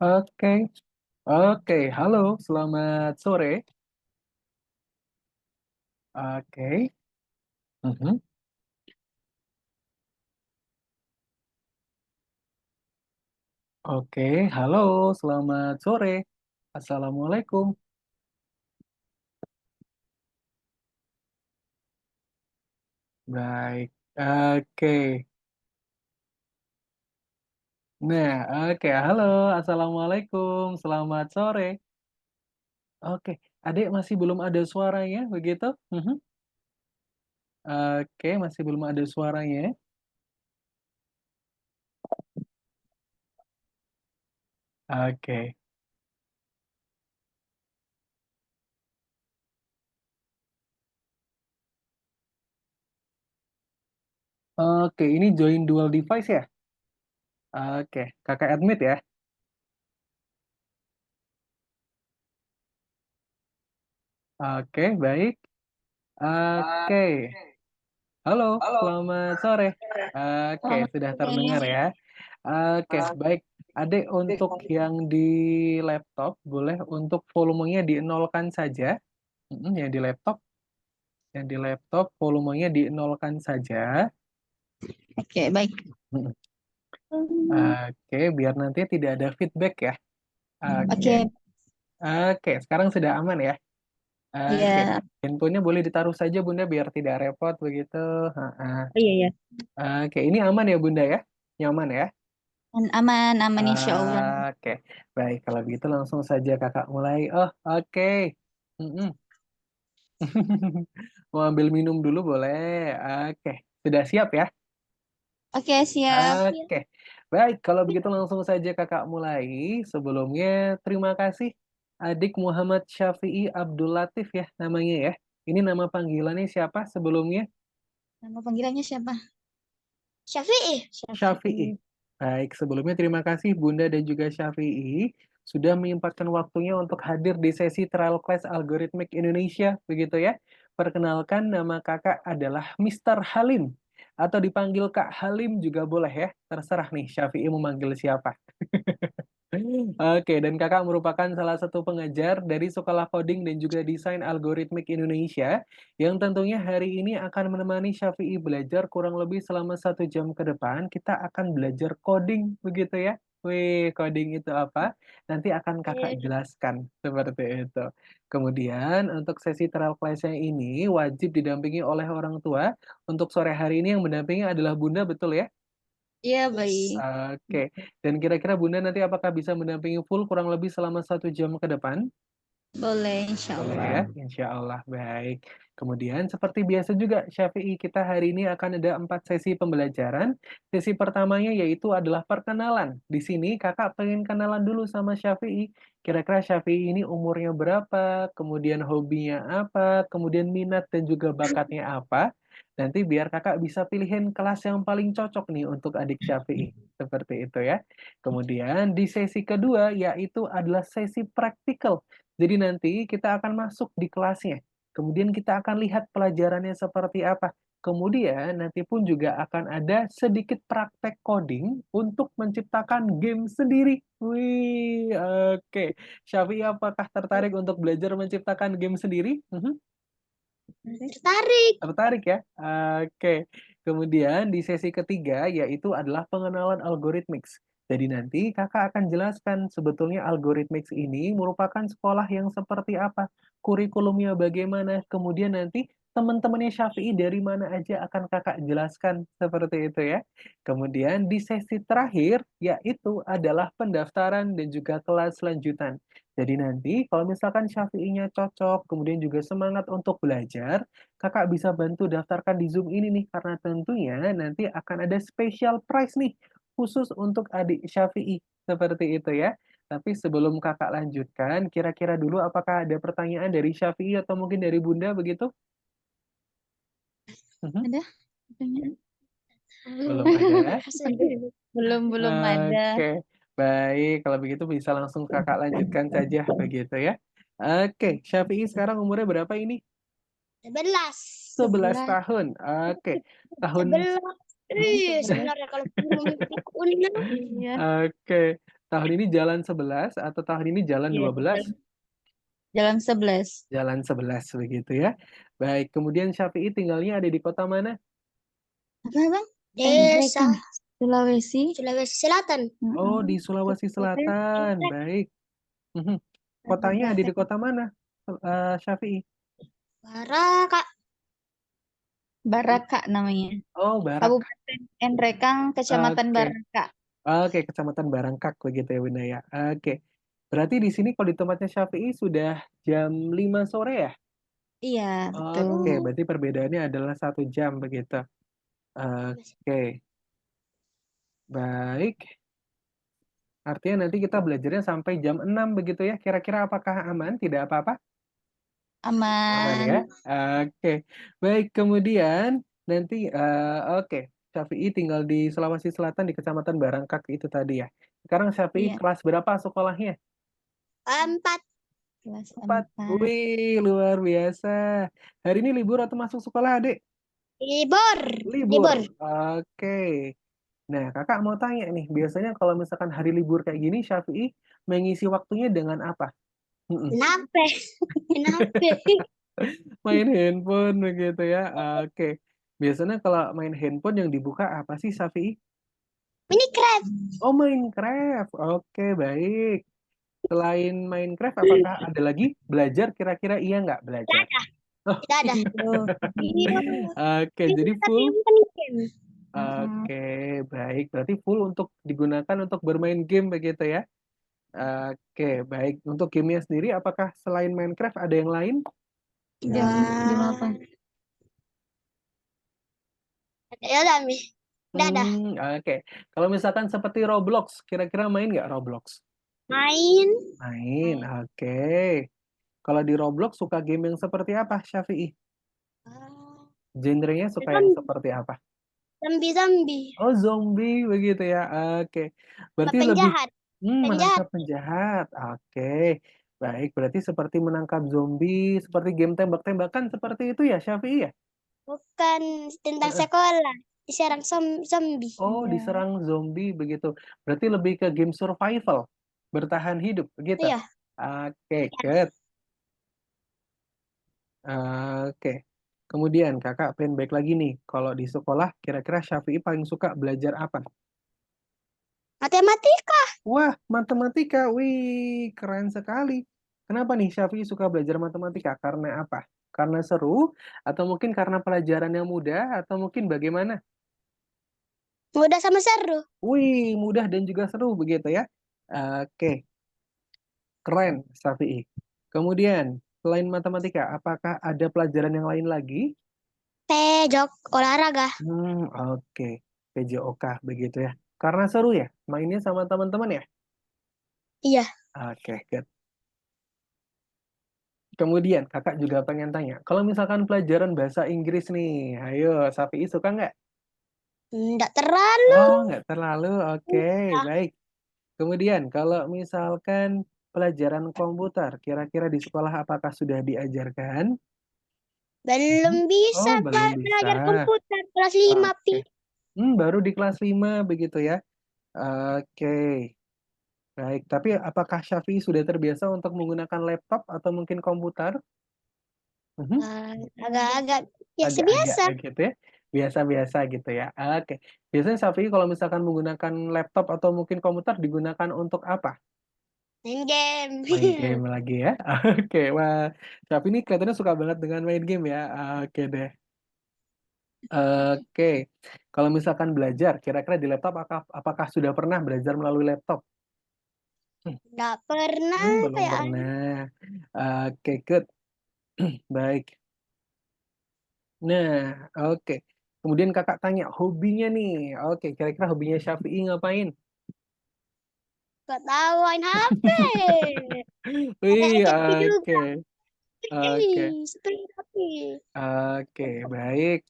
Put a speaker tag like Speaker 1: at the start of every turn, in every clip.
Speaker 1: Oke, oke. Halo, selamat sore. Oke, mhm. Oke. Halo, selamat sore. Assalamualaikum. Baik. Oke. Nah, oke. Halo, assalamualaikum. Selamat sore. Oke, adik masih belum ada suaranya, begitu? Mhm. Oke, masih belum ada suaranya. Oke. Oke, ini join dual device ya? Oke, kakak admit ya? Oke, baik. Oke. Halo, selamat sore. Oke,
Speaker 2: Selamat
Speaker 1: sudah terdengar
Speaker 2: sore.
Speaker 1: ya. Oke, baik. Adik untuk yang di laptop, boleh untuk volumenya dinolkan saja. Yang di laptop, volumenya dinolkan saja.
Speaker 2: Oke, baik.
Speaker 1: Mm-mm. Oke, biar nanti tidak ada feedback ya. Oke,
Speaker 2: Oke,
Speaker 1: oke. Sekarang sudah aman ya. Oke,
Speaker 2: ya.
Speaker 1: handphonenya boleh ditaruh saja Bunda biar tidak repot begitu. Ha-ha.
Speaker 2: Oh iya ya.
Speaker 1: Oke, ini aman ya Bunda ya? Nyaman ya?
Speaker 2: Aman, aman insya Allah.
Speaker 1: Oke, baik. Kalau begitu langsung saja kakak mulai. Oh, oke. Mm-mm. Mau ambil minum dulu boleh. Oke, sudah siap ya?
Speaker 2: Oke, siap.
Speaker 1: Oke, baik. Kalau begitu langsung saja kakak mulai. Sebelumnya terima kasih adik Muhammad Syafi'i Abdul Latif ya namanya ya. Ini nama panggilannya siapa sebelumnya?
Speaker 2: Nama panggilannya siapa? Syafi'i.
Speaker 1: Syafi'i.
Speaker 2: Syafi'i.
Speaker 1: Baik, sebelumnya terima kasih Bunda dan juga Syafi'i sudah menyempatkan waktunya untuk hadir di sesi Trial Class Algorithmic Indonesia, begitu ya. Perkenalkan nama kakak adalah Mister Halim, atau dipanggil Kak Halim juga boleh ya, terserah nih Syafi'i memanggil siapa. Oke, dan kakak merupakan salah satu pengajar dari Sekolah Coding dan juga Desain Algoritmik Indonesia yang tentunya hari ini akan menemani Syafi'i belajar kurang lebih selama 1 jam ke depan. Kita akan belajar coding, begitu ya? Wih, coding itu apa? Nanti akan kakak jelaskan seperti itu. Kemudian untuk sesi trial class-nya ini wajib didampingi oleh orang tua. Untuk sore hari ini yang mendampingi adalah Bunda, betul ya?
Speaker 2: Iya, baik.
Speaker 1: Oke, dan kira-kira Bunda nanti apakah bisa mendampingi full kurang lebih selama 1 jam ke depan?
Speaker 2: Boleh, insya
Speaker 1: Boleh
Speaker 2: Allah.
Speaker 1: ya, insya Allah baik. Kemudian seperti biasa juga Syafi'i, kita hari ini akan ada 4 sesi pembelajaran. Sesi pertamanya yaitu adalah perkenalan. Di sini kakak pengen kenalan dulu sama Syafi'i. Kira-kira Syafi'i ini umurnya berapa, kemudian hobinya apa, kemudian minat dan juga bakatnya apa. Nanti biar kakak bisa pilihin kelas yang paling cocok nih untuk adik Syafi'i. Seperti itu ya. Kemudian di sesi kedua yaitu adalah sesi praktikal. Jadi nanti kita akan masuk di kelasnya. Kemudian kita akan lihat pelajarannya seperti apa. Kemudian nanti pun juga akan ada sedikit praktek coding untuk menciptakan game sendiri. Wih, oke. Syafi'i, apakah tertarik untuk belajar menciptakan game sendiri? Mhm.
Speaker 2: Tertarik.
Speaker 1: Tertarik ya? Oke. Kemudian di sesi ketiga yaitu adalah pengenalan algorithmics. Jadi nanti kakak akan jelaskan sebetulnya algorithmics ini merupakan sekolah yang seperti apa, kurikulumnya bagaimana, kemudian nanti teman-temannya Syafi'i dari mana aja akan kakak jelaskan seperti itu ya. Kemudian di sesi terakhir yaitu adalah pendaftaran dan juga kelas lanjutan. Jadi nanti kalau misalkan Syafi'inya cocok, kemudian juga semangat untuk belajar, kakak bisa bantu daftarkan di Zoom ini nih, karena tentunya nanti akan ada special prize nih, khusus untuk adik Syafi'i. Seperti itu ya. Tapi sebelum kakak lanjutkan, kira-kira dulu apakah ada pertanyaan dari Syafi'i atau mungkin dari Bunda begitu? Mhm.
Speaker 2: Ada? Pertanyaan?
Speaker 1: Belum ada.
Speaker 2: Belum ada.
Speaker 1: Oke, baik. Kalau begitu bisa langsung kakak lanjutkan saja begitu ya. Oke, Syafi'i sekarang umurnya berapa ini?
Speaker 2: 11.
Speaker 1: 11
Speaker 2: 11.
Speaker 1: tahun. Oke, tahun
Speaker 2: 11. Sebenarnya kalau belum ikut. Iya.
Speaker 1: Oke. Tahun ini jalan 11 atau tahun ini jalan
Speaker 2: Iya,
Speaker 1: 12?
Speaker 2: jalan 11.
Speaker 1: Jalan 11 begitu ya. Baik, kemudian Syafi'i tinggalnya ada di kota mana?
Speaker 2: Apa bang? Desa Sulawesi. Sulawesi Selatan.
Speaker 1: Oh, di Sulawesi Selatan. Baik. Mhm. Kotanya ada di kota mana, Syafi'i?
Speaker 2: Baraka. Baraka namanya.
Speaker 1: Oh, Barak.
Speaker 2: Kabupaten Nrekang, Kecamatan
Speaker 1: Oke.
Speaker 2: Baraka.
Speaker 1: Oke, Kecamatan Barangkak begitu ya, Bunda ya. Oke. Berarti di sini kalau di tempatnya Syafi'i sudah jam 5 sore ya?
Speaker 2: Iya, betul.
Speaker 1: Oke, berarti perbedaannya adalah 1 jam begitu. Oke, baik. Artinya nanti kita belajarnya sampai jam 6 begitu ya. Kira-kira apakah aman? Tidak apa-apa? Aman ya?
Speaker 2: Aman.
Speaker 1: Oke. Baik, kemudian nanti oke, Syafi'i tinggal di Sulawesi Selatan di Kecamatan Barangkak itu tadi ya. Sekarang Syafi'i
Speaker 2: Iya.
Speaker 1: kelas berapa sekolahnya?
Speaker 2: 4. Kelas
Speaker 1: 4.
Speaker 2: 4.
Speaker 1: Wih, luar biasa. Hari ini libur atau masuk sekolah, Adik?
Speaker 2: Libur.
Speaker 1: Libur. Oke. Nah, Kakak mau tanya nih, biasanya kalau misalkan hari libur kayak gini, Syafi'i mengisi waktunya dengan apa? Mhm.
Speaker 2: Kenapa? Kenapa?
Speaker 1: Main handphone begitu ya. Oke. Biasanya kalau main handphone yang dibuka apa sih, Syafi'i?
Speaker 2: Minecraft.
Speaker 1: Oh, Minecraft. Oke, baik. Selain Minecraft, apakah ada lagi belajar? Kira-kira iya nggak belajar? Oh,
Speaker 2: Tidak ada. Iya.
Speaker 1: oke, jadi
Speaker 2: Tapi
Speaker 1: full.
Speaker 2: bukan game.
Speaker 1: Oke, baik. Berarti full untuk digunakan untuk bermain game begitu ya? Oke, baik. Untuk gamenya sendiri, apakah selain Minecraft ada yang lain?
Speaker 2: Game apa? Ya udah, Mi. Udah ada.
Speaker 1: Oke. Kalau misalkan seperti Roblox, kira-kira main nggak Roblox?
Speaker 2: Main.
Speaker 1: Main, oke. Kalau di Roblox suka game yang seperti apa, Syafi'i? Genrenya suka yang seperti apa?
Speaker 2: Zombie.
Speaker 1: Oh, zombie begitu ya. Oke. Berarti lebih
Speaker 2: Penjahat. Penjahat.
Speaker 1: menangkap penjahat. Oke. Baik, berarti seperti menangkap zombie, seperti game tembak-tembakan seperti itu ya, Syafi'i ya?
Speaker 2: Bukan tentang
Speaker 1: Heeh.
Speaker 2: sekolah. Diserang zombie.
Speaker 1: Oh,
Speaker 2: Iya.
Speaker 1: diserang zombie begitu. Berarti lebih ke game survival, bertahan hidup begitu.
Speaker 2: Iya.
Speaker 1: Oke, good. Oke. Kemudian Kakak pengen baik lagi nih. Kalau di sekolah, kira-kira Syafi'i paling suka belajar apa?
Speaker 2: Matematika.
Speaker 1: Wah, matematika. Wih, keren sekali. Kenapa nih Syafi'i suka belajar matematika? Karena apa? Karena seru? Atau mungkin karena pelajaran yang mudah? Atau mungkin bagaimana?
Speaker 2: Mudah sama seru.
Speaker 1: Wih, mudah dan juga seru begitu ya. Oke, keren Syafi'i. Kemudian, selain matematika, apakah ada pelajaran yang lain lagi?
Speaker 2: Pejok. Olahraga.
Speaker 1: Oke. PJOK begitu ya. Karena seru ya, mainnya sama teman-teman ya?
Speaker 2: Iya.
Speaker 1: Oke, good. Kemudian kakak juga pengen tanya, kalau misalkan pelajaran bahasa Inggris nih, ayo, Safi suka nggak?
Speaker 2: Enggak terlalu.
Speaker 1: Oh, nggak terlalu, oke, baik. Kemudian kalau misalkan pelajaran komputer, kira-kira di sekolah apakah sudah diajarkan?
Speaker 2: Belum bisa
Speaker 1: Oh, belum bisa.
Speaker 2: belajar komputer kelas 5
Speaker 1: Oke.
Speaker 2: Pi.
Speaker 1: Baru di kelas 5 begitu ya. Oke. Baik, tapi apakah Syafi'i sudah terbiasa untuk menggunakan laptop atau mungkin komputer? Mhm.
Speaker 2: Agak-agak biasa
Speaker 1: Agak-agak
Speaker 2: biasa.
Speaker 1: gitu ya? Biasa-biasa gitu ya? Oke. Biasanya Syafi'i kalau misalkan menggunakan laptop atau mungkin komputer digunakan untuk apa?
Speaker 2: Main game.
Speaker 1: Main game lagi ya? Oke, wah. Syafi'i ini kelihatannya suka banget dengan main game ya? Oke deh. Oke. Kalau misalkan belajar, kira-kira di laptop apakah sudah pernah belajar melalui laptop?
Speaker 2: Enggak pernah
Speaker 1: Belum
Speaker 2: kayak
Speaker 1: pernah. Oke, good. Baik. Nah, oke. Kemudian kakak tanya hobinya nih. Oke, kira-kira hobinya Syafi'i ngapain?
Speaker 2: enggak tahu main HP. Ada
Speaker 1: Wih,
Speaker 2: efeknya
Speaker 1: oke.
Speaker 2: juga.
Speaker 1: Oke.
Speaker 2: Seperti HP.
Speaker 1: Oke, baik.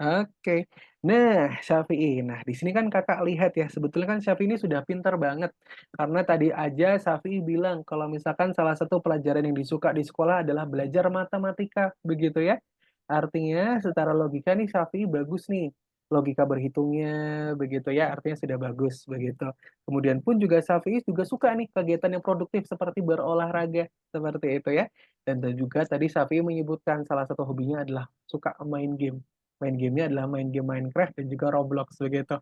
Speaker 1: Oke. Nah, Syafi'i. Nah, di sini kan kakak lihat ya, sebetulnya kan Syafi'i ini sudah pintar banget. Karena tadi aja Syafi'i bilang kalau misalkan salah satu pelajaran yang disuka di sekolah adalah belajar matematika, begitu ya. Artinya secara logika nih Syafi'i bagus nih. logika berhitungnya begitu ya, artinya sudah bagus begitu. Kemudian pun juga Syafi'i juga suka nih kegiatan yang produktif seperti berolahraga, seperti itu ya. Dan juga tadi Syafi'i menyebutkan salah satu hobinya adalah suka main game. Main gamenya adalah main game Minecraft dan juga Roblox begitu.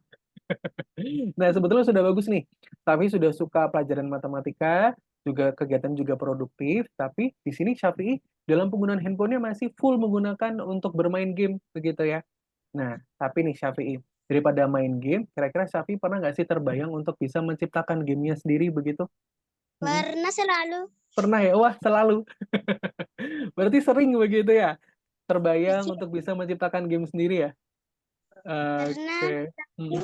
Speaker 1: Nah, sebetulnya sudah bagus nih. Tapi sudah suka pelajaran matematika, juga kegiatan juga produktif, tapi di sini Syafi'i dalam penggunaan handphonenya masih full menggunakan untuk bermain game begitu ya. Nah, tapi nih Syafi'i, daripada main game, kira-kira Syafi'i pernah nggak sih terbayang untuk bisa menciptakan gamenya sendiri begitu? Mm-mm.
Speaker 2: Pernah selalu.
Speaker 1: Pernah ya? Wah, selalu. Berarti sering begitu ya? Terbayang
Speaker 2: Kecil
Speaker 1: untuk bisa menciptakan game sendiri ya?
Speaker 2: karena
Speaker 1: Oke. Mm.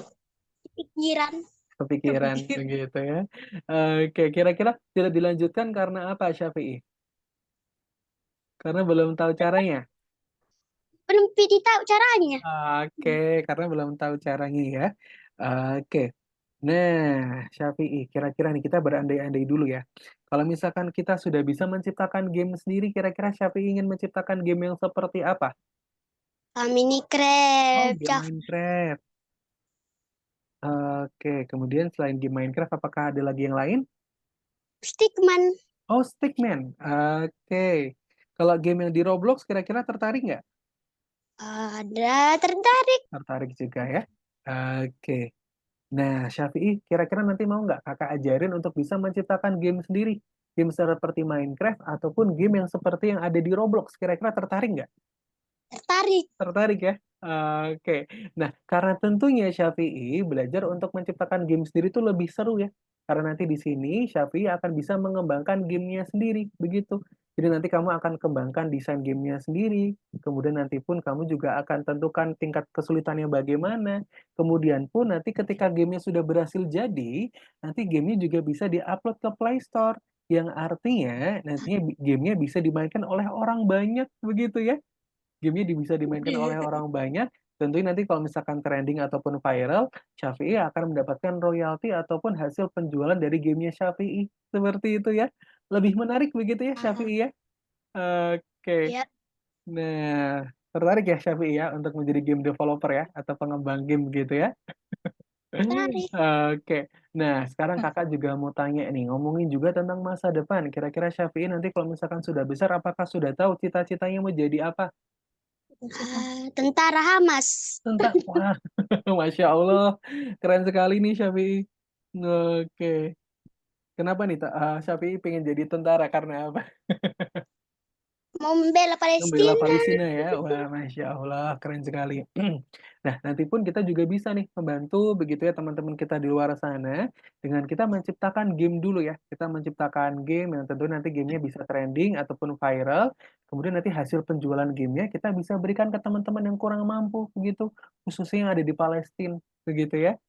Speaker 2: pikiran.
Speaker 1: Kepikiran begitu ya. Oke, kira-kira tidak dilanjutkan karena apa Syafi'i? Karena belum tahu caranya.
Speaker 2: Belum pidi tahu caranya.
Speaker 1: Oke, karena belum tahu caranya ya. Oke. Nah, Syafi'i, kira-kira nih kita berandai-andai dulu ya. Kalau misalkan kita sudah bisa menciptakan game sendiri, kira-kira Syafi'i ingin menciptakan game yang seperti apa? Oh,
Speaker 2: Minecraft.
Speaker 1: game Minecraft. Oke, kemudian selain game Minecraft, apakah ada lagi yang lain?
Speaker 2: Stickman.
Speaker 1: Oh, Stickman. Oke. Kalau game yang di Roblox, kira-kira tertarik nggak?
Speaker 2: Ada tertarik.
Speaker 1: Tertarik juga ya. Oke. Nah, Syafi'i, kira-kira nanti mau nggak kakak ajarin untuk bisa menciptakan game sendiri? Game seperti Minecraft ataupun game yang seperti yang ada di Roblox. Kira-kira tertarik nggak?
Speaker 2: Tertarik.
Speaker 1: Tertarik ya? Oke. Nah, karena tentunya Syafi'i belajar untuk menciptakan game sendiri itu lebih seru ya. Karena nanti di sini Syafi'i akan bisa mengembangkan gamenya sendiri, begitu. Jadi nanti kamu akan kembangkan desain gamenya sendiri, kemudian nanti pun kamu juga akan tentukan tingkat kesulitannya bagaimana. Kemudian pun nanti ketika gamenya sudah berhasil jadi, nanti gamenya juga bisa diupload ke Play Store. Yang artinya nantinya gamenya bisa dimainkan oleh orang banyak, begitu ya. Gamenya bisa dimainkan oleh orang banyak, tentunya nanti kalau misalkan trending ataupun viral, Syafi'i akan mendapatkan royalti ataupun hasil penjualan dari gamenya Syafi'i. Seperti itu ya. Lebih menarik begitu ya
Speaker 2: Ah,
Speaker 1: Syafi'i ya? Oke.
Speaker 2: ya,
Speaker 1: Nah, tertarik ya Syafi'i ya untuk menjadi game developer ya atau pengembang game gitu ya?
Speaker 2: tertarik.
Speaker 1: Oke. Nah, sekarang kakak juga mau tanya nih, ngomongin juga tentang masa depan. Kira-kira Syafi'i nanti kalau misalkan sudah besar, apakah sudah tahu cita-citanya mau jadi apa?
Speaker 2: Tentara Hamas.
Speaker 1: Tentang, wah, Masya Allah, keren sekali nih Syafi'i. Oke, kenapa nih Syafi'i pengen jadi tentara karena apa?
Speaker 2: Mau membela
Speaker 1: Membela
Speaker 2: Palestina.
Speaker 1: Palestina ya, wah Masya Allah, keren sekali. Nah, nanti pun kita juga bisa nih membantu begitu ya teman-teman kita di luar sana dengan kita menciptakan game dulu ya. Kita menciptakan game yang tentu nanti gamenya bisa trending ataupun viral. Kemudian nanti hasil penjualan gamenya kita bisa berikan ke teman-teman yang kurang mampu begitu, khususnya yang ada di Palestina begitu ya.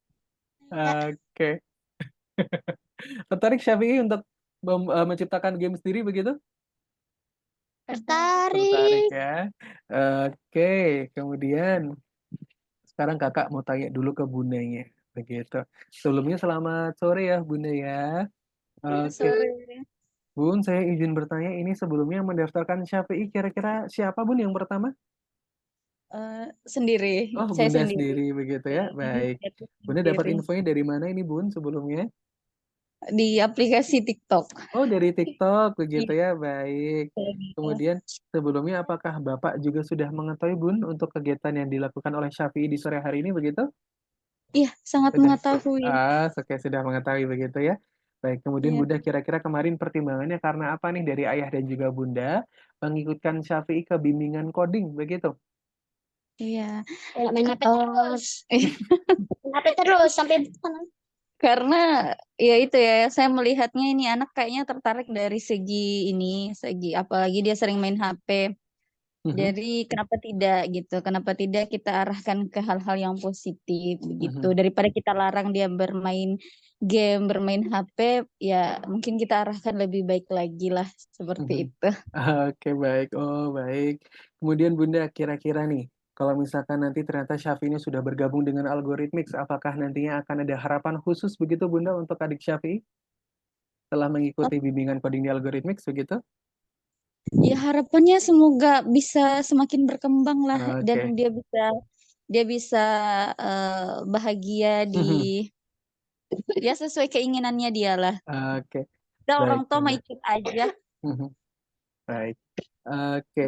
Speaker 2: Ya,
Speaker 1: Oke. Tertarik Syafi'i untuk menciptakan game sendiri begitu? Tertarik
Speaker 2: tertarik.
Speaker 1: ya. Oke, kemudian sekarang kakak mau tanya dulu ke bundanya. Begitu. Sebelumnya selamat sore ya bunda ya. Oke,
Speaker 2: Sore.
Speaker 1: bun, saya izin bertanya ini sebelumnya mendaftarkan Syafi'i kira-kira siapa bun yang pertama?
Speaker 3: Sendiri,
Speaker 1: Oh,
Speaker 3: saya
Speaker 1: bunda
Speaker 3: sendiri.
Speaker 1: sendiri begitu ya. Baik.
Speaker 3: Aku
Speaker 1: Bunda dapat
Speaker 3: sendiri.
Speaker 1: infonya dari mana ini bun sebelumnya?
Speaker 3: Di aplikasi TikTok.
Speaker 1: Oh, dari TikTok begitu
Speaker 3: Iya.
Speaker 1: ya. Baik. Kemudian sebelumnya apakah Bapak juga sudah mengetahui Bun untuk kegiatan yang dilakukan oleh Syafi'i di sore hari ini begitu?
Speaker 3: Iya, sangat
Speaker 1: Sudah.
Speaker 3: mengetahui.
Speaker 1: Oke, sudah mengetahui begitu ya. Baik, kemudian
Speaker 3: Iya,
Speaker 1: Bunda kira-kira kemarin pertimbangannya karena apa nih dari ayah dan juga Bunda mengikutkan Syafi'i ke bimbingan coding begitu?
Speaker 3: iya.
Speaker 2: Ya, main HP
Speaker 3: Oh,
Speaker 2: terus. Main HP terus sampai
Speaker 3: karena ya itu ya, saya melihatnya ini anak kayaknya tertarik dari segi ini, segi apalagi dia sering main HP.
Speaker 1: Mhm,
Speaker 3: Jadi kenapa tidak gitu? Kenapa tidak kita arahkan ke hal-hal yang positif begitu?
Speaker 1: mhm,
Speaker 3: Daripada kita larang dia bermain game, bermain HP, ya mungkin kita arahkan lebih baik lagi lah seperti
Speaker 1: mhm.
Speaker 3: itu.
Speaker 1: Oke, baik. Oh, baik. Kemudian Bunda kira-kira nih, kalau misalkan nanti ternyata Syafi'i ini sudah bergabung dengan Algorithmics, apakah nantinya akan ada harapan khusus begitu Bunda untuk adik Syafi'i setelah mengikuti bimbingan coding di Algorithmics begitu?
Speaker 3: Ya harapannya semoga bisa semakin berkembang lah dan
Speaker 1: Oke.
Speaker 3: dia bisa dia bisa bahagia di ya sesuai keinginannya dia lah.
Speaker 1: Oke,
Speaker 3: Udah
Speaker 1: baik
Speaker 3: orang tua mah
Speaker 1: Bunda.
Speaker 3: ikut aja.
Speaker 1: Mhm. Baik. Oke.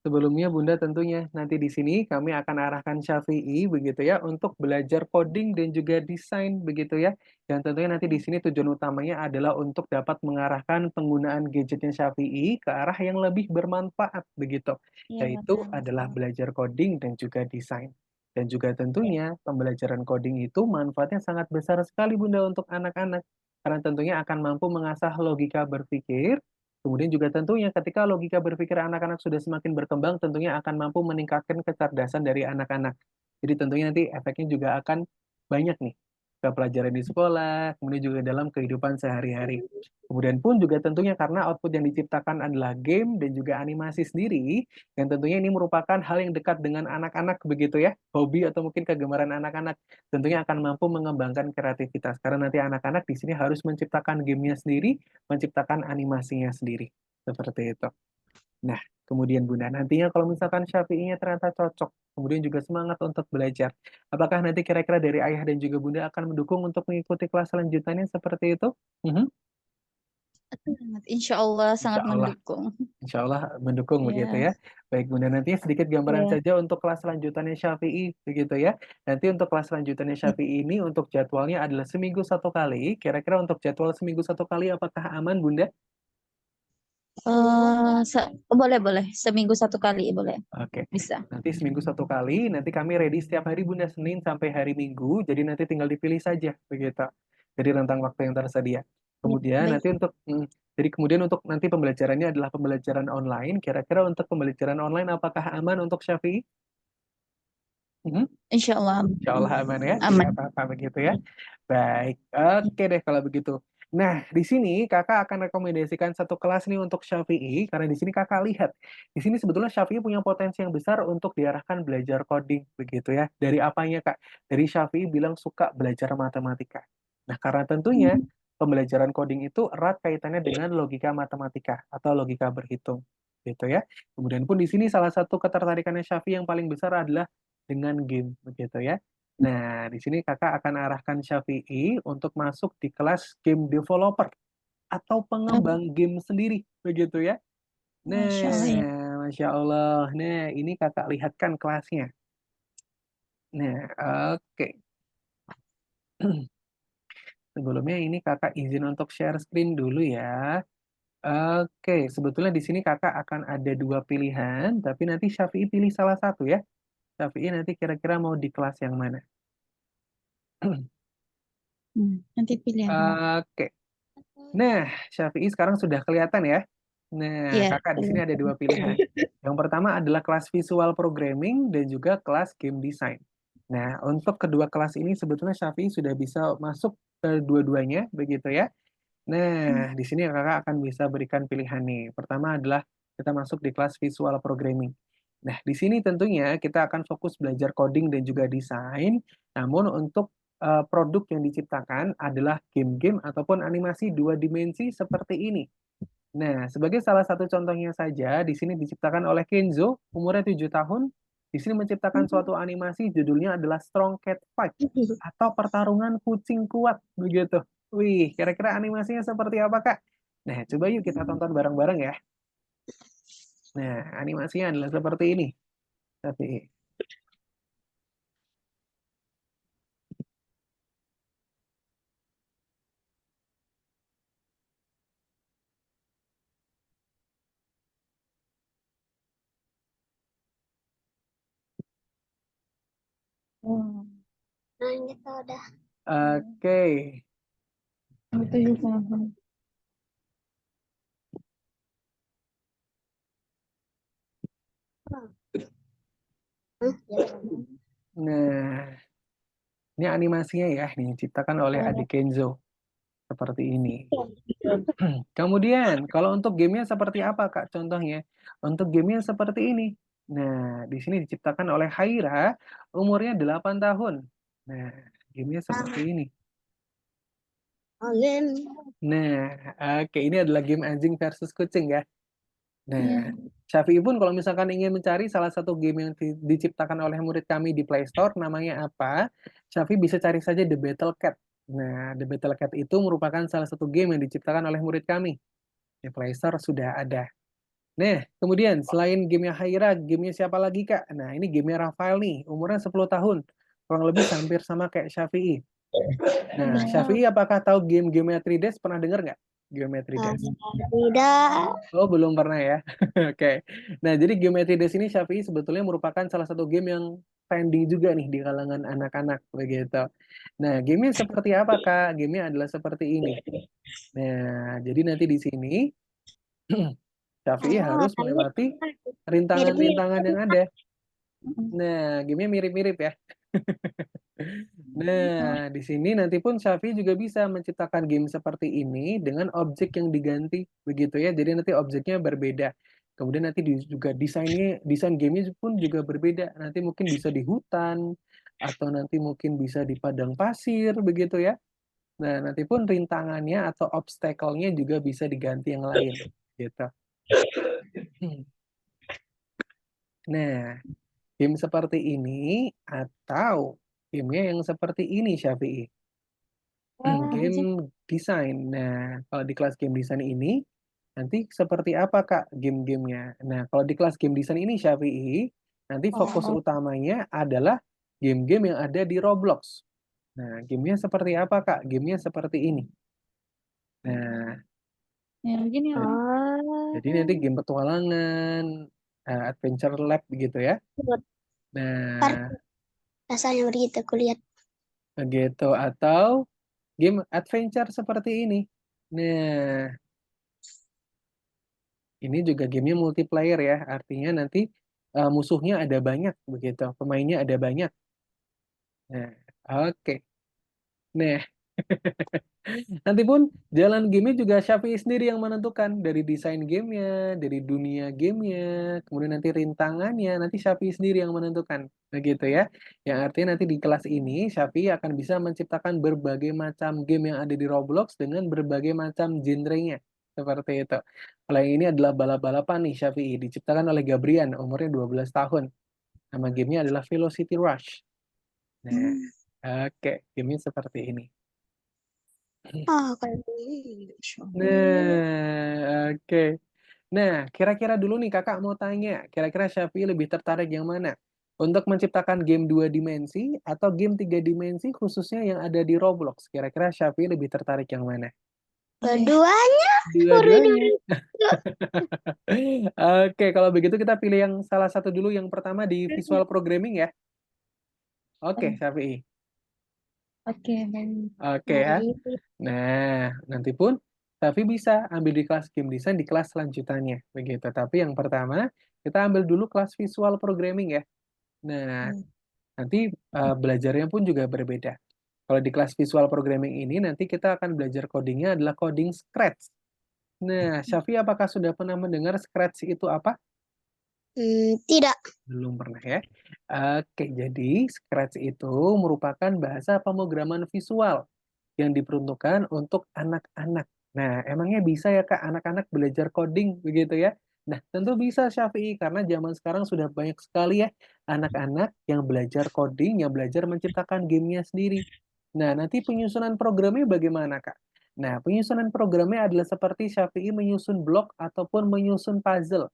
Speaker 1: Sebelumnya Bunda tentunya nanti di sini kami akan arahkan Syafi'i begitu ya untuk belajar coding dan juga desain begitu ya. Dan tentunya nanti di sini tujuan utamanya adalah untuk dapat mengarahkan penggunaan gadgetnya Syafi'i ke arah yang lebih bermanfaat begitu.
Speaker 3: Iya
Speaker 1: Yaitu
Speaker 3: benar.
Speaker 1: adalah belajar coding dan juga desain. Dan juga
Speaker 3: Ya.
Speaker 1: tentunya pembelajaran coding itu manfaatnya sangat besar sekali Bunda untuk anak-anak. Karena tentunya akan mampu mengasah logika berpikir. Kemudian juga tentunya ketika logika berpikir anak-anak sudah semakin berkembang, tentunya akan mampu meningkatkan kecerdasan dari anak-anak. Jadi tentunya nanti efeknya juga akan banyak nih ke pelajaran di sekolah, kemudian juga dalam kehidupan sehari-hari. Kemudian pun juga tentunya karena output yang diciptakan adalah game dan juga animasi sendiri, yang tentunya ini merupakan hal yang dekat dengan anak-anak begitu ya, hobi atau mungkin kegemaran anak-anak, tentunya akan mampu mengembangkan kreativitas. Karena nanti anak-anak di sini harus menciptakan gamenya sendiri, menciptakan animasinya sendiri. Seperti itu. Nah, kemudian Bunda, nantinya kalau misalkan Syafi'inya ternyata cocok, kemudian juga semangat untuk belajar, apakah nanti kira-kira dari ayah dan juga Bunda akan mendukung untuk mengikuti kelas selanjutannya seperti itu? Mhm.
Speaker 3: Insya Allah
Speaker 1: Insya
Speaker 3: sangat
Speaker 1: Allah.
Speaker 3: mendukung.
Speaker 1: Insya Allah mendukung begitu
Speaker 3: Ya,
Speaker 1: ya. Baik Bunda, nanti sedikit gambaran
Speaker 3: ya.
Speaker 1: saja untuk kelas selanjutannya Syafi'i begitu ya. Nanti untuk kelas selanjutannya Syafi'i ini untuk jadwalnya adalah seminggu satu kali. Kira-kira untuk jadwal seminggu satu kali apakah aman Bunda?
Speaker 3: Boleh boleh seminggu satu kali boleh
Speaker 1: Oke.
Speaker 3: bisa.
Speaker 1: Nanti seminggu satu kali, nanti kami ready setiap hari Bunda, Senin sampai hari Minggu. Jadi nanti tinggal dipilih saja begitu. Jadi rentang waktu yang tersedia.
Speaker 3: Ya,
Speaker 1: Kemudian
Speaker 3: baik.
Speaker 1: nanti jadi kemudian untuk nanti pembelajarannya adalah pembelajaran online. Kira-kira untuk pembelajaran online apakah aman untuk Syafi'i? Mhm.
Speaker 3: Insya Allah
Speaker 1: Insya Allah aman ya, tidak
Speaker 3: aman.
Speaker 1: apa-apa begitu ya. Baik, oke deh kalau begitu. Nah, di sini kakak akan rekomendasikan satu kelas nih untuk Syafi'i, karena di sini kakak lihat, di sini sebetulnya Syafi'i punya potensi yang besar untuk diarahkan belajar coding, begitu ya. Dari apanya kak? Dari Syafi'i bilang suka belajar matematika. Nah, karena tentunya pembelajaran coding itu erat kaitannya dengan logika matematika atau logika berhitung, gitu ya. Kemudian pun di sini salah satu ketertarikannya Syafi'i yang paling besar adalah dengan game, begitu ya. Nah, di sini kakak akan arahkan Syafi'i untuk masuk di kelas game developer atau pengembang game sendiri, begitu ya.
Speaker 3: Masya Allah ya.
Speaker 1: Nah, Masya Allah. Nah, ini kakak lihatkan kelasnya. Nah, oke. Sebelumnya ini kakak izin untuk share screen dulu ya. Oke, sebetulnya di sini kakak akan ada dua pilihan, tapi nanti Syafi'i pilih salah satu ya. Syafi'i nanti kira-kira mau di kelas yang mana?
Speaker 3: Nanti pilih yang mana?
Speaker 1: Oke. Nah, Syafi'i sekarang sudah kelihatan ya. Nah,
Speaker 3: Iya.
Speaker 1: kakak di sini ada dua pilihan. Yang pertama adalah kelas visual programming dan juga kelas game design. Nah, untuk kedua kelas ini sebetulnya Syafi'i sudah bisa masuk ke dua-duanya, begitu ya. Nah, di sini kakak akan bisa berikan pilihan nih. Pertama adalah kita masuk di kelas visual programming. Nah, di sini tentunya kita akan fokus belajar coding dan juga desain. Namun untuk produk yang diciptakan adalah game-game ataupun animasi dua dimensi seperti ini. Nah, sebagai salah satu contohnya saja, di sini diciptakan oleh Kenzo, umurnya 7 tahun. Di sini menciptakan suatu animasi, judulnya adalah Strong Cat Fight, atau pertarungan kucing kuat, begitu. Wih, kira-kira animasinya seperti apa, Kak? Nah, coba yuk kita tonton bareng-bareng ya. Nah, animasinya adalah seperti ini. Tapi,
Speaker 2: Nah, gitu udah.
Speaker 1: oke.
Speaker 3: Tujuh tahun.
Speaker 1: Nah, ini animasinya ya, nih, diciptakan oleh adik Kenzo. Seperti ini. Kemudian, kalau untuk gamenya seperti apa, Kak? Contohnya, untuk gamenya seperti ini. Nah, di sini diciptakan oleh Haira, umurnya 8 tahun. Nah, gamenya seperti ini.
Speaker 2: Oh, game.
Speaker 1: Nah, oke, ini adalah game anjing versus kucing ya.
Speaker 3: Iya.
Speaker 1: Nah, Syafi'i pun kalau misalkan ingin mencari salah satu game yang diciptakan oleh murid kami di Play Store, namanya apa? Syafi'i bisa cari saja The Battle Cat. Nah, The Battle Cat itu merupakan salah satu game yang diciptakan oleh murid kami. Di Play Store sudah ada. Nah, kemudian selain gamenya Haira, gamenya siapa lagi, Kak? Nah, ini gamenya Rafael nih, umurnya 10 tahun. Kurang lebih hampir sama kayak Syafi'i. Nah, Syafi'i apakah tahu game Geometry Dash? Pernah dengar nggak? Geometry Dash?
Speaker 2: Tidak.
Speaker 1: Oh, belum pernah ya? Oke. Nah, jadi Geometry Dash ini Syafi'i sebetulnya merupakan salah satu game yang trending juga nih di kalangan anak-anak, begitu. Nah, gamenya seperti apa, Kak? Gamenya adalah seperti ini. Nah, jadi nanti di sini Syafi'i harus
Speaker 2: Tapi
Speaker 1: melewati
Speaker 2: mirip-mirip.
Speaker 1: rintangan-rintangan yang ada. Nah, gamenya mirip-mirip ya. Nah, di sini nanti pun Syafi'i juga bisa menciptakan game seperti ini dengan objek yang diganti, begitu ya. Jadi nanti objeknya berbeda. Kemudian nanti juga desain gamenya pun juga berbeda. Nanti mungkin bisa di hutan, atau nanti mungkin bisa di padang pasir, begitu ya. Nah, nanti pun rintangannya atau obstacle-nya juga bisa diganti yang lain, gitu. Nah, game seperti ini atau gamenya yang seperti ini, Syafi'i. Game desain. Nah, kalau di kelas game desain ini, nanti seperti apa, Kak, game-gamenya? Nah, kalau di kelas game desain ini, Syafi'i, nanti fokus utamanya adalah game-game yang ada di Roblox. Nah, gamenya seperti apa, Kak? Gamenya seperti ini. Nah,
Speaker 3: Yang gini.
Speaker 1: jadi nanti game petualangan, adventure lab begitu ya. Nah,
Speaker 2: Rasanya begitu kulihat.
Speaker 1: begitu. Atau game adventure seperti ini. Nah, ini juga gamenya multiplayer ya, artinya nanti musuhnya ada banyak begitu, pemainnya ada banyak. Nah, oke. Nah, nanti pun jalan gamenya juga Shopee sendiri yang menentukan dari desain gamenya, dari dunia gamenya, kemudian nanti rintangannya, nanti Shopee sendiri yang menentukan, begitu ya. Yang artinya nanti di kelas ini Shopee akan bisa menciptakan berbagai macam game yang ada di Roblox dengan berbagai macam genrenya, seperti itu. Kalau yang ini adalah balap-balapan nih Shopee, diciptakan oleh Gabrian, umurnya 12 tahun. Nama gamenya adalah Velocity Rush. Nah, oke, gamenya seperti ini.
Speaker 2: Oh, kalau
Speaker 1: Nah, oke. Nah, kira-kira dulu nih kakak mau tanya, kira-kira Syafi'i lebih tertarik yang mana? Untuk menciptakan game 2 dimensi atau game 3 dimensi khususnya yang ada di Roblox? Kira-kira Syafi'i lebih tertarik yang mana?
Speaker 2: keduanya
Speaker 1: Dua-duanya. Oke, kalau begitu kita pilih yang salah satu dulu, yang pertama di visual programming ya. Oke, Syafi'i.
Speaker 3: Oke.
Speaker 1: Oke ya. Nah, nanti pun Syafi'i bisa ambil di kelas game design di kelas selanjutannya, begitu. Tapi yang pertama, kita ambil dulu kelas visual programming ya. Nah, nanti belajarnya pun juga berbeda. Kalau di kelas visual programming ini, nanti kita akan belajar codingnya adalah coding Scratch. Nah, Syafi'i apakah sudah pernah mendengar Scratch itu apa?
Speaker 2: Tidak.
Speaker 1: Belum pernah ya. Oke, jadi Scratch itu merupakan bahasa pemrograman visual yang diperuntukkan untuk anak-anak. Nah, emangnya bisa ya Kak anak-anak belajar coding begitu ya? Nah, tentu bisa Syafi'i, karena zaman sekarang sudah banyak sekali ya anak-anak yang belajar coding, yang belajar menciptakan gamenya sendiri. Nah, nanti penyusunan programnya bagaimana Kak? Nah, penyusunan programnya adalah seperti Syafi'i menyusun blok ataupun menyusun puzzle.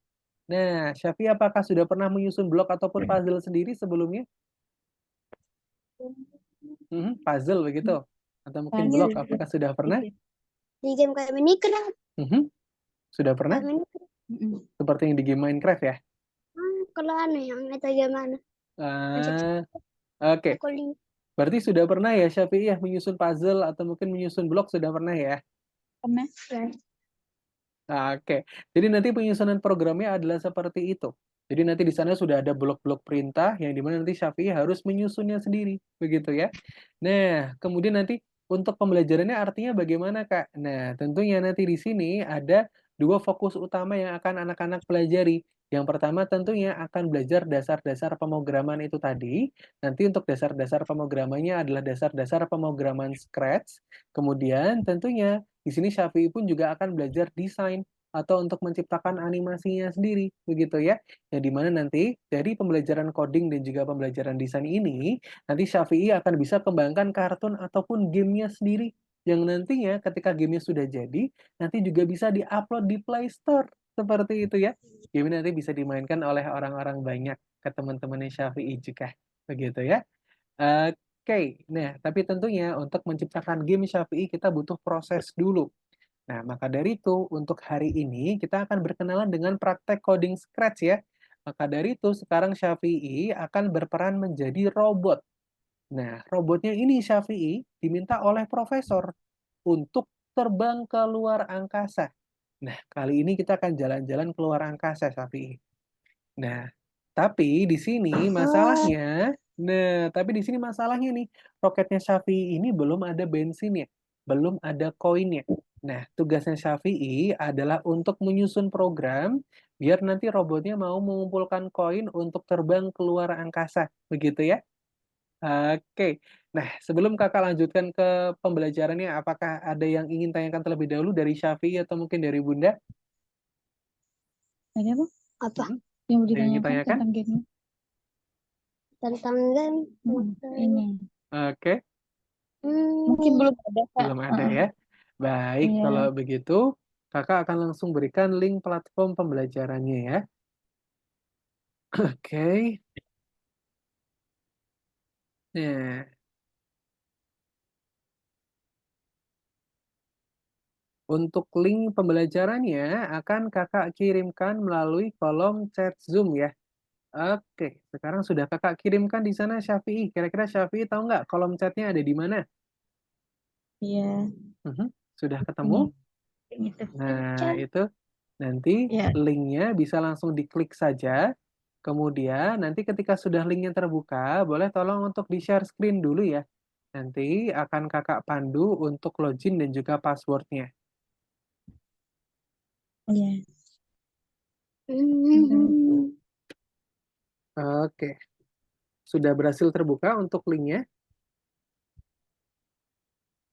Speaker 1: Nah, Syafi'i apakah sudah pernah menyusun blok ataupun puzzle sendiri sebelumnya? Puzzle begitu? Atau mungkin blok, apakah sudah pernah?
Speaker 2: Di game kayak Minecraft.
Speaker 1: Sudah pernah? Seperti yang di game Minecraft ya?
Speaker 2: Kalau yang itu gimana?
Speaker 1: Oke. Berarti sudah pernah ya Syafi'i ya menyusun puzzle atau mungkin menyusun blok, sudah pernah ya?
Speaker 3: Pernah.
Speaker 1: Oke. Jadi nanti penyusunan programnya adalah seperti itu. Jadi nanti di sana sudah ada blok-blok perintah yang dimana nanti Syafi'i harus menyusunnya sendiri, begitu ya. Nah, kemudian nanti untuk pembelajarannya artinya bagaimana, Kak? Nah, tentunya nanti di sini ada dua fokus utama yang akan anak-anak pelajari. Yang pertama tentunya akan belajar dasar-dasar pemrograman itu tadi. Nanti untuk dasar-dasar pemrogramannya adalah dasar-dasar pemrograman Scratch. Kemudian tentunya di sini Syafi'i pun juga akan belajar desain atau untuk menciptakan animasinya sendiri, begitu ya. Yang di mana nanti dari pembelajaran coding dan juga pembelajaran desain ini, nanti Syafi'i akan bisa kembangkan kartun ataupun gamenya sendiri, yang nantinya ketika gamenya sudah jadi, nanti juga bisa di-upload di Play Store, seperti itu ya. Game nanti bisa dimainkan oleh orang-orang banyak, ke teman-temannya Syafi'i juga, begitu ya. Oke, nah tapi tentunya untuk menciptakan game Syafi'i kita butuh proses dulu. Nah, maka dari itu untuk hari ini kita akan berkenalan dengan praktek coding Scratch ya. Maka dari itu sekarang Syafi'i akan berperan menjadi robot. Nah, robotnya ini Syafi'i diminta oleh profesor untuk terbang ke luar angkasa. Nah, kali ini kita akan jalan-jalan ke luar angkasa Syafi'i. Nah, tapi di sini masalahnya, nih, roketnya Syafi'i ini belum ada bensinnya, belum ada koinnya. Nah, tugasnya Syafi'i adalah untuk menyusun program biar nanti robotnya mau mengumpulkan koin untuk terbang keluar angkasa, begitu ya? Oke. Nah, sebelum Kakak lanjutkan ke pembelajarannya, apakah ada yang ingin tanyakan terlebih dahulu dari Syafi'i atau mungkin dari Bunda?
Speaker 3: Ada apa?
Speaker 2: Apa?
Speaker 1: Mhm,
Speaker 3: Yang mau
Speaker 1: ada yang
Speaker 3: ditanyakan
Speaker 1: ditanyakan?
Speaker 3: tentang game
Speaker 2: Tentang game?
Speaker 3: ini?
Speaker 1: Oke.
Speaker 3: Mungkin belum ada, Kak.
Speaker 1: Belum ada ya? Baik,
Speaker 3: Iya.
Speaker 1: kalau begitu Kakak akan langsung berikan link platform pembelajarannya ya. Oke. Nah, untuk link pembelajarannya akan Kakak kirimkan melalui kolom chat Zoom ya. Oke, sekarang sudah Kakak kirimkan di sana Syafi'i. Kira-kira Syafi'i tahu nggak kolom chatnya ada di mana?
Speaker 3: Iya.
Speaker 1: Mhm, sudah
Speaker 3: Ini.
Speaker 1: ketemu?
Speaker 3: Gitu.
Speaker 1: Nah, itu nanti
Speaker 3: Ya.
Speaker 1: linknya bisa langsung diklik saja. Kemudian nanti ketika sudah linknya terbuka, boleh tolong untuk di-share screen dulu ya. Nanti akan Kakak pandu untuk login dan juga passwordnya.
Speaker 3: Iya.
Speaker 1: Oke, sudah berhasil terbuka untuk linknya?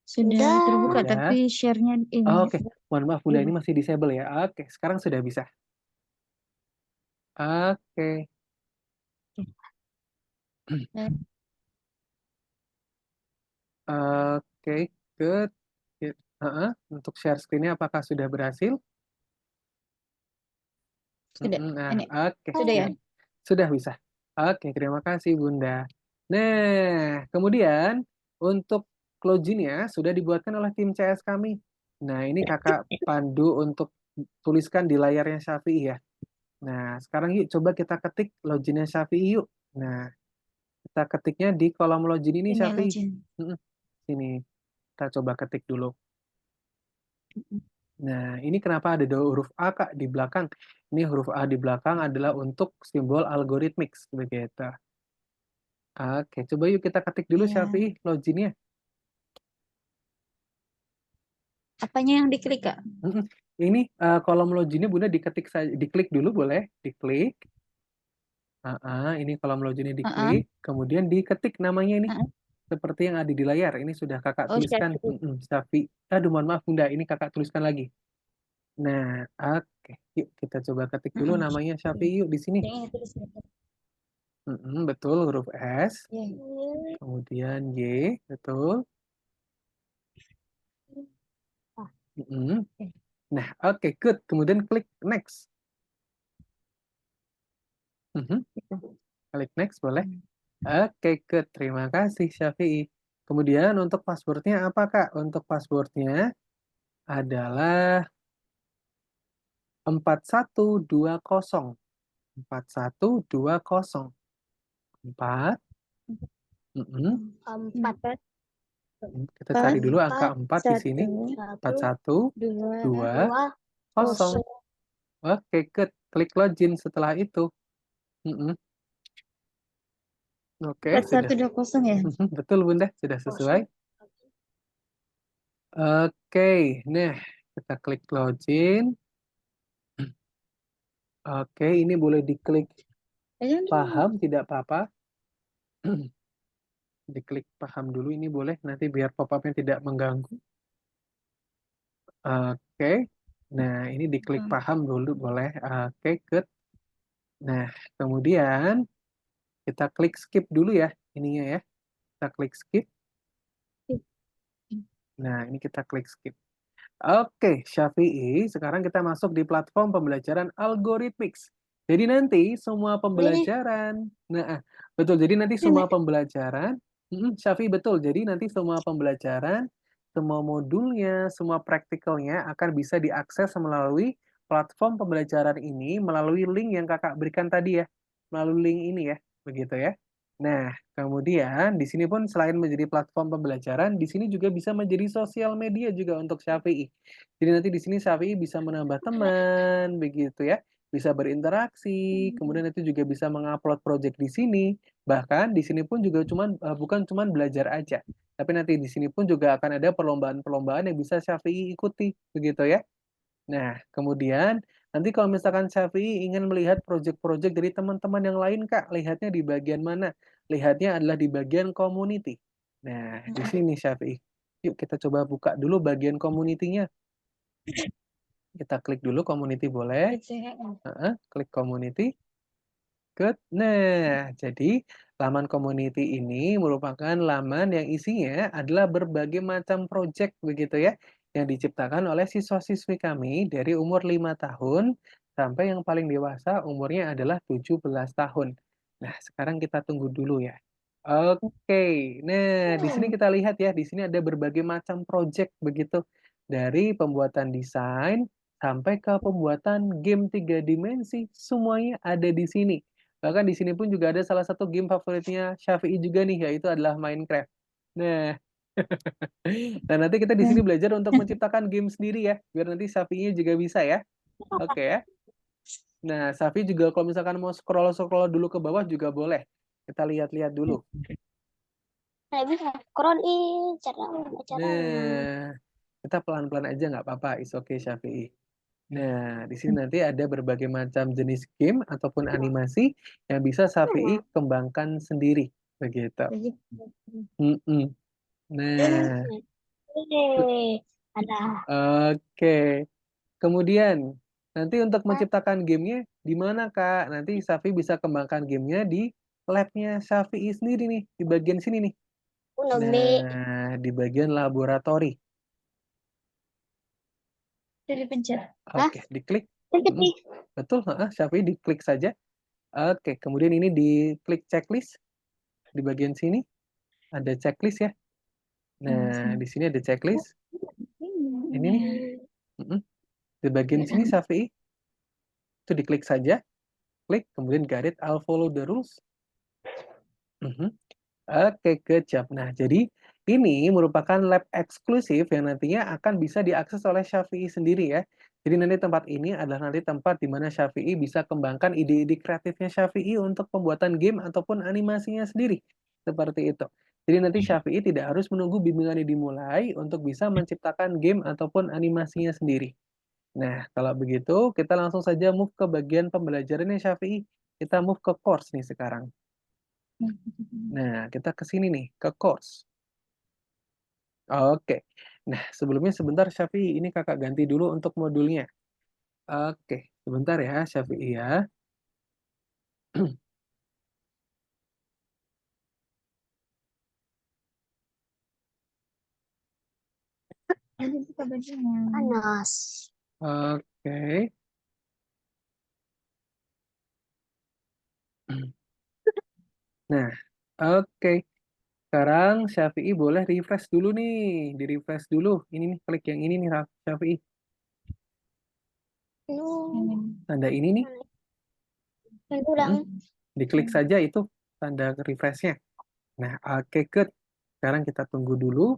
Speaker 3: Sudah terbuka,
Speaker 1: Sudah.
Speaker 3: tapi share-nya ini.
Speaker 1: Oke, mohon maaf Bunda ini masih disable ya. Oke, sekarang sudah bisa. Oke. Oke, good. Untuk share screen-nya apakah sudah berhasil?
Speaker 3: Sudah.
Speaker 1: Nah,
Speaker 3: Ini.
Speaker 1: oke,
Speaker 3: Sudah ya?
Speaker 1: siap. Sudah bisa. Oke, terima kasih Bunda. Nah, kemudian untuk login-nya sudah dibuatkan oleh tim CS kami. Nah, ini Kakak pandu untuk tuliskan di layarnya Syafi'i ya. Nah, sekarang yuk coba kita ketik login-nya Syafi'i yuk. Nah, kita ketiknya di kolom login ini
Speaker 3: Ini
Speaker 1: Syafi'i.
Speaker 3: login.
Speaker 1: Sini, kita coba ketik dulu. Nah, ini kenapa ada 2 huruf A, Kak, di belakang? Ini huruf A di belakang adalah untuk simbol algorithmics, begitu. Oke, coba yuk kita ketik dulu
Speaker 3: Iya.
Speaker 1: Syafi'i login-nya.
Speaker 3: Apanya yang diklik, Kak?
Speaker 1: Ini kolom login-nya Bunda diketik saja, diklik dulu boleh, diklik. Ini kolom login-nya diklik, kemudian diketik namanya ini. Seperti yang ada di layar, ini sudah Kakak
Speaker 3: Oh,
Speaker 1: tuliskan.
Speaker 3: Syafi'i.
Speaker 1: Syafi'i. Aduh, mohon maaf Bunda, ini Kakak tuliskan lagi. Nah, oke. Yuk kita coba ketik dulu namanya Syafi'i yuk di sini.
Speaker 3: Ini tulis.
Speaker 1: Betul, huruf S.
Speaker 3: Iya.
Speaker 1: Kemudian Y, betul. Nah, oke, good. Kemudian klik next. Klik next, boleh? Oke, good. Terima kasih, Syafi'i. Kemudian untuk passwordnya apa, Kak? Untuk passwordnya adalah 4120. 4120. 4.
Speaker 2: 4,
Speaker 1: Kita cari dulu angka 4 di sini. 41, 2, 0. Oke, good. Klik login setelah itu. Oke, sudah.
Speaker 3: 4120 ya?
Speaker 1: Betul, Bunda. Sudah sesuai. Oke, nah kita klik login. Oke, ini boleh diklik paham, tidak apa-apa. Diklik paham dulu ini boleh, nanti biar pop-up-nya tidak mengganggu. Oke, Nah, ini diklik
Speaker 3: Hmm.
Speaker 1: paham dulu boleh. Oke, good. Nah, kemudian kita klik skip dulu ya ininya ya. Kita klik skip. Nah, ini kita klik skip. Oke, Syafi'i, sekarang kita masuk di platform pembelajaran Algorithmics. Jadi nanti semua
Speaker 2: Ini
Speaker 1: pembelajaran, betul. Jadi nanti semua pembelajaran, Syafi'i betul. Jadi nanti semua pembelajaran, semua modulnya, semua praktikalnya akan bisa diakses melalui platform pembelajaran ini melalui link yang kakak berikan tadi ya, melalui link ini ya, begitu ya. Nah, kemudian di sini pun selain menjadi platform pembelajaran, di sini juga bisa menjadi sosial media juga untuk Syafi'i. Jadi nanti di sini Syafi'i bisa menambah teman, begitu ya, bisa berinteraksi, kemudian nanti juga bisa mengupload project di sini. Bahkan di sini pun juga bukan cuman belajar aja, tapi nanti di sini pun juga akan ada perlombaan-perlombaan yang bisa Syafi'i ikuti, begitu ya. Nah, kemudian nanti kalau misalkan Syafi'i ingin melihat project-project dari teman-teman yang lain, Kak, lihatnya di bagian mana? Lihatnya adalah di bagian community. Nah, di sini Syafi'i. Yuk kita coba buka dulu bagian community-nya. Kita klik dulu community boleh. Klik community. Good. Nah, jadi laman community ini merupakan laman yang isinya adalah berbagai macam project begitu ya, yang diciptakan oleh siswa-siswi kami dari umur 5 tahun sampai yang paling dewasa umurnya adalah 17 tahun. Nah, sekarang kita tunggu dulu ya. Oke. Nah, di sini kita lihat ya, di sini ada berbagai macam project begitu. Dari pembuatan desain sampai ke pembuatan game 3 dimensi, semuanya ada di sini. Bahkan di sini pun juga ada salah satu game favoritnya Syafi'i juga nih, yaitu adalah Minecraft. Nah, nah nanti kita di sini belajar untuk menciptakan game sendiri ya, biar nanti Syafi'inya juga bisa ya. Oke ya. Nah, Syafi'i juga kalau misalkan mau scroll-scroll dulu ke bawah juga boleh. Kita lihat-lihat dulu.
Speaker 2: saya bisa scroll cara caranya.
Speaker 1: Nah, kita pelan-pelan aja nggak apa-apa, is okay Syafi'i. Nah, di sini nanti ada berbagai macam jenis game ataupun animasi yang bisa Syafi'i kembangkan sendiri, begitu. Mm-mm. Nah,
Speaker 2: Ada.
Speaker 1: oke. Kemudian, nanti untuk menciptakan gamenya di mana, Kak? Nanti Syafi'i bisa kembangkan gamenya di labnya Syafi'i sendiri nih, di bagian sini nih.
Speaker 2: Nombe
Speaker 1: Nah, di bagian laboratori.
Speaker 3: Dari pencet.
Speaker 1: Oke, diklik. Mm,
Speaker 2: Seperti
Speaker 1: betul, Syafi'i diklik saja. Oke, kemudian ini diklik checklist. Di bagian sini ada checklist ya. Nah, di sini ada checklist. Ini nih. Mm-mm. Di bagian sini Syafi'i itu diklik saja. Klik, kemudian guide, I'll follow the rules. Mhm. Oke, good job. Nah, jadi ini merupakan lab eksklusif yang nantinya akan bisa diakses oleh Syafi'i sendiri ya. Jadi nanti tempat ini adalah nanti tempat di mana Syafi'i bisa kembangkan ide-ide kreatifnya Syafi'i untuk pembuatan game ataupun animasinya sendiri. Seperti itu. Jadi nanti Syafi'i tidak harus menunggu bimbingan ini dimulai untuk bisa menciptakan game ataupun animasinya sendiri. Nah, kalau begitu kita langsung saja move ke bagian pembelajarannya Syafi'i. Kita move ke course nih sekarang. Nah, kita ke sini nih, ke course. Oke. Nah, sebelumnya sebentar Syafi'i, ini kakak ganti dulu untuk modulnya. Oke, sebentar ya Syafi'i ya.
Speaker 2: panas.
Speaker 1: Oke. Nah, oke. Sekarang Syafi'i boleh refresh dulu nih. Di-refresh dulu. Ini nih, klik yang ini nih Syafi'i. Tanda ini nih.
Speaker 2: Kurang.
Speaker 1: Diklik saja itu tanda refresh-nya. Nah, oke, good. Sekarang kita tunggu dulu.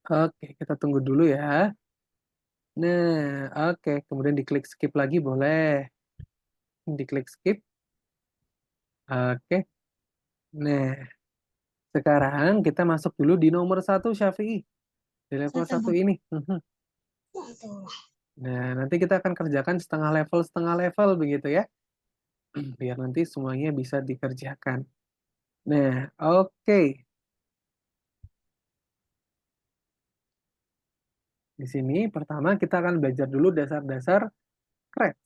Speaker 1: Oke, kita tunggu dulu ya. Nah, oke. Kemudian diklik skip lagi boleh. Diklik skip. Oke. Nah, sekarang kita masuk dulu di nomor 1 Syafi'i. Di level 1 ini. Nah, nanti kita akan kerjakan setengah level begitu ya. Biar nanti semuanya bisa dikerjakan. Nah, oke. Di sini pertama kita akan belajar dulu dasar-dasar Scratch.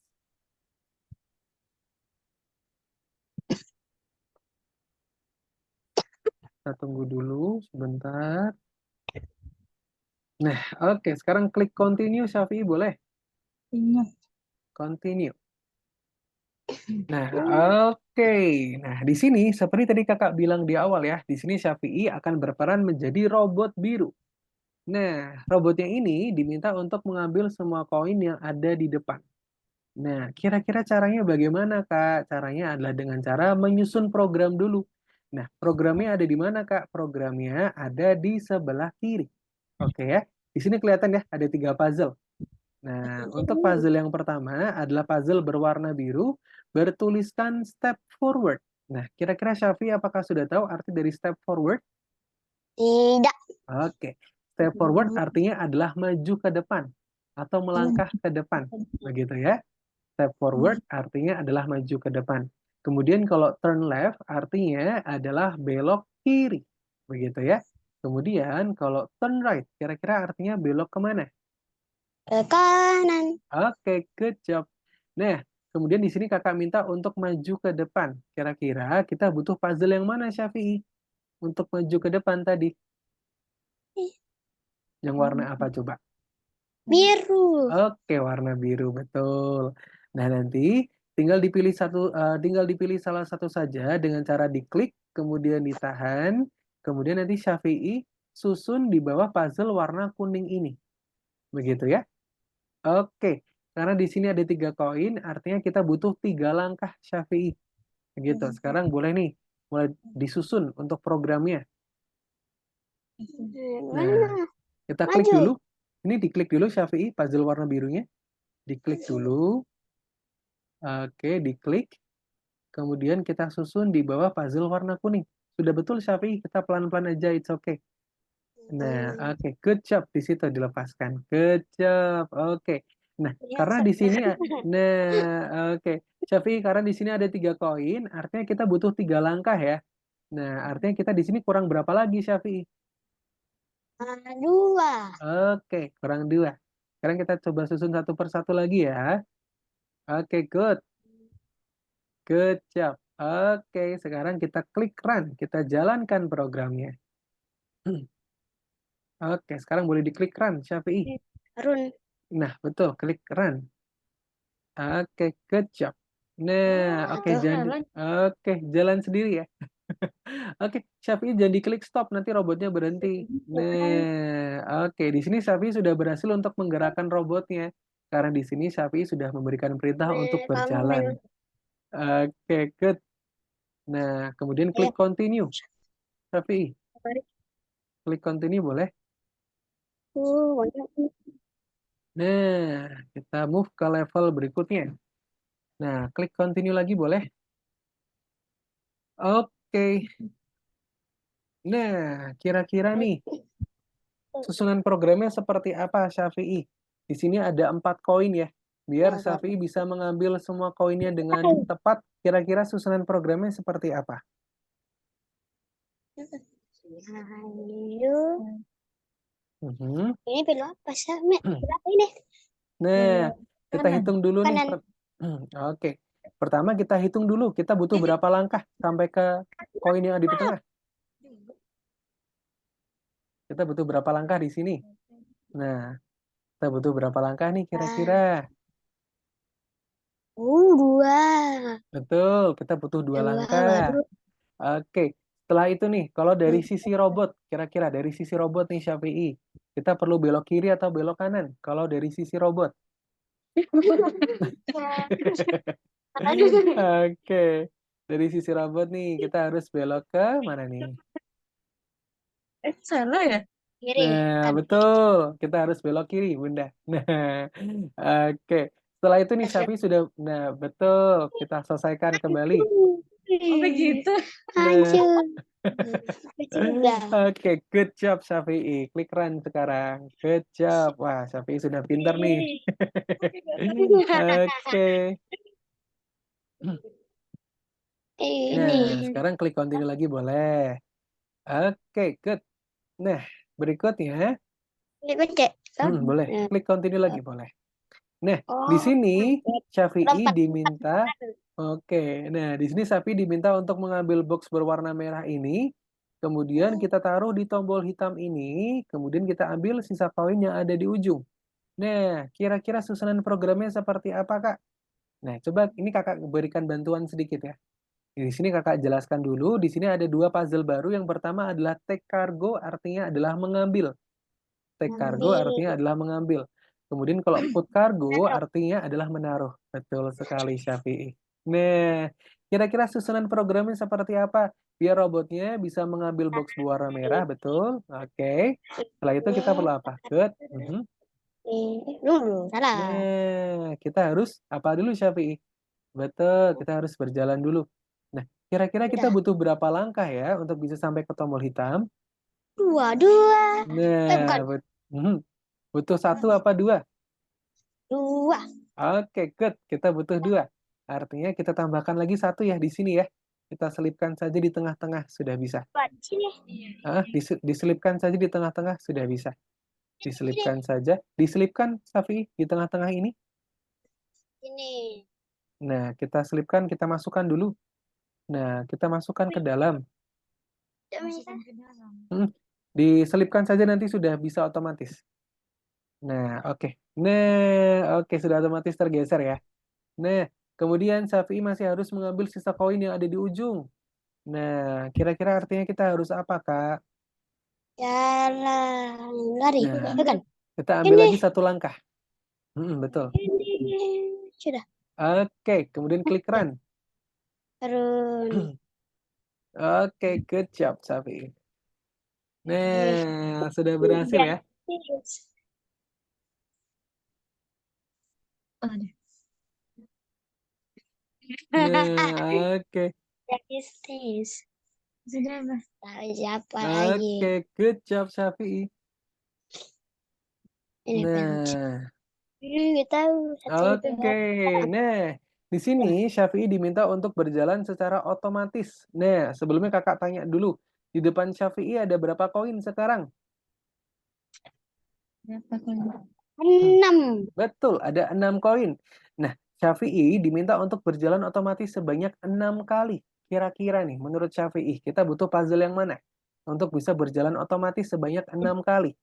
Speaker 1: Kita tunggu dulu sebentar. Nah, oke, sekarang klik continue, Syafi'i, boleh?
Speaker 3: Iya.
Speaker 1: Continue. Nah, oke. Nah, di sini seperti tadi kakak bilang di awal ya, di sini Syafi'i akan berperan menjadi robot biru. Nah, robotnya ini diminta untuk mengambil semua koin yang ada di depan. Nah, kira-kira caranya bagaimana, Kak? Caranya adalah dengan cara menyusun program dulu. Nah, programnya ada di mana, Kak? Programnya ada di sebelah kiri. Oke ya. Di sini kelihatan ya, ada 3 puzzle. Nah, untuk puzzle yang pertama adalah puzzle berwarna biru, bertuliskan step forward. Nah, kira-kira Syafi apakah sudah tahu arti dari step forward?
Speaker 2: Tidak.
Speaker 1: Oke. Step forward artinya adalah maju ke depan atau melangkah ke depan. Begitu ya. Step forward artinya adalah maju ke depan. Kemudian kalau turn left artinya adalah belok kiri. Begitu ya. Kemudian kalau turn right kira-kira artinya belok kemana?
Speaker 2: Ke kanan.
Speaker 1: Oke, good job. Nah, kemudian di sini kakak minta untuk maju ke depan. Kira-kira kita butuh puzzle yang mana, Syafi'i? Untuk maju ke depan tadi. Yang warna apa coba?
Speaker 2: Biru.
Speaker 1: Oke, warna biru, betul. Nah, nanti tinggal dipilih salah satu saja dengan cara diklik, kemudian ditahan, kemudian nanti Syafi'i susun di bawah puzzle warna kuning ini. Begitu ya? Oke, karena di sini ada 3 koin, artinya kita butuh 3 langkah Syafi'i. Begitu. Sekarang boleh nih, mulai disusun untuk programnya. Nah,
Speaker 2: Mana?
Speaker 1: kita klik
Speaker 2: Maju.
Speaker 1: dulu. Ini diklik dulu Syafi'i, puzzle warna birunya. Diklik dulu. Oke, diklik. Kemudian kita susun di bawah puzzle warna kuning. Sudah betul Syafi'i, kita pelan-pelan aja, it's okay. Nah, oke, good job di situ dilepaskan. Good job. Oke. Nah, karena di sini oke. Syafi'i, karena di sini ada 3 koin, artinya kita butuh 3 langkah ya. Nah, artinya kita di sini kurang berapa lagi, Syafi'i?
Speaker 2: Dua.
Speaker 1: Oke, kurang 2. Sekarang kita coba susun satu persatu lagi ya. Oke, good. Good job. Oke, sekarang kita klik run. Kita jalankan programnya. Oke, sekarang boleh diklik run, Syafi'i.
Speaker 2: Run.
Speaker 1: Nah, betul, klik run. Oke, good job. Nah, oke, jalan sendiri ya. Oke, Syafi'i jangan diklik stop, nanti robotnya berhenti. Nah, oke, di sini Syafi'i sudah berhasil untuk menggerakkan robotnya. Karena di sini Syafi'i sudah memberikan perintah untuk berjalan. Oke, good. Nah, kemudian klik continue. Syafi'i, klik continue boleh? Nah, kita move ke level berikutnya. Nah, klik continue lagi boleh? Oke. Nah, kira-kira nih, susunan programnya seperti apa, Syafi'i? Di sini ada 4 koin ya. Biar Syafi'i bisa mengambil semua koinnya dengan tepat, kira-kira susunan programnya seperti apa? Mhm.
Speaker 2: Ini belok apa sih, Mek? Belok apa ini?
Speaker 1: Nah, kita
Speaker 2: Kanan.
Speaker 1: hitung dulu nih.
Speaker 2: Kanan.
Speaker 1: Oke. Pertama kita hitung dulu, kita butuh berapa langkah sampai ke koin yang ada di tengah? Kita butuh berapa langkah di sini? Nah, kita butuh berapa langkah nih kira-kira?
Speaker 2: Dua.
Speaker 1: Betul, kita butuh 2
Speaker 2: Dua
Speaker 1: langkah.
Speaker 2: baru.
Speaker 1: Oke, setelah itu nih, kalau dari sisi robot, kira-kira dari sisi robot nih Syafi'i, kita perlu belok kiri atau belok kanan? Kalau dari sisi robot. Oke, dari sisi robot nih, kita harus belok ke mana nih?
Speaker 3: Salah ya?
Speaker 2: Kiri.
Speaker 1: Nah, betul. Kita harus belok kiri, Bunda. Nah, oke. Setelah itu nih, Syafi'i sudah, nah, betul. Kita selesaikan kembali.
Speaker 3: Oh begitu.
Speaker 1: Nah,
Speaker 2: Juga.
Speaker 1: oke, good job Syafi'i. Klik run sekarang. Good job. Wah, Syafi'i sudah pintar nih. Oke. Nah,
Speaker 2: Ini.
Speaker 1: sekarang klik continue lagi boleh. Oke, good. Nah, berikutnya
Speaker 2: Cek.
Speaker 1: Boleh.
Speaker 2: Nah,
Speaker 1: Klik continue lagi, boleh. Nah, di
Speaker 2: Oh,
Speaker 1: sini Syafi'i
Speaker 2: lompat.
Speaker 1: diminta, oke. Nah, di sini Syafi'i diminta untuk mengambil box berwarna merah ini, kemudian kita taruh di tombol hitam ini, kemudian kita ambil sisa koin yang ada di ujung. Nah, kira-kira susunan programnya seperti apa, Kak? Nah, coba ini Kakak berikan bantuan sedikit ya. Di sini Kakak jelaskan dulu, di sini ada dua puzzle baru. Yang pertama adalah take cargo, artinya adalah mengambil. Take cargo artinya adalah mengambil. Kemudian kalau put cargo artinya adalah menaruh. Betul sekali, Syafi'i. Nah, kira-kira susunan programnya seperti apa? Biar robotnya bisa mengambil box berwarna merah, betul? Oke. Setelah itu kita perlu apa? Good.
Speaker 2: Dulu, salah.
Speaker 1: Nah, kita harus apa dulu, Syafi'i? Betul, kita harus berjalan dulu. Nah, kira-kira kita butuh berapa langkah ya untuk bisa sampai ke tombol hitam?
Speaker 2: Dua.
Speaker 1: Nah, butuh satu apa dua?
Speaker 2: Dua.
Speaker 1: Oke, good. Kita butuh dua. Artinya kita tambahkan lagi satu ya di sini ya. Kita selipkan saja di tengah-tengah, sudah bisa.
Speaker 2: Di sini.
Speaker 1: Diselipkan saja di tengah-tengah, sudah bisa. Diselipkan saja. Diselipkan, Safi, di tengah-tengah ini.
Speaker 2: Ini.
Speaker 1: Nah, kita selipkan, kita masukkan dulu. Nah, kita masukkan ke dalam. Diselipkan saja nanti sudah bisa otomatis. Nah, oke. Nah, oke, sudah otomatis tergeser ya. Nah, kemudian Syafi'i masih harus mengambil sisa koin yang ada di ujung. Nah, kira-kira artinya kita harus apa, Kak?
Speaker 2: Jalan lari.
Speaker 1: Nah,
Speaker 2: Bukan.
Speaker 1: kita ambil lagi satu langkah. Betul.
Speaker 2: Ini. Sudah.
Speaker 1: Oke, kemudian klik run.
Speaker 2: Turun.
Speaker 1: Oke, good job, Syafi'i. Nah, sudah berhasil ya. Nah, oke.
Speaker 2: Sudah, Mas. Tahu siapa lagi?
Speaker 1: Oke, good job, Syafi'i.
Speaker 2: Ini
Speaker 1: Nah,
Speaker 2: tahu satu itu.
Speaker 1: oke. Nah, di sini Syafi'i diminta untuk berjalan secara otomatis. Nah, sebelumnya Kakak tanya dulu, di depan Syafi'i ada berapa koin sekarang?
Speaker 2: 6.
Speaker 1: Betul, ada 6 koin. Nah, Syafi'i diminta untuk berjalan otomatis sebanyak 6 kali. Kira-kira nih, menurut Syafi'i, kita butuh puzzle yang mana? Untuk bisa berjalan otomatis sebanyak 6 kali.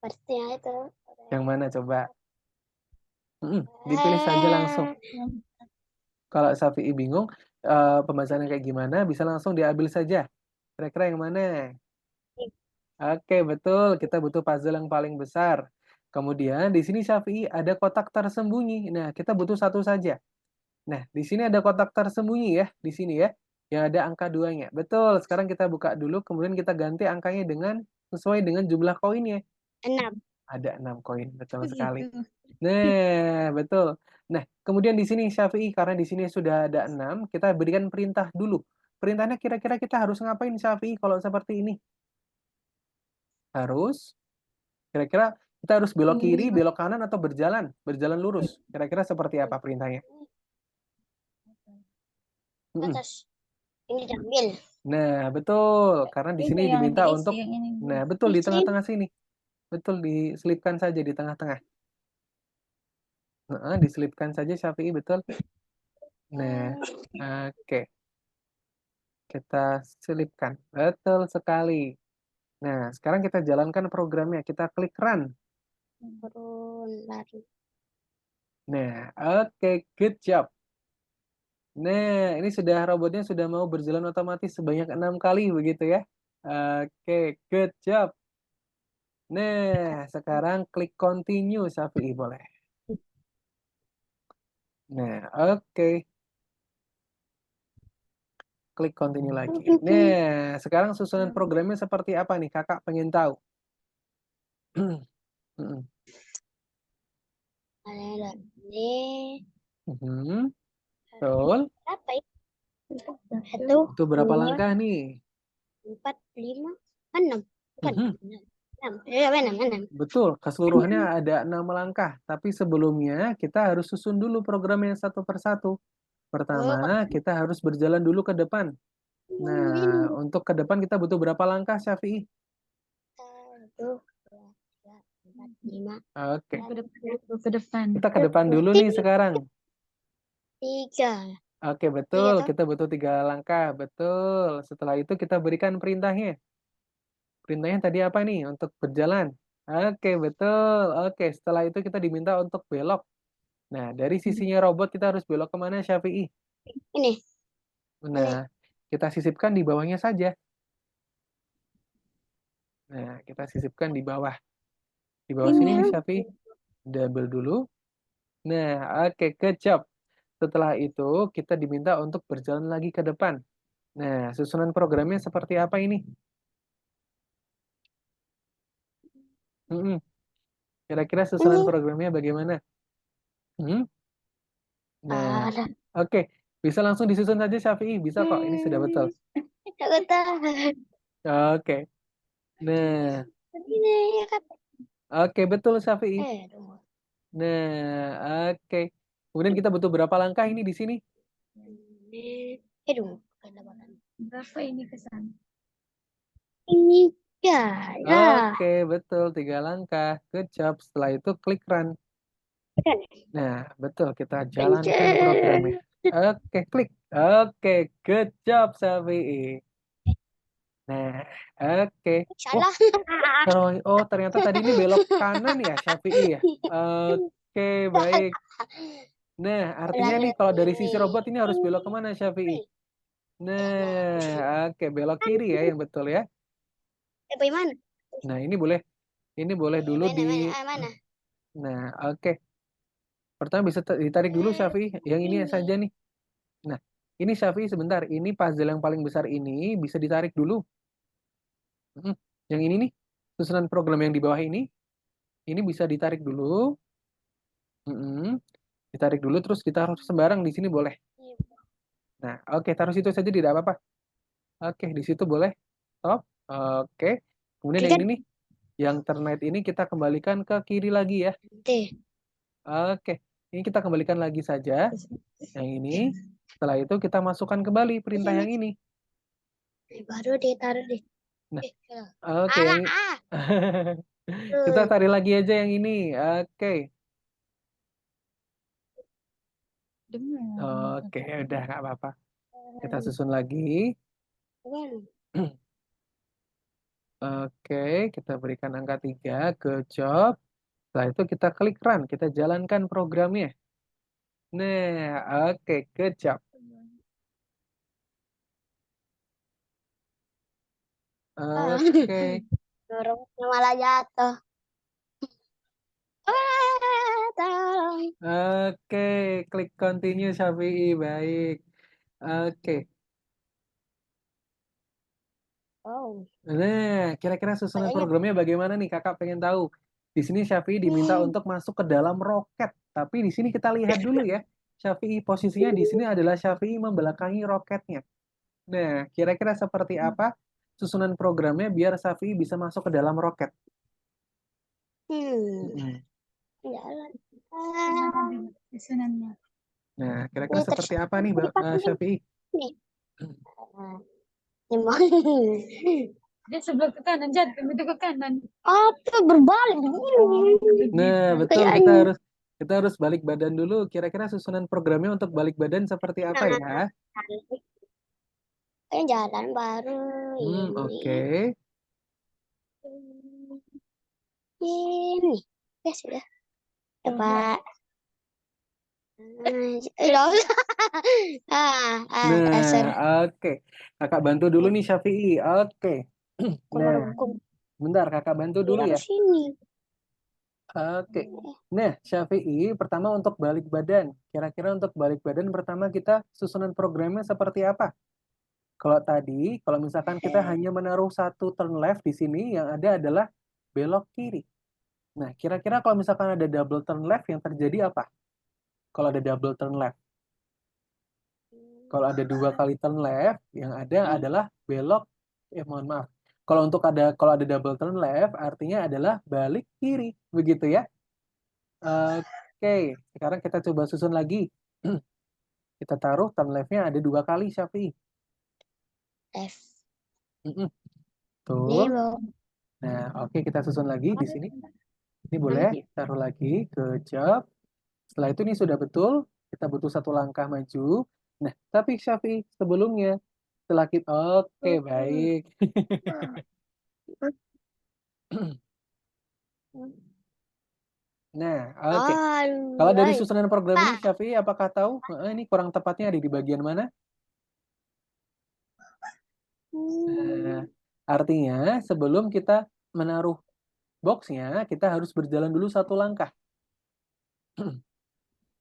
Speaker 2: Pastinya itu.
Speaker 1: Yang mana coba? Dipilih saja langsung. Kalau Syafi'i bingung, pembahasannya kayak gimana, bisa langsung diambil saja. Kira-kira yang mana? Oke, betul. Kita butuh puzzle yang paling besar. Kemudian di sini Syafi'i ada kotak tersembunyi. Nah, kita butuh satu saja. Nah, di sini ada kotak tersembunyi ya, di sini ya, yang ada angka 2-nya. Betul, sekarang kita buka dulu, kemudian kita ganti angkanya dengan sesuai dengan jumlah koinnya.
Speaker 2: 6.
Speaker 1: Ada 6 koin, betul sekali. Nah, betul. Nah, kemudian di sini Syafi'i, karena di sini sudah ada 6, kita berikan perintah dulu. Perintahnya kira-kira kita harus ngapain, Syafi'i, kalau seperti ini? Kira-kira kita harus belok kiri, belok kanan, atau berjalan? Berjalan lurus. Kira-kira seperti apa perintahnya?
Speaker 2: Atas. Ini diambil.
Speaker 1: Nah, betul. Karena di sini diminta untuk, nah, betul, di tengah-tengah sini. Betul, diselipkan saja di tengah-tengah. Diselipkan saja, Syafi'i, betul. Nah, oke. Kita selipkan. Betul sekali. Nah, sekarang kita jalankan programnya. Kita klik run.
Speaker 2: Turun lari.
Speaker 1: Nah, oke, good job. Nah, ini robotnya sudah mau berjalan otomatis sebanyak 6 kali, begitu ya. Oke, good job. Nah, sekarang klik continue, Syafi'i, boleh. Nah, oke. Klik continue lagi. Nah, sekarang susunan programnya seperti apa nih? Kakak pengen tahu.
Speaker 2: Ini.
Speaker 1: Betul.
Speaker 2: Berapa ya? 1,
Speaker 1: Itu berapa langkah nih?
Speaker 2: 4, 5, 6. Bukan. 6. 6.
Speaker 1: Betul, keseluruhannya ada 6 langkah. Tapi sebelumnya kita harus susun dulu programnya satu persatu. Pertama, kita harus berjalan dulu ke depan. Nah, untuk ke depan kita butuh berapa langkah, Syafi'i?
Speaker 2: 2, 3, 4, 5,
Speaker 1: Oke.
Speaker 3: Ke depan.
Speaker 1: Kita ke depan dulu nih sekarang.
Speaker 2: 3.
Speaker 1: Oke,
Speaker 2: Iya
Speaker 1: betul.
Speaker 2: toh?
Speaker 1: Kita butuh 3 langkah. Betul. Setelah itu kita berikan perintahnya. Perintahnya tadi apa nih? Untuk berjalan. Oke, betul. Oke, setelah itu kita diminta untuk belok. Nah, dari sisinya robot kita harus belok kemana, Syafi'i?
Speaker 2: Ini.
Speaker 1: Nah, kita sisipkan di bawahnya saja. Nah, kita sisipkan di bawah. Di bawah sini nih, Syafi'i. Double dulu. Nah, oke, good job. Setelah itu, kita diminta untuk berjalan lagi ke depan. Nah, susunan programnya seperti apa ini? Mm-mm. Kira-kira susunan
Speaker 2: Ini.
Speaker 1: programnya bagaimana? Hmm? Nah,
Speaker 2: Ada.
Speaker 1: oke. Bisa langsung disusun saja, Syafi'i. Bisa kok, ini sudah betul.
Speaker 2: Aku tahu.
Speaker 1: Oke. Nah,
Speaker 2: Ini kan.
Speaker 1: oke, betul, Syafi'i.
Speaker 2: Tunggu.
Speaker 1: Nah, oke. Kemudian kita butuh berapa langkah ini di sini?
Speaker 2: Tunggu.
Speaker 3: Berapa ini ke sana?
Speaker 2: Ini. Ya.
Speaker 1: Oke, betul. 3 langkah. Good job. Setelah itu klik run. Nah, betul. Kita jalankan programnya. Oke, klik. Oke, good job, Syafi'i. Nah, oke. Oh,
Speaker 2: Salah.
Speaker 1: oh, ternyata tadi ini belok kanan ya, Syafi'i ya? Oke, baik. Nah, artinya nih kalau dari sisi robot ini harus belok kemana, Syafi'i? Nah, oke, belok kiri ya yang betul ya.
Speaker 2: Bagaimana?
Speaker 1: Nah, ini boleh dulu di.
Speaker 2: Mana?
Speaker 1: Nah, oke. Pertama bisa ditarik dulu, Syafi'i. Yang ini saja nih. Nah, ini Syafi'i sebentar. Ini puzzle yang paling besar ini bisa ditarik dulu. Yang ini nih, susunan program yang di bawah ini bisa ditarik dulu. Ditarik dulu terus ditaruh sembarang di sini boleh. Nah, oke, taruh situ saja tidak apa-apa. Oke, di situ boleh. Stop. Oke. Kemudian yang ini nih, yang ternet ini kita kembalikan ke kiri lagi ya. Oke, ini kita kembalikan lagi saja. Yang ini. Setelah itu kita masukkan kembali perintah yang ini.
Speaker 2: Baru ditaruh deh.
Speaker 1: Nah, oke, yang ini. Kita tarik lagi aja yang ini. Oke. Oke, udah nggak apa-apa. Kita susun lagi. Oke, kita berikan angka 3. Good job. Setelah itu kita klik run. Kita jalankan programnya. Nah, oke, good job. Oke.
Speaker 2: Dorongnya malah jatuh. Tolong.
Speaker 1: Oke, klik continue, Syafi'i. Baik. Oke.
Speaker 2: Oh.
Speaker 1: Nah, kira-kira susunan
Speaker 2: Kayaknya.
Speaker 1: programnya bagaimana nih? Kakak pengen tahu. Di sini Syafi'i diminta untuk masuk ke dalam roket. Tapi di sini kita lihat dulu ya. Syafi'i posisinya di sini adalah Syafi'i membelakangi roketnya. Nah, kira-kira seperti apa susunan programnya biar Syafi'i bisa masuk ke dalam roket?
Speaker 2: Jalan.
Speaker 3: Susunannya.
Speaker 1: Nah, kira-kira seperti apa nih, Syafi'i?
Speaker 2: Nih.
Speaker 3: Dia sebelah ke kanan, jatuh itu ke kanan.
Speaker 2: Apa berbalik?
Speaker 1: Nah, betul. Kita harus balik badan dulu. Kira-kira susunan programnya untuk balik badan seperti apa ya?
Speaker 2: Kayak jalan baru
Speaker 1: Oke.
Speaker 2: ini. Ya sudah. Coba.
Speaker 1: Nah, oke. Kakak bantu dulu nih, Syafi'i. Oke. Nah, bentar, kakak bantu dulu ya. Oke. Nah, Syafi'i, pertama untuk balik badan. Kira-kira untuk balik badan pertama kita susunan programnya seperti apa? Kalau tadi, kalau misalkan kita hanya menaruh satu turn left di sini, yang ada adalah belok kiri. Nah, kira-kira kalau misalkan ada double turn left, yang terjadi apa? Kalau ada double turn left. Kalau ada 2 kali turn left, yang ada adalah belok, mohon maaf. Kalau ada double turn left, artinya adalah balik kiri, begitu ya. Oke, sekarang kita coba susun lagi. Kita taruh turn left-nya ada 2 kali, Syafi'i.
Speaker 2: F.
Speaker 1: Tuh. Nah, oke, kita susun lagi di sini. Ini boleh taruh lagi ke job. Setelah itu ini sudah betul, kita butuh satu langkah maju. Nah, tapi Syafi'i sebelumnya, setelah kita, oke, baik. Nah, oke. Kalau dari
Speaker 2: Aduh,
Speaker 1: susunan program ini,
Speaker 2: Pak.
Speaker 1: Syafi'i apakah tahu ini kurang tepatnya ada di bagian mana? Nah, artinya sebelum kita menaruh boxnya, kita harus berjalan dulu satu langkah.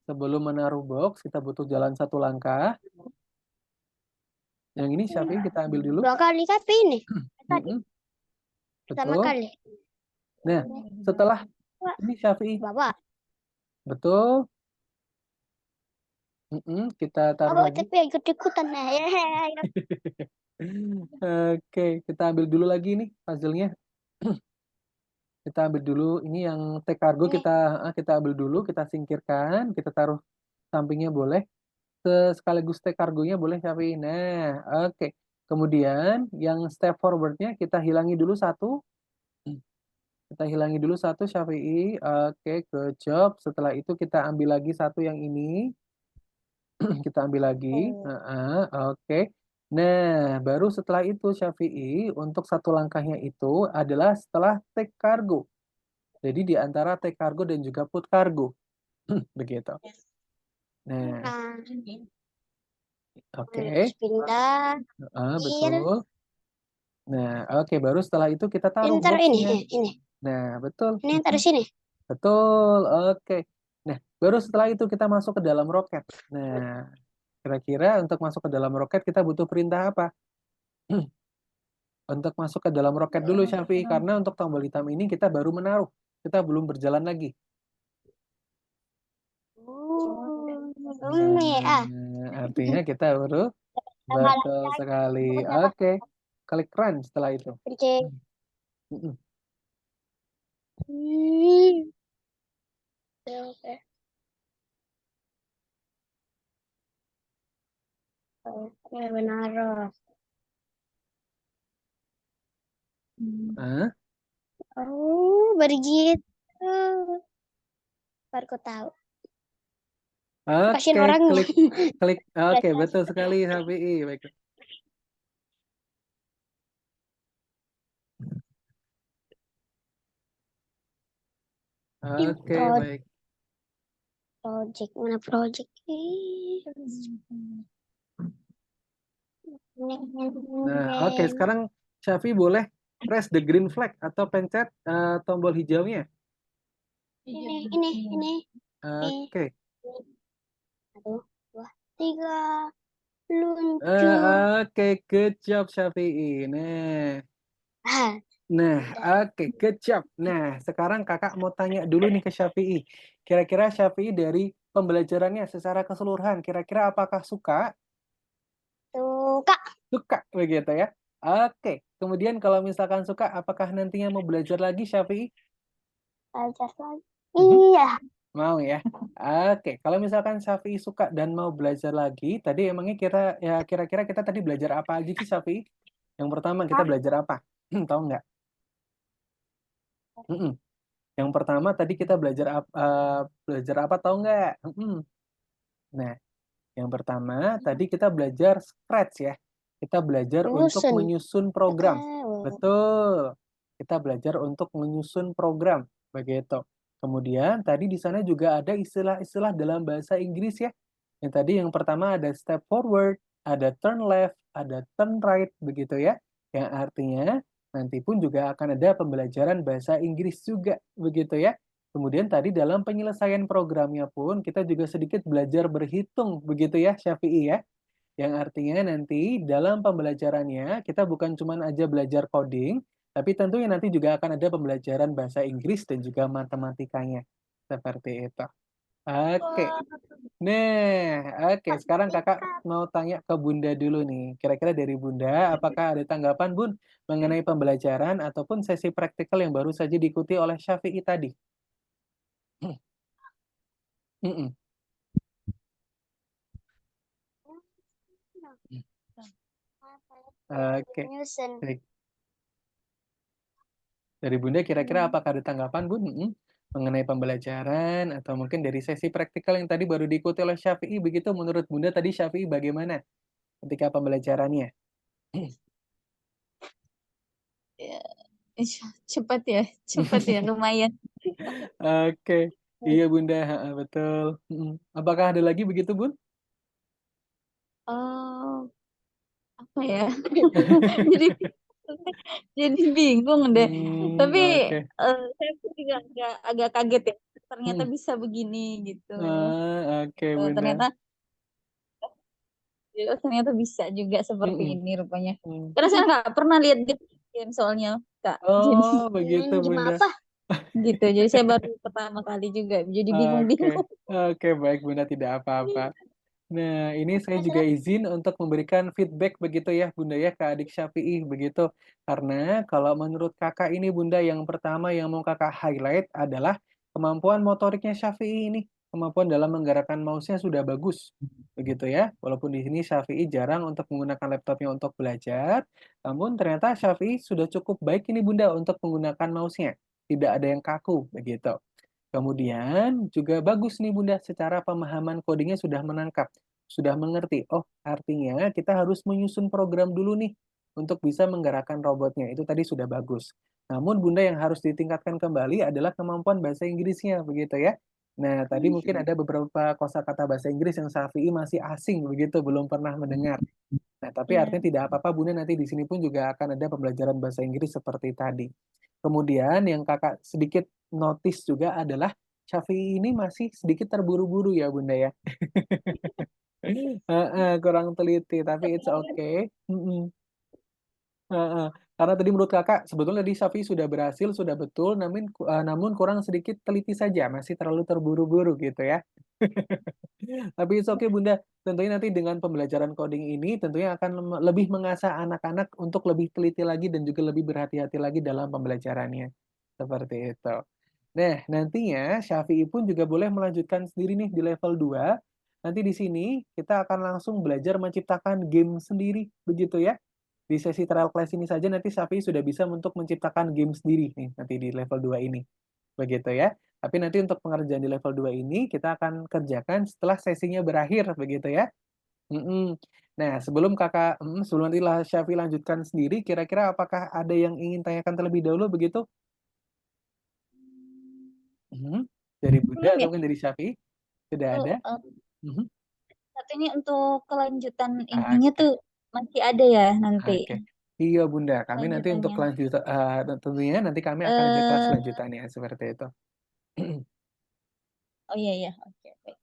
Speaker 1: Sebelum menaruh box, kita butuh jalan satu langkah. Yang ini Syafi'i kita ambil dulu.
Speaker 2: 2 kali tapi ini. Tadi
Speaker 1: Mm-mm,
Speaker 2: pertama
Speaker 1: betul.
Speaker 2: kali.
Speaker 1: Nah, setelah ini Syafi'i,
Speaker 2: Bapak.
Speaker 1: betul. Kita taruh
Speaker 2: Bapak
Speaker 1: lagi.
Speaker 2: tapi ikut-ikutan. Ya.
Speaker 1: Oke, kita ambil dulu lagi nih puzzle-nya. Kita ambil dulu ini yang T cargo
Speaker 2: Ini.
Speaker 1: kita ambil dulu, kita singkirkan, kita taruh sampingnya boleh. Sekaligus T cargo-nya boleh Syafi'i. Nah, oke. Kemudian yang step forward-nya kita hilangi dulu satu. Kita hilangi dulu satu Syafi'i. Oke, ke job. Setelah itu kita ambil lagi satu yang ini. Kita ambil lagi. Oke. Nah, baru setelah itu Syafi'i untuk satu langkahnya itu adalah setelah take cargo. Jadi di antara take cargo dan juga put cargo. Begitu. Nah,
Speaker 2: Nah,
Speaker 1: oke.
Speaker 2: terus pindah.
Speaker 1: Betul. Nah, oke. Baru setelah itu kita taruh
Speaker 2: Ini taruh ini.
Speaker 1: boxnya.
Speaker 2: Ini.
Speaker 1: Nah, betul.
Speaker 2: Ini taruh sini.
Speaker 1: Betul. Oke. Nah, baru setelah itu kita masuk ke dalam roket. Nah, kira-kira untuk masuk ke dalam roket kita butuh perintah apa? Untuk masuk ke dalam roket dulu Syafi'i, karena untuk tombol hitam ini kita baru menaruh. Kita belum berjalan lagi.
Speaker 2: Ini.
Speaker 1: Artinya kita baru
Speaker 2: Tambah
Speaker 1: betul
Speaker 2: lagi.
Speaker 1: sekali.
Speaker 2: Tambah.
Speaker 1: Oke. Klik run setelah itu.
Speaker 2: Pencet.
Speaker 1: Mm-mm.
Speaker 2: Oke. Oke, benar.
Speaker 1: Hah?
Speaker 2: Oh, begitu. Baru ku tahu. Kasihin
Speaker 1: Oke,
Speaker 2: orangnya.
Speaker 1: klik. Oke, betul sekali Syafi'i. Baik. Oke, baik.
Speaker 2: Project mana project?
Speaker 1: Nah, oke, sekarang Syafi'i boleh press the green flag atau pencet tombol hijaunya.
Speaker 2: Ini.
Speaker 1: Oke.
Speaker 2: 1, 2, 3. Luncur.
Speaker 1: Oke, good job Syafi'i. Nah,
Speaker 2: Ah,
Speaker 1: oke, good job. Nah, sekarang kakak mau tanya dulu nih ke Syafi'i. Kira-kira Syafi'i dari pembelajarannya secara keseluruhan, kira-kira apakah suka?
Speaker 2: suka
Speaker 1: Suka, begitu ya. Oke, kemudian kalau misalkan suka, apakah nantinya mau belajar lagi Syafi'i?
Speaker 2: belajar lagi.
Speaker 1: Mhm.
Speaker 2: Iya.
Speaker 1: Mau ya. Oke, kalau misalkan Syafi'i suka dan mau belajar lagi, tadi emangnya kira-kira kita tadi belajar apa aja sih Syafi'i? Yang pertama kita belajar apa? Tahu nggak? Mm-mm. Yang pertama tadi kita belajar apa tahu nggak? Nah, yang pertama tadi kita belajar scratch ya. Kita belajar untuk
Speaker 2: Menyusun.
Speaker 1: menyusun program.
Speaker 2: Oh.
Speaker 1: Betul. Kita belajar untuk menyusun program. Begitu. Kemudian tadi di sana juga ada istilah-istilah dalam bahasa Inggris ya. Yang tadi yang pertama ada step forward, ada turn left, ada turn right, begitu ya. Yang artinya nanti pun juga akan ada pembelajaran bahasa Inggris juga, begitu ya. Kemudian tadi dalam penyelesaian programnya pun kita juga sedikit belajar berhitung, begitu ya Syafi'i ya. Yang artinya nanti dalam pembelajarannya kita bukan cuma aja belajar coding, tapi tentunya nanti juga akan ada pembelajaran bahasa Inggris dan juga matematikanya. Seperti itu. Oke. Nah, oke. Sekarang kakak mau tanya ke Bunda dulu nih. Kira-kira dari Bunda, apakah ada tanggapan Bun mengenai pembelajaran ataupun sesi praktikal yang baru saja diikuti oleh Syafi'i tadi? Mm-mm. Oke.
Speaker 2: Menyusun.
Speaker 1: Baik. Dari Bunda kira-kira apakah ada tanggapan, Bun? Mengenai pembelajaran atau mungkin dari sesi praktikal yang tadi baru diikuti oleh Syafi'i begitu, menurut Bunda tadi Syafi'i bagaimana ketika pembelajarannya?
Speaker 3: Ya, cepat ya, cepat ya, lumayan.
Speaker 1: Oke, iya Bunda, heeh, betul, Apakah ada lagi begitu, Bun?
Speaker 3: Oh, apa ya? Jadi jadi bingung deh. Tapi
Speaker 1: Oke,
Speaker 3: saya pun juga agak kaget ya. Ternyata
Speaker 1: mhm,
Speaker 3: bisa begini gitu.
Speaker 1: oke Bunda,
Speaker 3: Ternyata ternyata bisa juga seperti
Speaker 1: mhm,
Speaker 3: ini rupanya.
Speaker 1: mmm.
Speaker 3: Karena saya nggak pernah lihat game soalnya, Kak. Jadi
Speaker 1: Oh begitu
Speaker 2: Game
Speaker 1: Bunda.
Speaker 2: apa?
Speaker 3: gitu. Jadi saya baru pertama kali juga. Jadi
Speaker 1: Oke,
Speaker 3: bingung-bingung.
Speaker 1: oke baik Bunda, tidak apa-apa. Nah, ini saya
Speaker 2: Terus,
Speaker 1: juga
Speaker 2: terus.
Speaker 1: izin untuk memberikan feedback begitu ya, Bunda ya, ke adik Syafi'i begitu. Karena kalau menurut Kakak ini Bunda, yang pertama yang mau Kakak highlight adalah kemampuan motoriknya Syafi'i ini. Kemampuan dalam menggerakkan mouse-nya sudah bagus, begitu ya. Walaupun di sini Syafi'i jarang untuk menggunakan laptopnya untuk belajar, namun ternyata Syafi'i sudah cukup baik ini Bunda untuk menggunakan mouse-nya. Tidak ada yang kaku, begitu. Kemudian juga bagus nih Bunda, secara pemahaman codingnya sudah menangkap, sudah mengerti. Oh, artinya kita harus menyusun program dulu nih untuk bisa menggerakkan robotnya. Itu tadi sudah bagus. Namun Bunda yang harus ditingkatkan kembali adalah kemampuan bahasa Inggrisnya, begitu ya. Nah, tadi mungkin ada beberapa kosakata bahasa Inggris yang Syafi'i masih asing begitu, belum pernah mendengar. Nah, tapi
Speaker 3: Iya.
Speaker 1: artinya tidak apa-apa Bunda, nanti di sini pun juga akan ada pembelajaran bahasa Inggris seperti tadi. Kemudian yang Kakak sedikit notice juga adalah Syafi'i ini masih sedikit terburu-buru ya Bunda ya. Heeh, kurang teliti, tapi it's okay, heeh. Karena tadi menurut Kakak sebetulnya tadi Syafi'i sudah berhasil, sudah betul, namun kurang sedikit teliti saja, masih terlalu terburu-buru gitu ya. Tapi it's okay Bunda, tentunya nanti dengan pembelajaran coding ini tentunya akan lebih mengasah anak-anak untuk lebih teliti lagi dan juga lebih berhati-hati lagi dalam pembelajarannya, seperti itu. Nah, nantinya Syafi'i pun juga boleh melanjutkan sendiri nih di level 2. Nanti di sini kita akan langsung belajar menciptakan game sendiri, begitu ya. Di sesi trial class ini saja nanti Syafi'i sudah bisa untuk menciptakan game sendiri nih, nanti di level 2 ini. Begitu ya. Tapi nanti untuk pengerjaan di level 2 ini kita akan kerjakan setelah sesinya berakhir, begitu ya. Mhm. Nah, sebelum nanti Syafi'i lanjutkan sendiri, kira-kira apakah ada yang ingin tanyakan terlebih dahulu begitu? Mhm. Dari Bunda
Speaker 3: Belum
Speaker 1: atau
Speaker 3: ya?
Speaker 1: mungkin dari Syafi'i? Sudah
Speaker 3: Tuh,
Speaker 1: ada? Mhm.
Speaker 3: satunya untuk kelanjutan ininya
Speaker 1: Oke,
Speaker 3: tuh masih ada ya nanti
Speaker 1: oke. Iya Bunda, kami nanti untuk
Speaker 3: lanjutannya.
Speaker 1: tentunya nanti kami akan ada kelas
Speaker 3: Eh,
Speaker 1: lanjutannya, seperti itu.
Speaker 3: oh iya ya, oke, baik.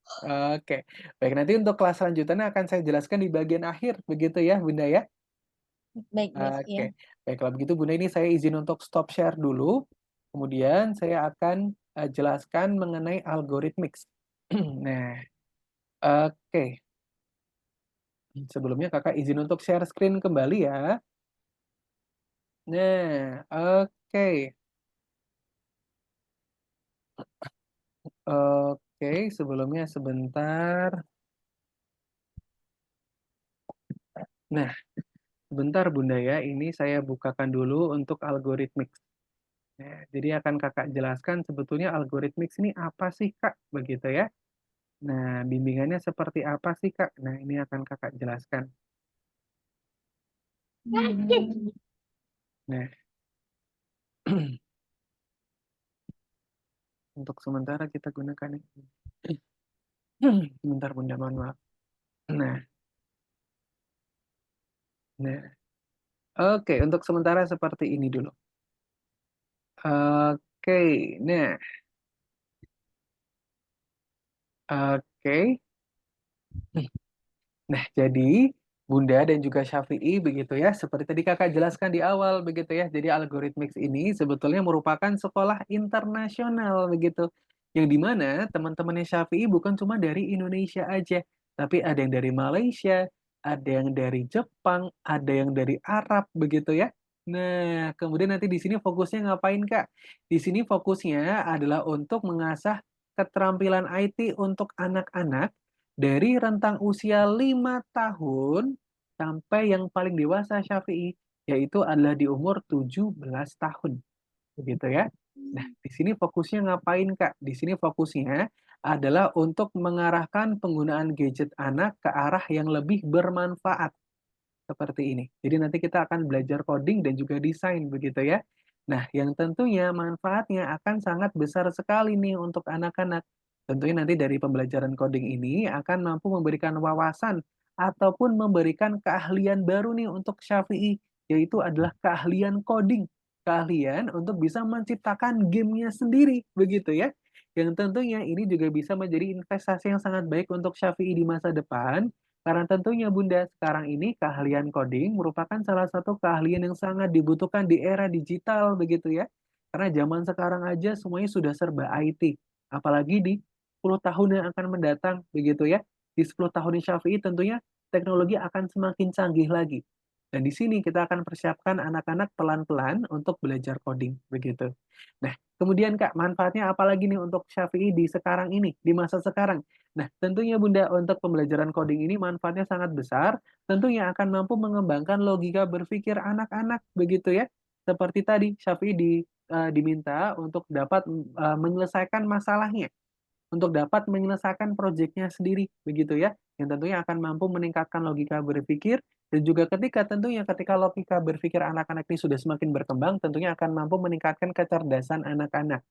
Speaker 1: Oke. Baik, nanti untuk kelas lanjutannya akan saya jelaskan di bagian akhir, begitu ya Bunda ya?
Speaker 3: Baik, baik, ya.
Speaker 1: Oke. Baik, kalau begitu Bunda ini saya izin untuk stop share dulu, kemudian saya akan, jelaskan mengenai algorithmics. Nah, oke. Sebelumnya Kakak izin untuk share screen kembali ya. Nah, oke. Oke, sebelumnya sebentar. Nah, sebentar Bunda ya, ini saya bukakan dulu untuk algorithmics. Nah, jadi akan Kakak jelaskan sebetulnya algorithmics ini apa sih, Kak? Begitu ya. Nah, bimbingannya seperti apa sih, Kak? Nah, ini akan Kakak jelaskan.
Speaker 3: Hmm.
Speaker 1: Nah, untuk sementara kita gunakan ini. Sebentar Bunda, mohon maaf. Nah, nah. Oke, untuk sementara seperti ini dulu. Oke, nah, oke. Nah, jadi Bunda dan juga Syafi'i begitu ya, seperti tadi Kakak jelaskan di awal begitu ya. Jadi Algorithmics ini sebetulnya merupakan sekolah internasional begitu. Yang di mana teman-temannya Syafi'i bukan cuma dari Indonesia aja, tapi ada yang dari Malaysia, ada yang dari Jepang, ada yang dari Arab begitu ya. Nah, kemudian nanti di sini fokusnya ngapain, Kak? Di sini fokusnya adalah untuk mengasah keterampilan IT untuk anak-anak dari rentang usia 5 tahun sampai yang paling dewasa Syafi'i, yaitu adalah di umur 17 tahun. begitu ya. Nah, di sini fokusnya ngapain, Kak? Di sini fokusnya adalah untuk mengarahkan penggunaan gadget anak ke arah yang lebih bermanfaat. Seperti ini. Jadi nanti kita akan belajar coding dan juga desain begitu ya. Nah, yang tentunya manfaatnya akan sangat besar sekali nih untuk anak-anak. Tentunya nanti dari pembelajaran coding ini akan mampu memberikan wawasan ataupun memberikan keahlian baru nih untuk Syafi'i, yaitu adalah keahlian coding. Keahlian untuk bisa menciptakan gamenya sendiri, begitu ya. Yang tentunya ini juga bisa menjadi investasi yang sangat baik untuk Syafi'i di masa depan, karena tentunya Bunda, sekarang ini keahlian coding merupakan salah satu keahlian yang sangat dibutuhkan di era digital begitu ya. Karena zaman sekarang aja semuanya sudah serba IT. Apalagi di 10 tahun yang akan mendatang begitu ya. Di 10 tahun Syafi'i tentunya teknologi akan semakin canggih lagi. Dan di sini kita akan persiapkan anak-anak pelan-pelan untuk belajar coding begitu. Nah, kemudian Kak, manfaatnya apa lagi nih untuk Syafi'i di sekarang ini, di masa sekarang? Nah, tentunya Bunda, untuk pembelajaran coding ini manfaatnya sangat besar, tentunya akan mampu mengembangkan logika berpikir anak-anak, begitu ya. Seperti tadi, Syafi'i diminta untuk dapat menyelesaikan masalahnya, untuk dapat menyelesaikan proyeknya sendiri, begitu ya. Yang tentunya akan mampu meningkatkan logika berpikir, dan juga ketika logika berpikir anak-anak ini sudah semakin berkembang, tentunya akan mampu meningkatkan kecerdasan anak-anak.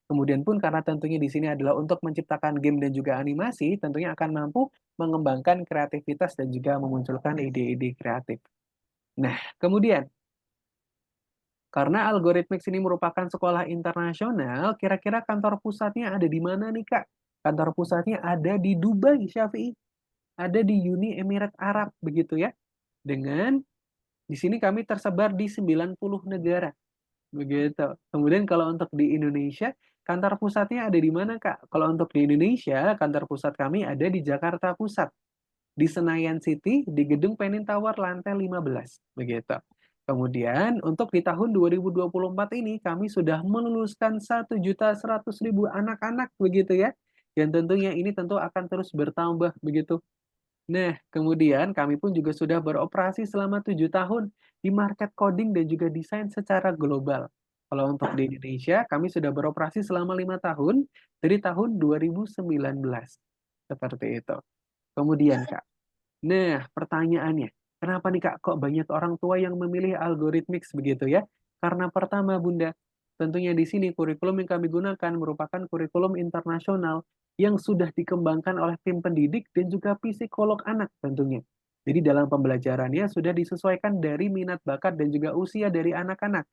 Speaker 1: Kemudian pun karena tentunya di sini adalah untuk menciptakan game dan juga animasi, tentunya akan mampu mengembangkan kreativitas dan juga memunculkan ide-ide kreatif. Nah, kemudian karena Algorithmics ini merupakan sekolah internasional, kira-kira kantor pusatnya ada di mana nih, Kak? Kantor pusatnya ada di Dubai, Syafi'i. Ada di Uni Emirat Arab, begitu ya. Dengan di sini kami tersebar di 90 negara. Begitu. Kemudian kalau untuk di Indonesia, kantor pusatnya ada di mana, Kak? Kalau untuk di Indonesia, kantor pusat kami ada di Jakarta Pusat, di Senayan City, di Gedung Penin Tower lantai 15, begitu. Kemudian untuk di tahun 2024 ini kami sudah meluluskan 1.100.000 anak-anak begitu ya. Yang tentunya ini tentu akan terus bertambah begitu. Nah, kemudian kami pun juga sudah beroperasi selama 7 tahun di market coding dan juga desain secara global. Kalau untuk di Indonesia, kami sudah beroperasi selama 5 tahun dari tahun 2019. Seperti itu. Kemudian, Kak. Nah, pertanyaannya, kenapa nih Kak, kok banyak orang tua yang memilih Algorithmics begitu ya? Karena pertama, Bunda, tentunya di sini kurikulum yang kami gunakan merupakan kurikulum internasional yang sudah dikembangkan oleh tim pendidik dan juga psikolog anak tentunya. Jadi dalam pembelajarannya sudah disesuaikan dari minat bakat dan juga usia dari anak-anak.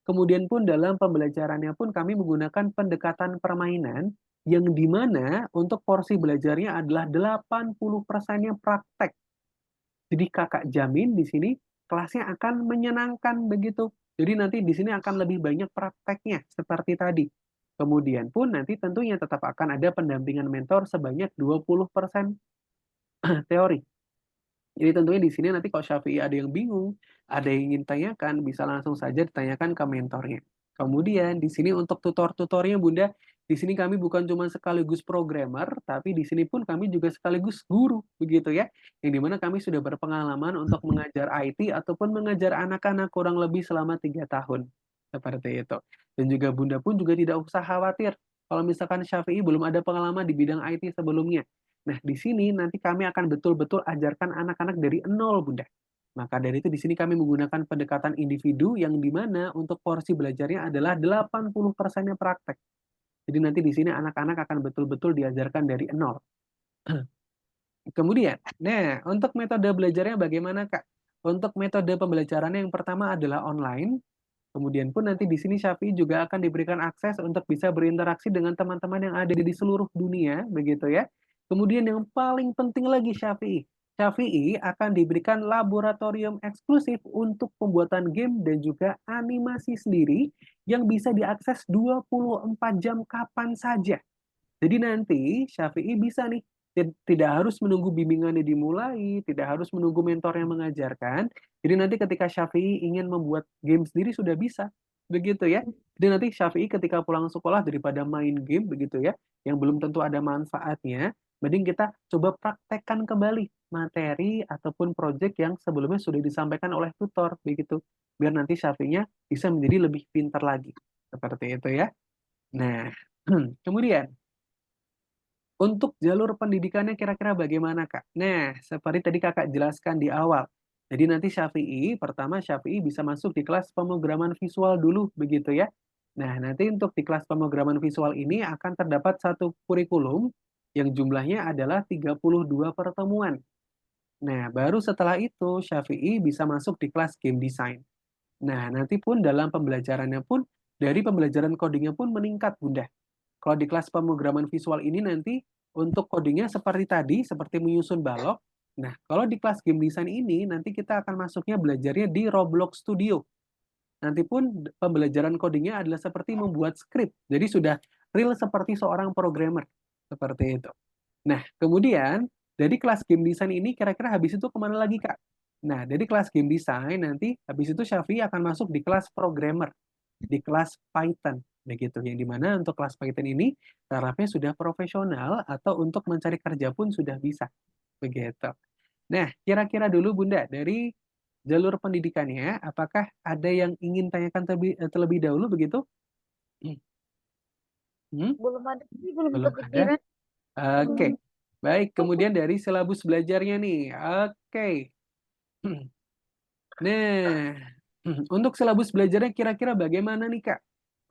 Speaker 1: Kemudian pun dalam pembelajarannya pun kami menggunakan pendekatan permainan yang di mana untuk porsi belajarnya adalah 80%-nya praktek. Jadi Kakak jamin di sini kelasnya akan menyenangkan begitu. Jadi nanti di sini akan lebih banyak prakteknya seperti tadi. Kemudian pun nanti tentunya tetap akan ada pendampingan mentor sebanyak 20% teori. Jadi tentunya di sini nanti kalau Syafi'i ada yang bingung, ada yang ingin tanyakan, bisa langsung saja ditanyakan ke mentornya. Kemudian di sini untuk tutor-tutornya Bunda, di sini kami bukan cuma sekaligus programmer, tapi di sini pun kami juga sekaligus guru, begitu ya. Yang dimana kami sudah berpengalaman untuk mengajar IT ataupun mengajar anak-anak kurang lebih selama 3 tahun. Seperti itu. Dan juga Bunda pun juga tidak usah khawatir kalau misalkan Syafi'i belum ada pengalaman di bidang IT sebelumnya. Nah, di sini nanti kami akan betul-betul ajarkan anak-anak dari nol, Bunda. Maka dari itu di sini kami menggunakan pendekatan individu yang di mana untuk porsi belajarnya adalah 80%-nya praktek. Jadi nanti di sini anak-anak akan betul-betul diajarkan dari nol. Kemudian, nah untuk metode belajarnya bagaimana, Kak? Untuk metode pembelajarannya yang pertama adalah online. Kemudian pun nanti di sini Syafi'i juga akan diberikan akses untuk bisa berinteraksi dengan teman-teman yang ada di seluruh dunia, begitu ya. Kemudian yang paling penting lagi Syafi'i. Syafi'i akan diberikan laboratorium eksklusif untuk pembuatan game dan juga animasi sendiri yang bisa diakses 24 jam kapan saja. Jadi nanti Syafi'i bisa nih, tidak harus menunggu bimbingannya dimulai, tidak harus menunggu mentor yang mengajarkan. Jadi nanti ketika Syafi'i ingin membuat game sendiri sudah bisa. Begitu ya. Jadi nanti Syafi'i ketika pulang sekolah daripada main game begitu ya, yang belum tentu ada manfaatnya, mending kita coba praktekkan kembali materi ataupun proyek yang sebelumnya sudah disampaikan oleh tutor begitu. Biar nanti Syafi'inya bisa menjadi lebih pintar lagi. Seperti itu ya. Nah, kemudian untuk jalur pendidikannya kira-kira bagaimana, Kak? Nah, seperti tadi Kakak jelaskan di awal. Jadi nanti pertama Syafi'i bisa masuk di kelas pemrograman visual dulu, begitu ya. Nah, nanti untuk di kelas pemrograman visual ini akan terdapat satu kurikulum yang jumlahnya adalah 32 pertemuan. Nah, baru setelah itu Syafi'i bisa masuk di kelas game design. Nah, nanti pun dalam pembelajarannya pun, dari pembelajaran codingnya pun meningkat, Bunda. Kalau di kelas pemrograman visual ini nanti untuk codingnya seperti tadi, seperti menyusun balok. Nah, kalau di kelas game design ini nanti kita akan masuknya belajarnya di Roblox Studio. Nanti pun pembelajaran codingnya adalah seperti membuat script. Jadi sudah real seperti seorang programmer. Seperti itu. Nah, kemudian dari kelas game design ini kira-kira habis itu kemana lagi, Kak? Nah, dari kelas game design nanti habis itu Syafi akan masuk di kelas programmer, di kelas Python, begitu. Yang dimana untuk kelas Python ini tarafnya sudah profesional atau untuk mencari kerja pun sudah bisa, begitu. Nah, kira-kira dulu Bunda, dari jalur pendidikannya, apakah ada yang ingin tanyakan terlebih dahulu begitu? Hmm?
Speaker 2: Belum ada sih, belum
Speaker 1: Belum ada?
Speaker 2: kepikiran.
Speaker 1: Oke, baik. Kemudian dari silabus belajarnya nih. Oke. Nah, untuk silabus belajarnya kira-kira bagaimana nih, Kak?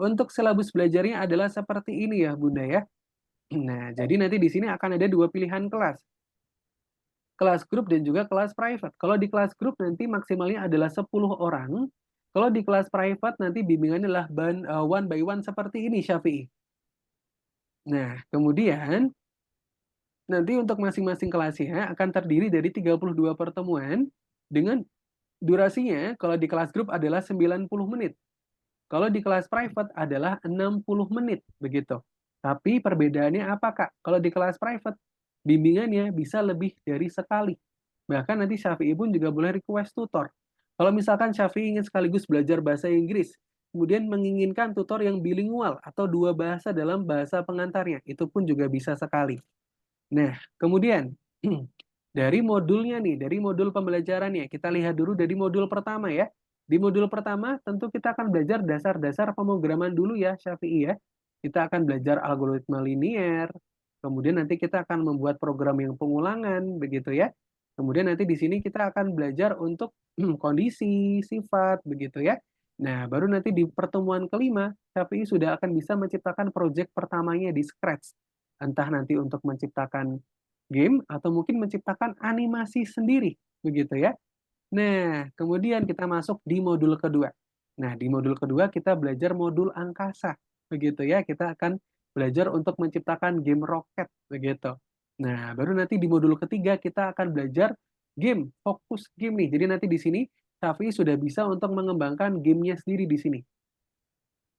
Speaker 1: Untuk silabus belajarnya adalah seperti ini ya, Bunda ya. Nah, jadi nanti di sini akan ada dua pilihan kelas. Kelas grup dan juga kelas private. Kalau di kelas grup nanti maksimalnya adalah 10 orang. Kalau di kelas private nanti bimbingannya adalah one by one seperti ini, Syafi'i. Nah, kemudian nanti untuk masing-masing kelasnya akan terdiri dari 32 pertemuan dengan durasinya kalau di kelas grup adalah 90 menit. Kalau di kelas private adalah 60 menit, begitu. Tapi perbedaannya apa, Kak? Kalau di kelas private, bimbingannya bisa lebih dari sekali. Bahkan nanti Syafi'i pun juga boleh request tutor. Kalau misalkan Syafi'i ingin sekaligus belajar bahasa Inggris, kemudian menginginkan tutor yang bilingual atau dua bahasa dalam bahasa pengantarnya, itu pun juga bisa sekali. Nah, kemudian dari modulnya nih, dari modul pembelajarannya, kita lihat dulu dari modul pertama ya. Di modul pertama tentu kita akan belajar dasar-dasar pemrograman dulu ya, Syafi'i ya. Kita akan belajar algoritma linier, kemudian nanti kita akan membuat program yang pengulangan, begitu ya. Kemudian nanti di sini kita akan belajar untuk kondisi, sifat, begitu ya. Nah, baru nanti di pertemuan kelima, Syafi'i sudah akan bisa menciptakan proyek pertamanya di Scratch. Entah nanti untuk menciptakan game atau mungkin menciptakan animasi sendiri, begitu ya. Nah, kemudian kita masuk di modul kedua. Nah, di modul kedua kita belajar modul angkasa, begitu ya. Kita akan belajar untuk menciptakan game roket, begitu. Nah, baru nanti di modul ketiga kita akan belajar game, fokus game nih. Jadi nanti di sini Safi sudah bisa untuk mengembangkan gamenya sendiri di sini.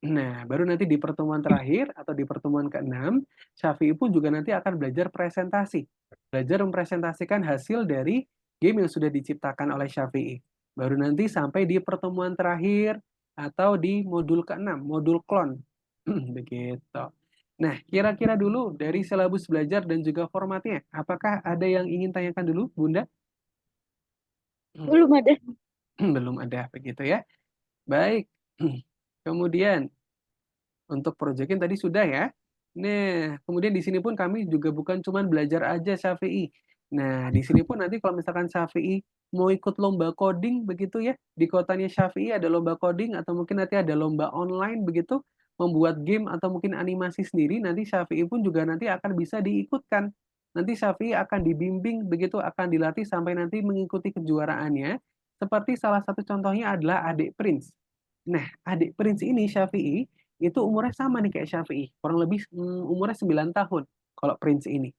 Speaker 1: Nah, baru nanti di pertemuan terakhir atau di pertemuan ke-6, Syafi'i pun juga nanti akan belajar presentasi. Belajar mempresentasikan hasil dari game yang sudah diciptakan oleh Syafi'i. Baru nanti sampai di pertemuan terakhir atau di modul ke-6, modul klon. Begitu. Nah, kira-kira dulu dari silabus belajar dan juga formatnya, apakah ada yang ingin tanyakan dulu, Bunda?
Speaker 2: Belum ada.
Speaker 1: Belum ada, begitu ya. Baik. Kemudian, untuk proyekin tadi sudah ya. Nah, kemudian di sini pun kami juga bukan cuma belajar aja Syafi'i. Nah, di sini pun nanti kalau misalkan Syafi'i mau ikut lomba coding begitu ya, di kotanya Syafi'i ada lomba coding atau mungkin nanti ada lomba online begitu, membuat game atau mungkin animasi sendiri, nanti Syafi'i pun juga nanti akan bisa diikutkan. Nanti Syafi'i akan dibimbing begitu, akan dilatih sampai nanti mengikuti kejuaraannya. Seperti salah satu contohnya adalah adik Prince. Nah, adik Prince ini Syafi'i itu umurnya sama nih kayak Syafi'i, kurang lebih umurnya 9 tahun kalau Prince ini.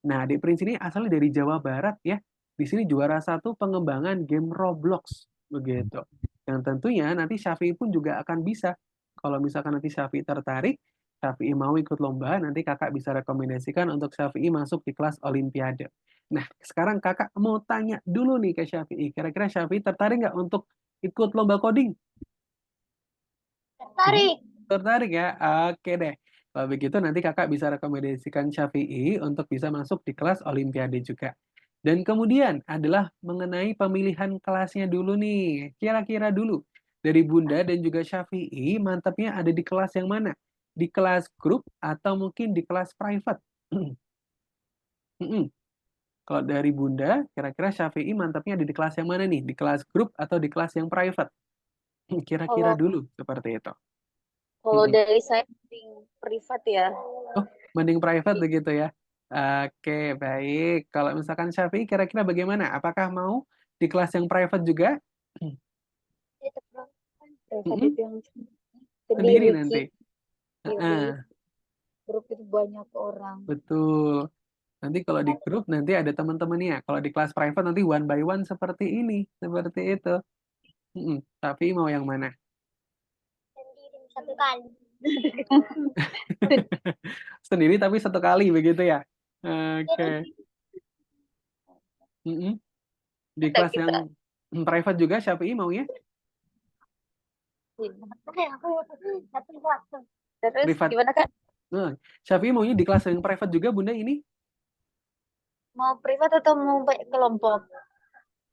Speaker 1: Nah, adik Prince ini asalnya dari Jawa Barat ya. Di sini juara satu pengembangan game Roblox begitu. Yang tentunya nanti Syafi'i pun juga akan bisa. Kalau misalkan nanti Syafi'i tertarik, Syafi'i mau ikut lomba, nanti kakak bisa rekomendasikan untuk Syafi'i masuk di kelas Olimpiade. Nah, sekarang kakak mau tanya dulu nih ke Syafi'i. Kira-kira Syafi'i tertarik nggak untuk ikut lomba coding?
Speaker 2: Tertarik.
Speaker 1: Tertarik ya? Oke deh. Kalau begitu nanti kakak bisa rekomendasikan Syafi'i untuk bisa masuk di kelas Olimpiade juga. Dan kemudian adalah mengenai pemilihan kelasnya dulu nih. Kira-kira dulu, Dari Bunda dan juga Syafi'i, mantapnya ada di kelas yang mana? Di kelas grup atau mungkin di kelas private? Mm-mm. Kalau dari Bunda, kira-kira Syafi'i mantapnya ada di kelas yang mana nih? Di kelas grup atau di kelas yang private? Kira-kira
Speaker 2: Kalau
Speaker 1: dulu seperti itu.
Speaker 2: kalau
Speaker 1: Mm-mm.
Speaker 2: dari saya mending privat ya.
Speaker 1: Oh, mending private begitu ya? Oke, baik. Kalau misalkan Syafi'i, kira-kira bagaimana? Apakah mau di kelas yang private juga?
Speaker 2: Privat
Speaker 1: Mm-mm.
Speaker 2: itu yang
Speaker 1: Sendiri
Speaker 2: sendiri
Speaker 1: nanti.
Speaker 2: sendiri.
Speaker 1: Heeh,
Speaker 2: Grup itu banyak orang.
Speaker 1: betul. Nanti kalau di grup nanti ada teman-temannya. Kalau di kelas private nanti one by one seperti ini, seperti itu. Mm-mm. Tapi mau yang mana?
Speaker 2: Sendiri satu kali.
Speaker 1: Sendiri tapi satu kali begitu ya? Oke. Mm-mm. Di
Speaker 3: Kita
Speaker 1: kelas
Speaker 3: kita.
Speaker 1: yang private juga Syafi'i mau ya?
Speaker 2: Satu waktu.
Speaker 3: Terus
Speaker 1: Privat.
Speaker 3: gimana Kak?
Speaker 1: Syafi'i maunya di kelas yang private juga Bunda ini?
Speaker 2: Mau privat atau mau kelompok?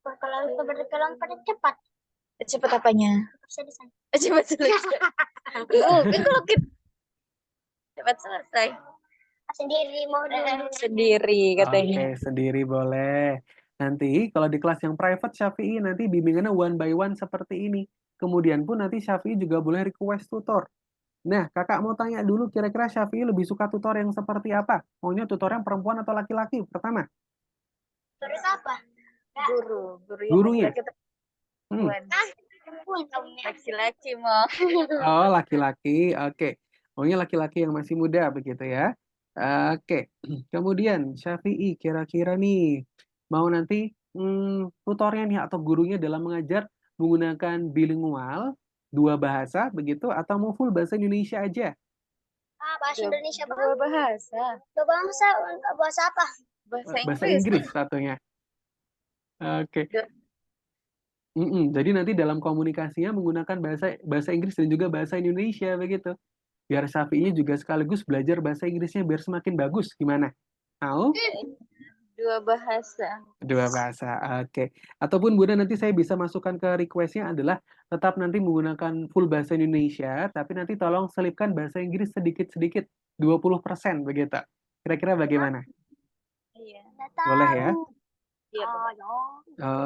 Speaker 2: Kalau berkelompok cepat. Cepat apanya? Selesai.
Speaker 3: Cepat selesai. Kan kalau kita cepat selesai.
Speaker 2: Sendiri mau
Speaker 3: Sendiri katanya.
Speaker 1: Oke, sendiri boleh. Nanti kalau di kelas yang private Syafi'i nanti bimbingannya one by one seperti ini. Kemudian pun nanti Syafi'i juga boleh request tutor. Nah, kakak mau tanya dulu kira-kira Syafi'i lebih suka tutor yang seperti apa? Maunya tutor yang perempuan atau laki-laki? Pertama,
Speaker 2: terus apa?
Speaker 3: Guru yang
Speaker 1: gurunya.
Speaker 3: laki-laki
Speaker 1: Hmm.
Speaker 3: perempuan.
Speaker 2: Perempuan.
Speaker 3: Laki-laki mau.
Speaker 1: Oh, laki-laki. Oke. Maunya laki-laki yang masih muda begitu ya. Oke. Kemudian Syafi'i kira-kira nih mau nanti tutornya nih atau gurunya dalam mengajar menggunakan bilingual dua bahasa begitu atau mau full bahasa Indonesia aja?
Speaker 2: Bahasa Indonesia
Speaker 3: Dua bahasa.
Speaker 2: bahasa bahasa apa?
Speaker 3: Bahasa
Speaker 1: Bahasa
Speaker 3: Inggris.
Speaker 1: Inggris satunya. Oke.
Speaker 3: Dua-
Speaker 1: Jadi nanti dalam komunikasinya menggunakan bahasa bahasa Inggris dan juga bahasa Indonesia begitu. Biar Syafi'inya juga sekaligus belajar bahasa Inggrisnya biar semakin bagus. Gimana? Mau?
Speaker 3: Dua bahasa.
Speaker 1: Dua bahasa. Oke. Ataupun Bunda nanti saya bisa masukkan ke requestnya adalah tetap nanti menggunakan full bahasa Indonesia, tapi nanti tolong selipkan bahasa Inggris sedikit-sedikit, 20% begitu. Kira-kira bagaimana?
Speaker 3: Iya.
Speaker 1: Boleh ya?
Speaker 3: Iya.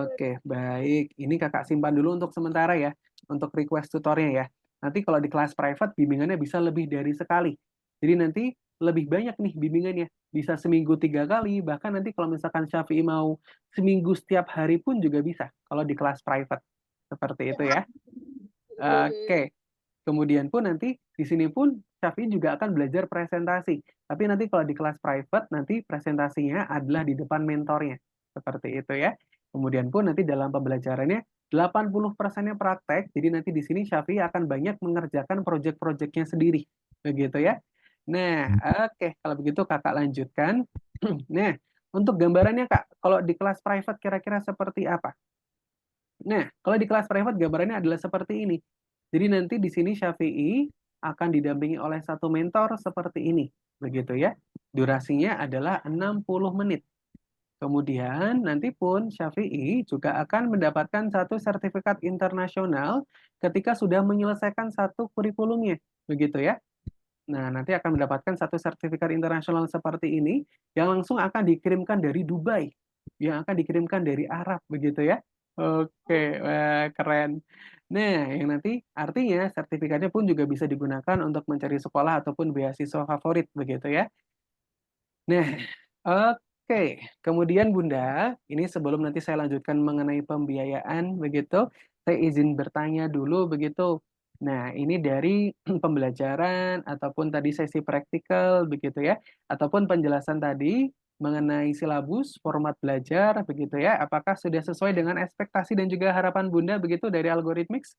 Speaker 1: Oke, baik. Ini kakak simpan dulu untuk sementara ya, untuk request tutornya ya. Nanti kalau di kelas private, bimbingannya bisa lebih dari sekali. Jadi nanti lebih banyak nih bimbingannya. Bisa seminggu 3 kali, bahkan nanti kalau misalkan Syafi'i mau seminggu setiap hari pun juga bisa, kalau di kelas private. Seperti itu ya. Oke. Kemudian pun nanti di sini pun Syafi'i juga akan belajar presentasi. Tapi nanti kalau di kelas private, nanti presentasinya adalah di depan mentornya. Seperti itu ya. Kemudian pun nanti dalam pembelajarannya 80%-nya praktek. Jadi nanti di sini Syafi'i akan banyak mengerjakan proyek-proyeknya sendiri. Begitu ya. Nah, oke. Kalau begitu kakak lanjutkan. Nah, untuk gambarannya Kak, kalau di kelas private kira-kira seperti apa? Nah, kalau di kelas private gambarannya adalah seperti ini. Jadi nanti di sini Syafi'i akan didampingi oleh satu mentor seperti ini. Begitu ya. Durasinya adalah 60 menit. Kemudian nanti pun Syafi'i juga akan mendapatkan satu sertifikat internasional ketika sudah menyelesaikan satu kurikulumnya. Begitu ya. Nah, nanti akan mendapatkan satu sertifikat internasional seperti ini yang langsung akan dikirimkan dari Dubai, yang akan dikirimkan dari Arab, begitu ya. Oke, wah, keren. Nah, yang nanti artinya sertifikatnya pun juga bisa digunakan untuk mencari sekolah ataupun beasiswa favorit, begitu ya. Nah, oke. Kemudian Bunda, ini sebelum nanti saya lanjutkan mengenai pembiayaan, begitu, saya izin bertanya dulu, begitu. Nah, ini dari pembelajaran ataupun tadi sesi praktikal, begitu ya, ataupun penjelasan tadi mengenai silabus, format belajar, begitu ya. Apakah sudah sesuai dengan ekspektasi dan juga harapan Bunda, begitu dari Algorithmics?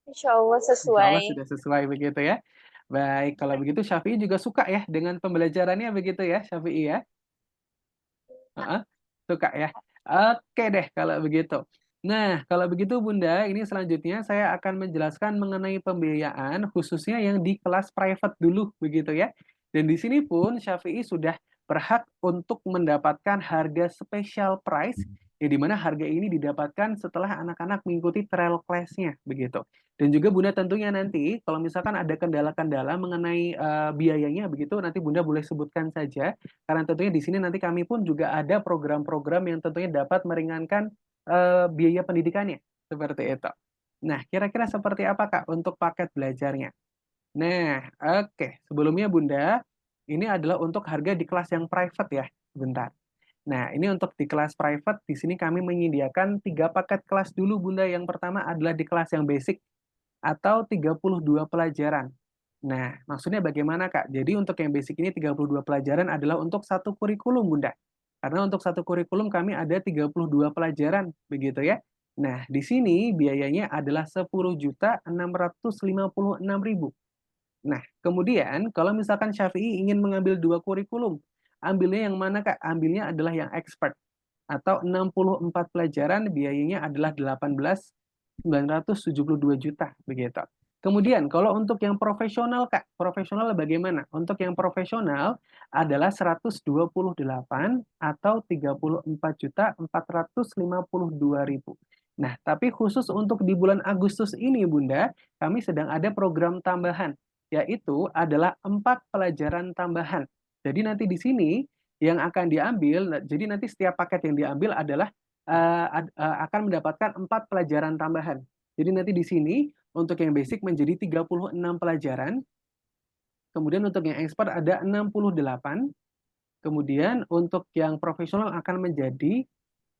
Speaker 3: Insya Allah
Speaker 1: Insya Allah
Speaker 3: sesuai.
Speaker 1: sudah sesuai begitu ya. Baik, kalau begitu Syafi'i juga suka ya dengan pembelajarannya begitu ya, Syafi'i ya. Heeh, suka ya. Oke deh kalau begitu. Nah, kalau begitu Bunda, ini selanjutnya saya akan menjelaskan mengenai pembiayaan khususnya yang di kelas private dulu begitu ya. Dan di sini pun Syafi'i sudah berhak untuk mendapatkan harga special price Ya, di mana harga ini didapatkan setelah anak-anak mengikuti trial class-nya, begitu. Dan juga Bunda tentunya nanti kalau misalkan ada kendala-kendala mengenai biayanya begitu, nanti Bunda boleh sebutkan saja, karena tentunya di sini nanti kami pun juga ada program-program yang tentunya dapat meringankan biaya pendidikannya, seperti itu. Nah, kira-kira seperti apa Kak untuk paket belajarnya? Nah, oke. Sebelumnya Bunda, ini adalah untuk harga di kelas yang private ya. Bentar. Nah, ini untuk di kelas private, di sini kami menyediakan 3 paket kelas dulu Bunda. Yang pertama adalah di kelas yang basic atau 32 pelajaran. Nah, maksudnya bagaimana Kak? Jadi untuk yang basic ini 32 pelajaran adalah untuk satu kurikulum Bunda. Karena untuk satu kurikulum kami ada 32 pelajaran, begitu ya. Nah, di sini biayanya adalah 10.656.000. Nah, kemudian kalau misalkan Syafi'i ingin mengambil 2 kurikulum, ambilnya yang mana, Kak? Ambilnya adalah yang expert atau 64 pelajaran biayanya adalah 18.972 juta, begitu. Kemudian kalau untuk yang profesional, Kak, profesional bagaimana? Untuk yang profesional adalah 128 atau 34.452.000. Nah, tapi khusus untuk di bulan Agustus ini, Bunda, kami sedang ada program tambahan, yaitu adalah 4 pelajaran tambahan. Jadi nanti di sini yang akan diambil, jadi nanti setiap paket yang diambil adalah akan mendapatkan 4 pelajaran tambahan. Jadi nanti di sini untuk yang basic menjadi 36 pelajaran, kemudian untuk yang expert ada 68, kemudian untuk yang profesional akan menjadi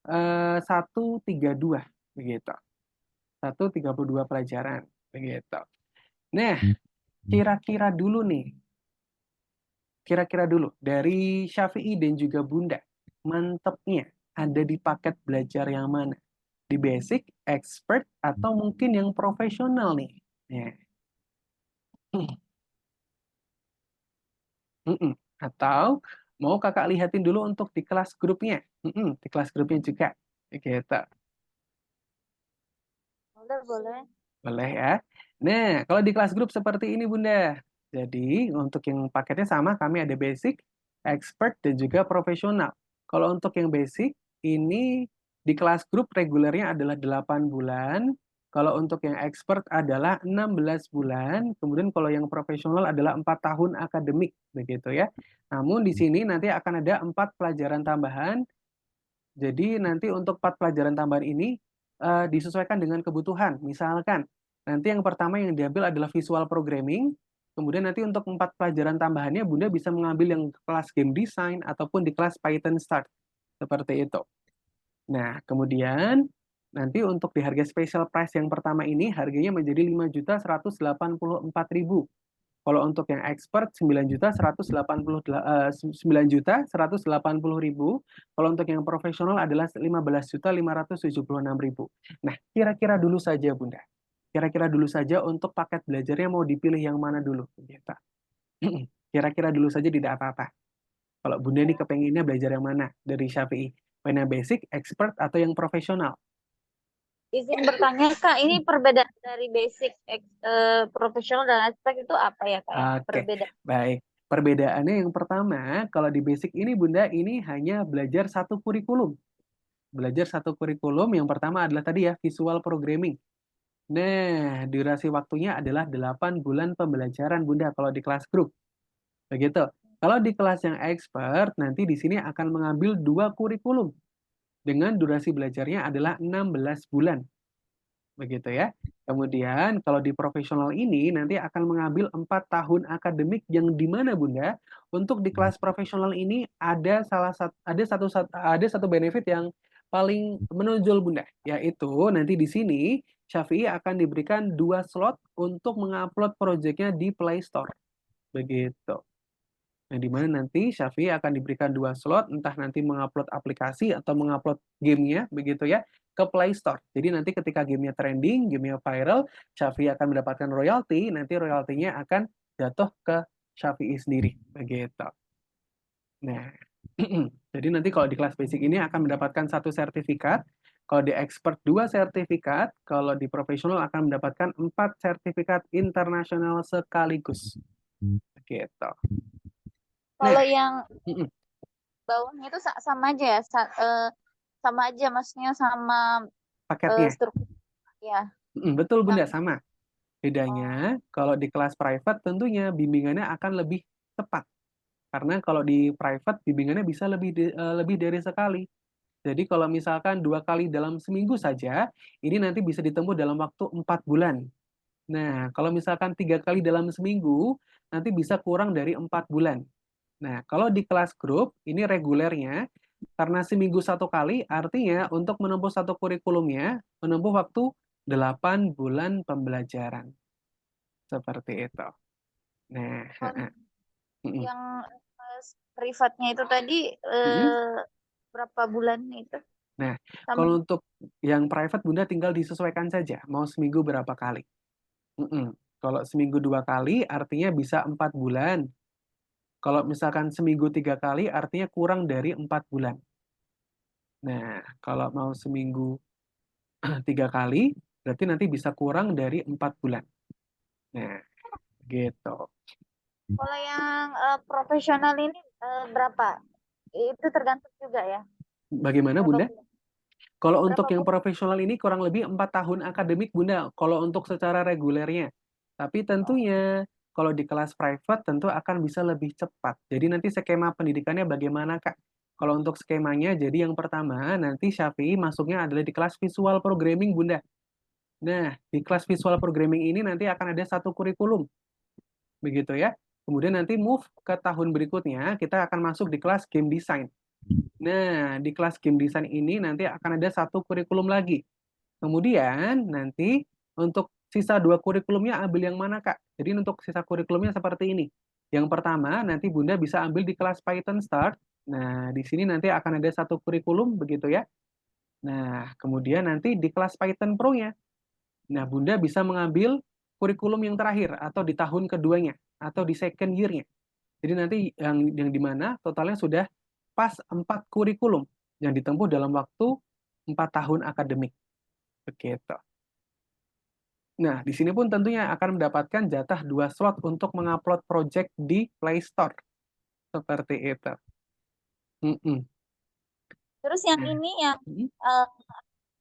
Speaker 1: 132, begitu. 132 pelajaran, begitu. Nah, kira-kira dulu nih, dari Syafi'i dan juga Bunda, mantepnya ada di paket belajar yang mana? Di basic, expert, atau mungkin yang profesional nih? Ya. Atau mau kakak lihatin dulu untuk di kelas grupnya? Di kelas grupnya juga. Gitu.
Speaker 3: Boleh, boleh.
Speaker 1: Boleh ya. Nah, kalau di kelas grup seperti ini Bunda. Jadi, untuk yang paketnya sama, kami ada basic, expert, dan juga profesional. Kalau untuk yang basic, ini di kelas grup regulernya adalah 8 bulan. Kalau untuk yang expert adalah 16 bulan. Kemudian kalau yang profesional adalah 4 tahun akademik. Begitu ya. Namun di sini nanti akan ada 4 pelajaran tambahan. Jadi nanti untuk 4 pelajaran tambahan ini disesuaikan dengan kebutuhan. Misalkan, nanti yang pertama yang diambil adalah visual programming, kemudian nanti untuk 4 pelajaran tambahannya Bunda bisa mengambil yang kelas game design ataupun di kelas Python Start. Seperti itu. Nah, kemudian nanti untuk di harga special price yang pertama ini harganya menjadi 5.184.000. Kalau untuk yang expert 9.180.000. Kalau untuk yang profesional adalah 15.576.000. Nah, kira-kira dulu saja Bunda. Kira-kira dulu saja untuk paket belajarnya mau dipilih yang mana dulu, Bunda? Kira-kira dulu saja tidak apa-apa. Kalau Bunda ini kepenginnya belajar yang mana dari Syafi'i? Yang basic, expert, atau yang profesional?
Speaker 3: Izin bertanya Kak, ini perbedaan dari basic, profesional dan expert itu apa ya Kak ya?
Speaker 1: Oke,
Speaker 3: Perbedaan.
Speaker 1: baik. Perbedaannya yang pertama, kalau di basic ini Bunda, ini hanya belajar satu kurikulum. Belajar satu kurikulum, yang pertama adalah tadi ya, visual programming. Nah, durasi waktunya adalah 8 bulan pembelajaran Bunda kalau di kelas grup. Begitu. Kalau di kelas yang expert, nanti di sini akan mengambil 2 kurikulum. Dengan durasi belajarnya adalah 16 bulan. Begitu ya. Kemudian kalau di profesional ini nanti akan mengambil 4 tahun akademik yang di mana Bunda, untuk di kelas profesional ini ada satu benefit yang paling menonjol Bunda, yaitu nanti di sini Syafi'i akan diberikan 2 slot untuk mengupload proyeknya di Play Store. Begitu. Nah, di mana nanti Syafi'i akan diberikan 2 slot, entah nanti mengupload aplikasi atau mengupload gamenya, begitu ya, ke Play Store. Jadi nanti ketika gamenya trending, gamenya viral, Syafi'i akan mendapatkan royalti, nanti royaltinya akan jatuh ke Syafi'i sendiri, begitu. Nah, jadi nanti kalau di kelas basic ini akan mendapatkan 1 sertifikat, kalau di expert 2 sertifikat, kalau di profesional akan mendapatkan 4 sertifikat internasional sekaligus. Begitu.
Speaker 3: Kalau
Speaker 1: Nah,
Speaker 3: yang bawahnya itu sama aja ya, sama aja, maksudnya sama
Speaker 1: paketnya.
Speaker 3: struktur ya.
Speaker 1: Betul Bunda,
Speaker 3: Yang
Speaker 1: sama.
Speaker 3: oh,
Speaker 1: Bedanya, kalau di kelas private tentunya bimbingannya akan lebih cepat. Karena kalau di private bimbingannya bisa lebih dari sekali. Jadi kalau misalkan 2 kali dalam seminggu saja, ini nanti bisa ditempuh dalam waktu 4 bulan. Nah, kalau misalkan 3 kali dalam seminggu, nanti bisa kurang dari 4 bulan. Nah, kalau di kelas grup, ini regulernya, karena seminggu 1 kali, artinya untuk menempuh satu kurikulumnya, menempuh waktu 8 bulan pembelajaran. Seperti itu. Nah,
Speaker 3: kalau
Speaker 1: mm,
Speaker 3: yang privatnya itu tadi
Speaker 1: mm.
Speaker 3: berapa bulan itu?
Speaker 1: Nah,
Speaker 3: Sama.
Speaker 1: kalau untuk yang private, Bunda tinggal disesuaikan saja, mau seminggu berapa kali. Kalau seminggu 2 kali, artinya bisa 4 bulan. Kalau misalkan seminggu 3 kali, artinya kurang dari 4 bulan. Nah, kalau mau seminggu 3 kali, berarti nanti bisa kurang dari 4 bulan. Nah, gitu.
Speaker 3: Kalau yang profesional ini berapa? Itu tergantung juga ya.
Speaker 1: Bagaimana,
Speaker 3: Berapa
Speaker 1: Bunda?
Speaker 3: bulan?
Speaker 1: Kalau untuk
Speaker 3: Berapa
Speaker 1: yang
Speaker 3: bulan?
Speaker 1: profesional ini kurang lebih 4 tahun akademik, Bunda, kalau untuk secara regulernya. Tapi tentunya kalau di kelas private tentu akan bisa lebih cepat. Jadi nanti skema pendidikannya bagaimana, Kak? Kalau untuk skemanya, jadi yang pertama nanti Syafi'i masuknya adalah di kelas visual programming, Bunda. Nah, di kelas visual programming ini nanti akan ada satu kurikulum, begitu ya. Kemudian nanti move ke tahun berikutnya, kita akan masuk di kelas game design. Nah, di kelas game design ini nanti akan ada satu kurikulum lagi. Kemudian nanti untuk sisa 2 kurikulumnya ambil yang mana, Kak? Jadi untuk sisa kurikulumnya seperti ini. Yang pertama, nanti Bunda bisa ambil di kelas Python Start. Nah, di sini nanti akan ada satu kurikulum, begitu ya. Nah, kemudian nanti di kelas Python Pro-nya. Nah, Bunda bisa mengambil kurikulum yang terakhir, atau di tahun keduanya, atau di second year-nya. Jadi nanti yang di mana totalnya sudah pas 4 kurikulum yang ditempuh dalam waktu 4 tahun akademik. Begitu. Nah, di sini pun tentunya akan mendapatkan jatah 2 slot untuk mengupload project di Play Store. Seperti itu. Mm-mm.
Speaker 3: Terus yang
Speaker 1: Nah,
Speaker 3: ini yang
Speaker 1: mm,
Speaker 3: eh,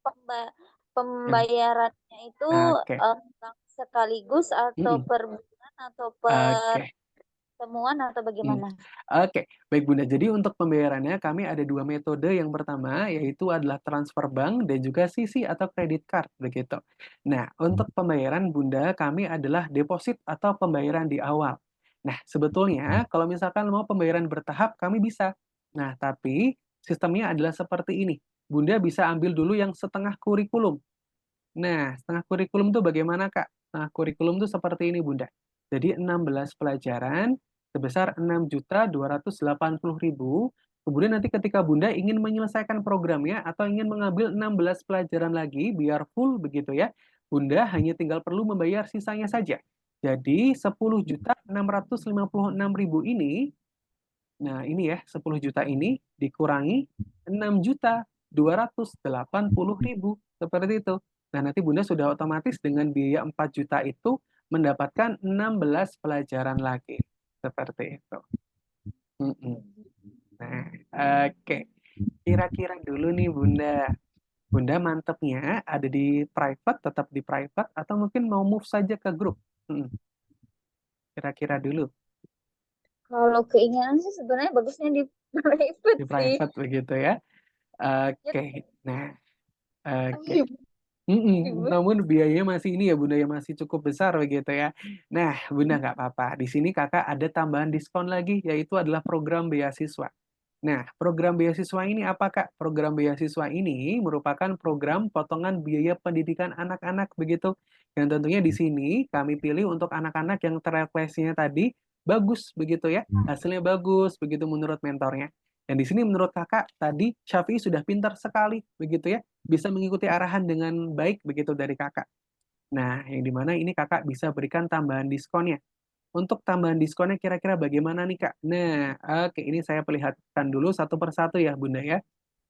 Speaker 3: pemba-
Speaker 1: yang
Speaker 3: pembayarannya itu
Speaker 1: oke.
Speaker 3: sekaligus atau
Speaker 1: Mm-mm.
Speaker 3: per bulan atau per
Speaker 1: Oke.
Speaker 3: temuan atau
Speaker 1: Hmm.
Speaker 3: bagaimana?
Speaker 1: Oke, baik Bunda. Jadi untuk pembayarannya kami ada 2 metode. Yang pertama yaitu adalah transfer bank dan juga CC atau credit card begitu. Nah, untuk pembayaran Bunda kami adalah deposit atau pembayaran di awal. Nah, sebetulnya kalau misalkan mau pembayaran bertahap kami bisa. Nah, tapi sistemnya adalah seperti ini. Bunda bisa ambil dulu yang setengah kurikulum. Nah, setengah kurikulum itu bagaimana, Kak? Setengah kurikulum itu seperti ini, Bunda. Jadi 16 pelajaran sebesar 6.280.000. Kemudian nanti ketika Bunda ingin menyelesaikan programnya atau ingin mengambil 16 pelajaran lagi biar full begitu ya, Bunda hanya tinggal perlu membayar sisanya saja. Jadi 10.656.000 ini, nah ini ya 10 juta ini dikurangi 6.280.000 seperti itu. Nah, nanti Bunda sudah otomatis dengan biaya 4 juta itu mendapatkan 16 pelajaran lagi. Seperti itu. Mm-mm. Nah, oke. Kira-kira dulu nih Bunda. Bunda mantepnya ada di private, tetap di private, atau mungkin mau move saja ke grup? Mm-mm. Kira-kira dulu
Speaker 3: Kalau keinginan sih sebenarnya bagusnya di private
Speaker 1: di
Speaker 3: sih.
Speaker 1: private begitu ya.
Speaker 3: Ya,
Speaker 1: Oke. Nah, oke.
Speaker 3: ibu, ibu.
Speaker 1: Namun biayanya masih ini ya Bunda ya masih cukup besar begitu ya. Nah Bunda nggak apa-apa. Di sini kakak ada tambahan diskon lagi yaitu adalah program beasiswa. Nah program beasiswa ini apa Kak? Program beasiswa ini merupakan program potongan biaya pendidikan anak-anak begitu. Yang tentunya di sini kami pilih untuk anak-anak yang terefleksinya tadi bagus begitu ya. Hasilnya bagus begitu menurut mentornya. Dan di sini menurut kakak tadi Syafi'i sudah pintar sekali begitu ya bisa mengikuti arahan dengan baik begitu dari kakak. Nah, yang dimana ini kakak bisa berikan tambahan diskonnya. Untuk tambahan diskonnya kira-kira bagaimana nih kak? Nah, oke ini saya perlihatkan dulu satu persatu ya bunda ya.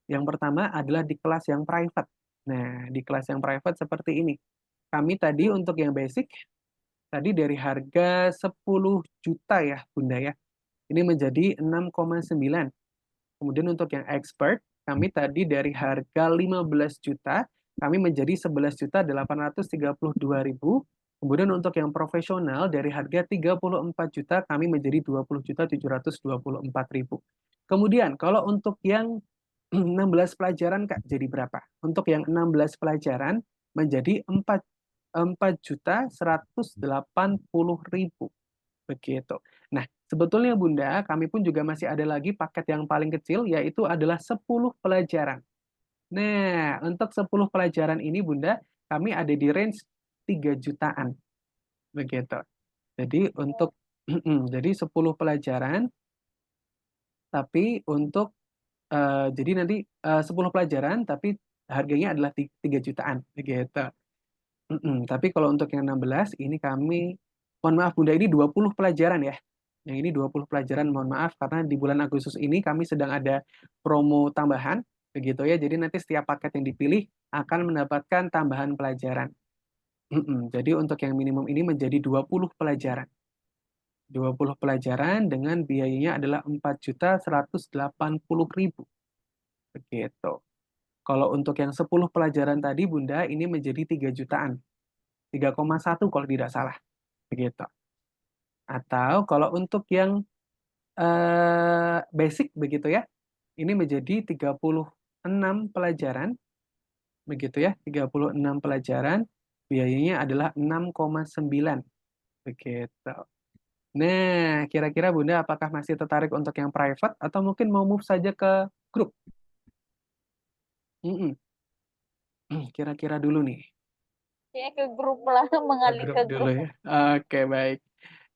Speaker 1: Yang pertama adalah di kelas yang private. Nah, di kelas yang private seperti ini. Kami tadi untuk yang basic, tadi dari harga 10 juta ya bunda ya. Ini menjadi 6,9. Kemudian untuk yang expert, kami tadi dari harga 15 juta, kami menjadi 11.832.000. Kemudian untuk yang profesional dari harga 34 juta, kami menjadi 20.724.000. Kemudian kalau untuk yang 16 pelajaran Kak, jadi berapa? Untuk yang 16 pelajaran menjadi 4.180.000. Begitu. Nah, sebetulnya Bunda, kami pun juga masih ada lagi paket yang paling kecil, yaitu adalah 10 pelajaran. Nah, untuk 10 pelajaran ini Bunda, kami ada di range 3 jutaan. Begitu. Jadi untuk jadi 10 pelajaran, tapi untuk jadi nanti 10 pelajaran, tapi harganya adalah 3 jutaan. Begitu. Tapi kalau untuk yang 16, ini kami, mohon maaf Bunda, ini 20 pelajaran ya. Yang ini 20 pelajaran, mohon maaf, karena di bulan Agustus ini kami sedang ada promo tambahan, begitu ya. Jadi nanti setiap paket yang dipilih akan mendapatkan tambahan pelajaran. Jadi untuk yang minimum ini menjadi 20 pelajaran. 20 pelajaran dengan biayanya adalah 4.180.000. Begitu. Kalau untuk yang 10 pelajaran tadi Bunda, ini menjadi 3 jutaan. 3,1 kalau tidak salah. Begitu. Atau kalau untuk yang basic begitu ya, ini menjadi 36 pelajaran, begitu ya, 36 pelajaran, biayanya adalah 6,9, begitu. Nah, kira-kira Bunda apakah masih tertarik untuk yang private atau mungkin mau move saja ke grup? Kira-kira dulu nih.
Speaker 3: Kayaknya ke grup lah, mengalih
Speaker 1: Grup
Speaker 3: ke
Speaker 1: dulu
Speaker 3: grup.
Speaker 1: ya. Oke, baik.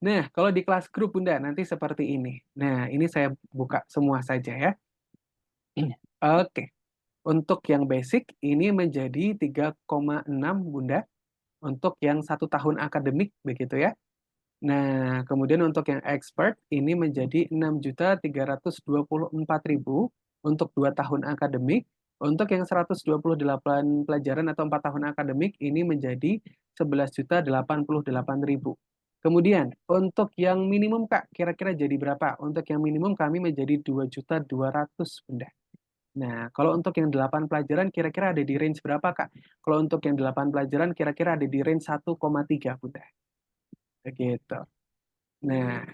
Speaker 1: Nah, kalau di kelas grup Bunda nanti seperti ini. Nah, ini saya buka semua saja ya. Oke. Untuk yang basic ini menjadi 3,6 Bunda. Untuk yang 1 tahun akademik begitu ya. Nah, kemudian untuk yang expert ini menjadi 6.324.000 untuk 2 tahun akademik. Untuk yang 128 pelajaran atau 4 tahun akademik ini menjadi 11.088.000. Kemudian untuk yang minimum Kak, kira-kira jadi berapa? Untuk yang minimum kami menjadi 2.200.000 Bunda. Nah, kalau untuk yang 8 pelajaran kira-kira ada di range berapa Kak? Kalau untuk yang 8 pelajaran kira-kira ada di range 1,3 Bunda. Begitu. Nah,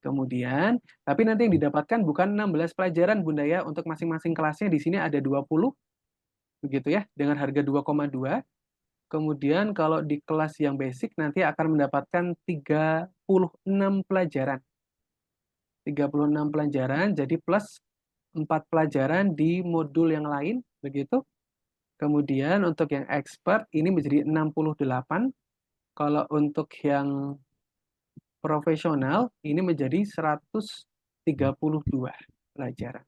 Speaker 1: kemudian, tapi nanti yang didapatkan bukan 16 pelajaran Bunda ya, untuk masing-masing kelasnya di sini ada 20, begitu ya, dengan harga 2,2. Kemudian kalau di kelas yang basic nanti akan mendapatkan 36 pelajaran. 36 pelajaran, jadi plus 4 pelajaran di modul yang lain, begitu. Kemudian untuk yang expert ini menjadi 68. Kalau untuk yang profesional ini menjadi 132 pelajaran.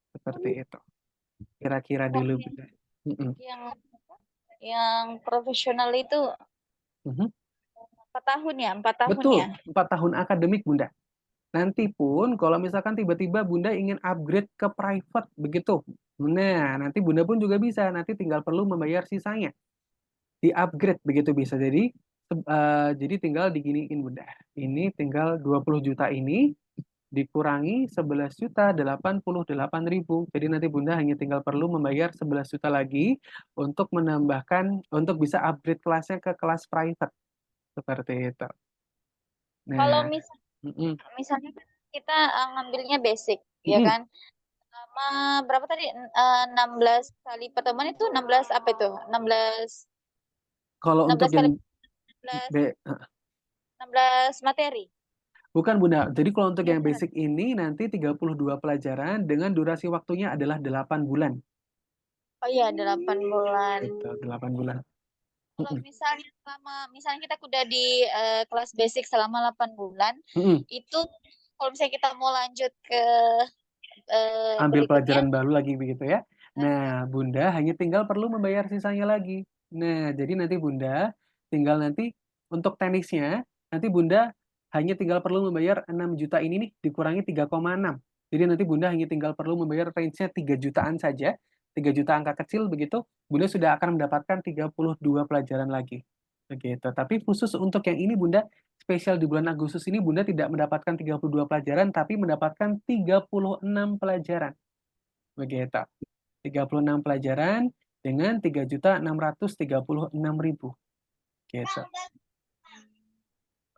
Speaker 1: Seperti itu. Kira-kira dulu.
Speaker 3: Yang profesional itu 4 tahun ya, 4 tahun
Speaker 1: Betul,
Speaker 3: ya.
Speaker 1: 4 tahun akademik Bunda. Nanti pun kalau misalkan tiba-tiba Bunda ingin upgrade ke private begitu. Nah, nanti Bunda pun juga bisa, nanti tinggal perlu membayar sisanya. Di-upgrade begitu bisa. Jadi tinggal diginiin Bunda. Ini tinggal 20 juta ini dikurangi 11.088.000. Jadi nanti Bunda hanya tinggal perlu membayar 11 juta lagi untuk menambahkan, untuk bisa upgrade kelasnya ke kelas private. Seperti itu.
Speaker 3: Kalau
Speaker 1: Nah,
Speaker 3: misalnya kita ngambilnya basic, ya
Speaker 1: mm-mm.
Speaker 3: kan? Sama berapa tadi? 16 kali pertemuan itu 16 apa itu? 16
Speaker 1: Kalau untuk
Speaker 3: 16 kali
Speaker 1: yang
Speaker 3: 16
Speaker 1: B,
Speaker 3: 16 materi.
Speaker 1: bukan Bunda. Jadi kalau untuk yang
Speaker 3: Bukan.
Speaker 1: basic ini nanti 32 pelajaran dengan durasi waktunya adalah 8 bulan.
Speaker 3: Oh iya, 8 bulan.
Speaker 1: Gitu, 8 bulan.
Speaker 3: Kalau misalnya kita udah di kelas basic selama 8 bulan, itu kalau misalnya kita mau lanjut ke
Speaker 1: Ambil
Speaker 3: berikutnya,
Speaker 1: pelajaran baru lagi begitu ya. Nah, Bunda hanya tinggal perlu membayar sisanya lagi. Nah, jadi nanti Bunda tinggal nanti untuk tenisnya, nanti Bunda hanya tinggal perlu membayar 6 juta ini nih, dikurangi 3,6. Jadi nanti Bunda hanya tinggal perlu membayar range-nya 3 jutaan saja, 3 juta angka kecil begitu, Bunda sudah akan mendapatkan 32 pelajaran lagi. Begitu. Tapi khusus untuk yang ini Bunda, spesial di bulan Agustus ini Bunda tidak mendapatkan 32 pelajaran, tapi mendapatkan 36 pelajaran. Begitu. 36 pelajaran dengan 3.636.000. Gitu.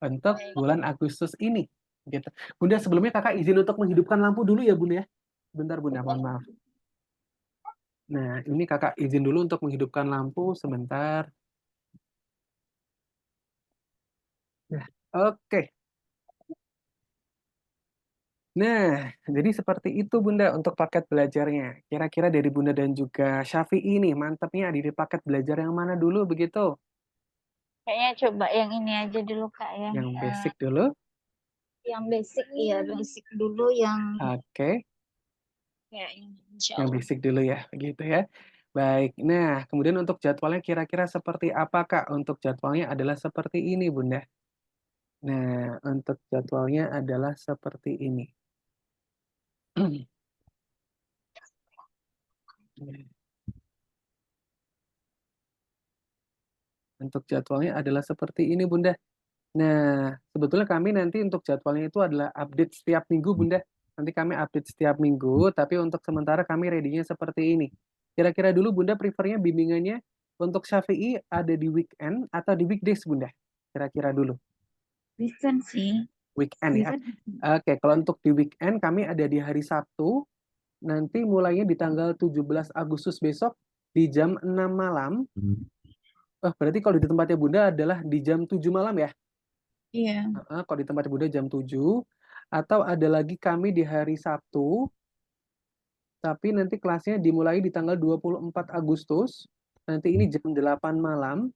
Speaker 1: Untuk bulan Agustus ini. Gitu. Bunda, sebelumnya Kakak izin untuk menghidupkan lampu dulu ya Bunda ya. Bentar Bunda, mohon maaf. Nah, ini Kakak izin dulu untuk menghidupkan lampu sebentar. Nah, oke. Nah, jadi seperti itu Bunda untuk paket belajarnya. Kira-kira dari Bunda dan juga Syafi'i ini mantapnya di paket belajar yang mana dulu begitu?
Speaker 3: Kayaknya coba yang ini aja dulu Kak ya.
Speaker 1: Yang basic dulu.
Speaker 3: Yang basic, iya basic dulu yang
Speaker 1: Oke,
Speaker 3: kayaknya insya
Speaker 1: yang
Speaker 3: Allah.
Speaker 1: basic dulu ya, begitu ya. Baik, nah kemudian untuk jadwalnya kira-kira seperti apa Kak? Untuk jadwalnya adalah seperti ini Bunda. Nah, untuk jadwalnya adalah seperti ini. Untuk jadwalnya adalah seperti ini Bunda. Nah, sebetulnya kami nanti untuk jadwalnya itu adalah update setiap minggu, Bunda. Nanti kami update setiap minggu, tapi untuk sementara kami ready-nya seperti ini. Kira-kira dulu Bunda prefernya bimbingannya untuk Syafi'i ada di weekend atau di weekdays, Bunda? Kira-kira dulu.
Speaker 3: Weekend sih.
Speaker 1: Weekend ya.
Speaker 3: Weekend.
Speaker 1: Oke, kalau untuk di weekend kami ada di hari Sabtu, nanti mulainya di tanggal 17 Agustus besok di jam 6 malam. Oh, berarti kalau di tempatnya Bunda adalah di jam 7 malam ya?
Speaker 3: Iya.
Speaker 1: Kalau di tempat Bunda jam 7, atau ada lagi kami di hari Sabtu, tapi nanti kelasnya dimulai di tanggal 24 Agustus, nanti ini jam 8 malam,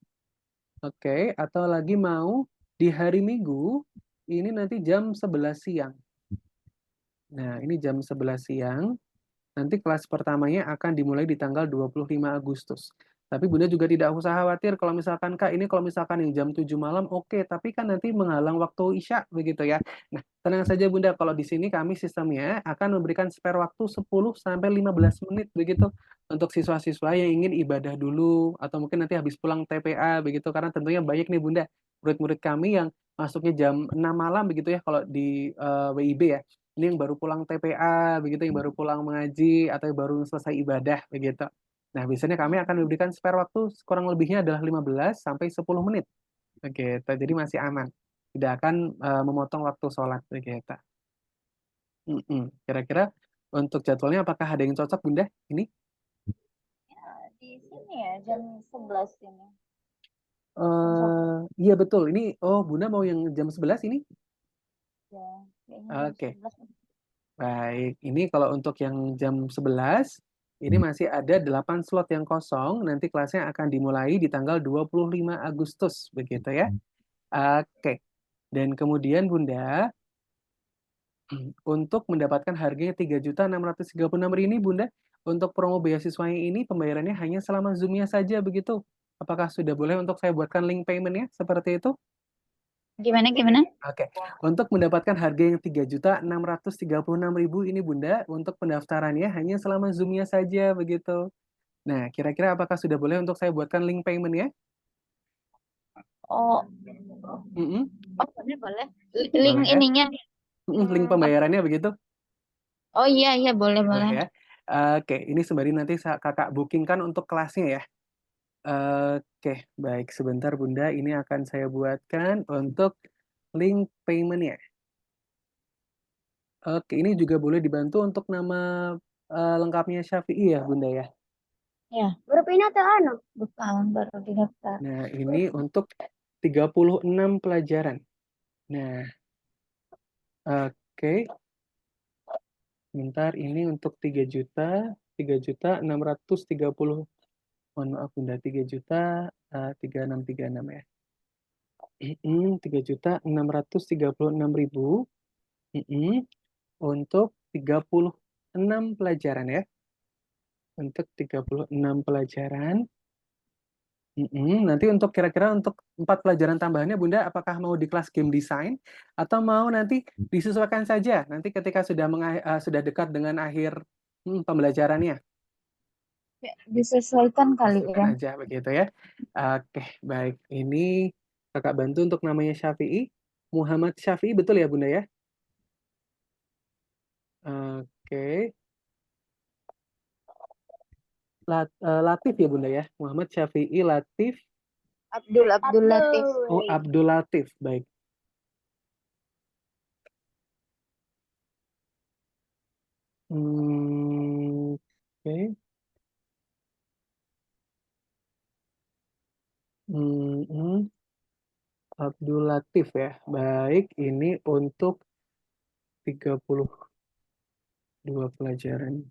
Speaker 1: oke, atau lagi mau di hari Minggu, ini nanti jam 11 siang. Nah, ini jam 11 siang, nanti kelas pertamanya akan dimulai di tanggal 25 Agustus. Tapi Bunda juga tidak usah khawatir kalau misalkan Kak, ini kalau misalkan yang jam 7 malam oke, tapi kan nanti menghalang waktu Isya begitu ya. Nah, tenang saja Bunda, kalau di sini kami sistemnya akan memberikan spare waktu 10 sampai 15 menit begitu untuk siswa-siswa yang ingin ibadah dulu atau mungkin nanti habis pulang TPA begitu, karena tentunya banyak nih Bunda murid-murid kami yang masuknya jam 6 malam begitu ya kalau di WIB ya. Ini yang baru pulang TPA begitu, yang baru pulang mengaji atau yang baru selesai ibadah begitu. Nah, biasanya kami akan memberikan spare waktu kurang lebihnya adalah 15 sampai 10 menit. Begitu. Jadi masih aman. Tidak akan memotong waktu sholat begitu. Kira-kira untuk jadwalnya apakah ada yang cocok Bunda? Ini?
Speaker 3: Di sini ya jam 11 ini.
Speaker 1: Iya betul. Ini Bunda mau yang jam 11 ini?
Speaker 3: Ya, kayaknya jam
Speaker 1: Oke.
Speaker 3: 11.
Speaker 1: Baik, ini kalau untuk yang jam 11, ini masih ada 8 slot yang kosong, nanti kelasnya akan dimulai di tanggal 25 Agustus, begitu ya. Oke, dan kemudian Bunda, untuk mendapatkan harganya 3.636.000 ini Bunda, untuk promo beasiswanya ini pembayarannya hanya selama Zoom-nya saja, begitu. Apakah sudah boleh untuk saya buatkan link payment-nya, seperti itu?
Speaker 3: Gimana gimana?
Speaker 1: Oke, untuk mendapatkan harga yang 3.636.000 ini Bunda, untuk pendaftarannya hanya selama Zoom-nya saja begitu. Nah, kira-kira apakah sudah boleh untuk saya buatkan link payment-nya?
Speaker 3: Oh,
Speaker 1: Mm-mm,
Speaker 3: boleh boleh. Link
Speaker 1: boleh ya?
Speaker 3: ininya.
Speaker 1: Link pembayarannya begitu?
Speaker 3: Oh iya iya boleh
Speaker 1: Boleh
Speaker 3: boleh.
Speaker 1: ya? Oke, ini sembari nanti kakak bookingkan untuk kelasnya ya. Oke, baik sebentar Bunda, ini akan saya buatkan untuk link payment-nya. Oke, ini juga boleh dibantu untuk nama lengkapnya Syafi'i ya, Bunda ya.
Speaker 3: Ya,
Speaker 2: Baru pindah atau anu?
Speaker 3: bukan baru didaftar.
Speaker 1: Nah, ini untuk 36 pelajaran. Nah, oke. Bentar, ini untuk 3.630. Mohon maaf, Bunda, 3.3636 ya. 3.636.000 untuk 36 pelajaran ya. Untuk 36 pelajaran. Nanti untuk kira-kira untuk 4 pelajaran tambahannya Bunda, apakah mau di kelas game design atau mau nanti disesuaikan saja nanti ketika sudah dekat dengan akhir pembelajarannya?
Speaker 3: Ya, disesuaikan kali ya.
Speaker 1: Sesuaikan aja begitu ya. Oke, baik. Ini kakak bantu untuk namanya Syafi'i. Muhammad Syafi'i betul ya Bunda ya? Oke. Latif ya Bunda ya? Muhammad Syafi'i Latif.
Speaker 3: Abdul Latif.
Speaker 1: Oh, Abdul Latif. Baik. Oke. Hmm, Abdul Latif ya. Baik, ini untuk 32 pelajaran.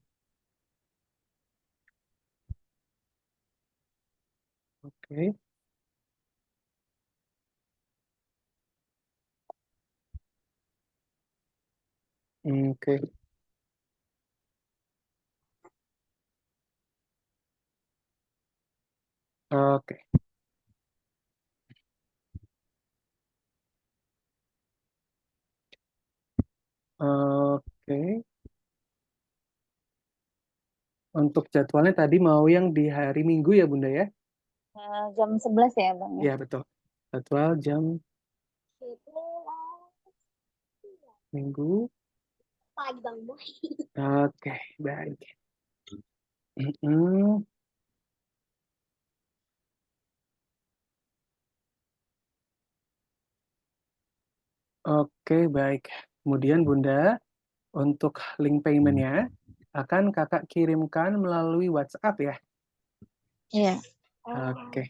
Speaker 1: Oke. Oke. Oke. Oke. Untuk jadwalnya tadi mau yang di hari Minggu ya Bunda ya?
Speaker 3: Jam 11 ya Bang ya.
Speaker 1: Ya betul. Jadwal jam Minggu.
Speaker 2: Pagi Bang Boy.
Speaker 1: Oke, baik. Mm-mm. Oke, baik. Kemudian Bunda, untuk link paymentnya akan kakak kirimkan melalui WhatsApp ya?
Speaker 3: Iya.
Speaker 1: Oke.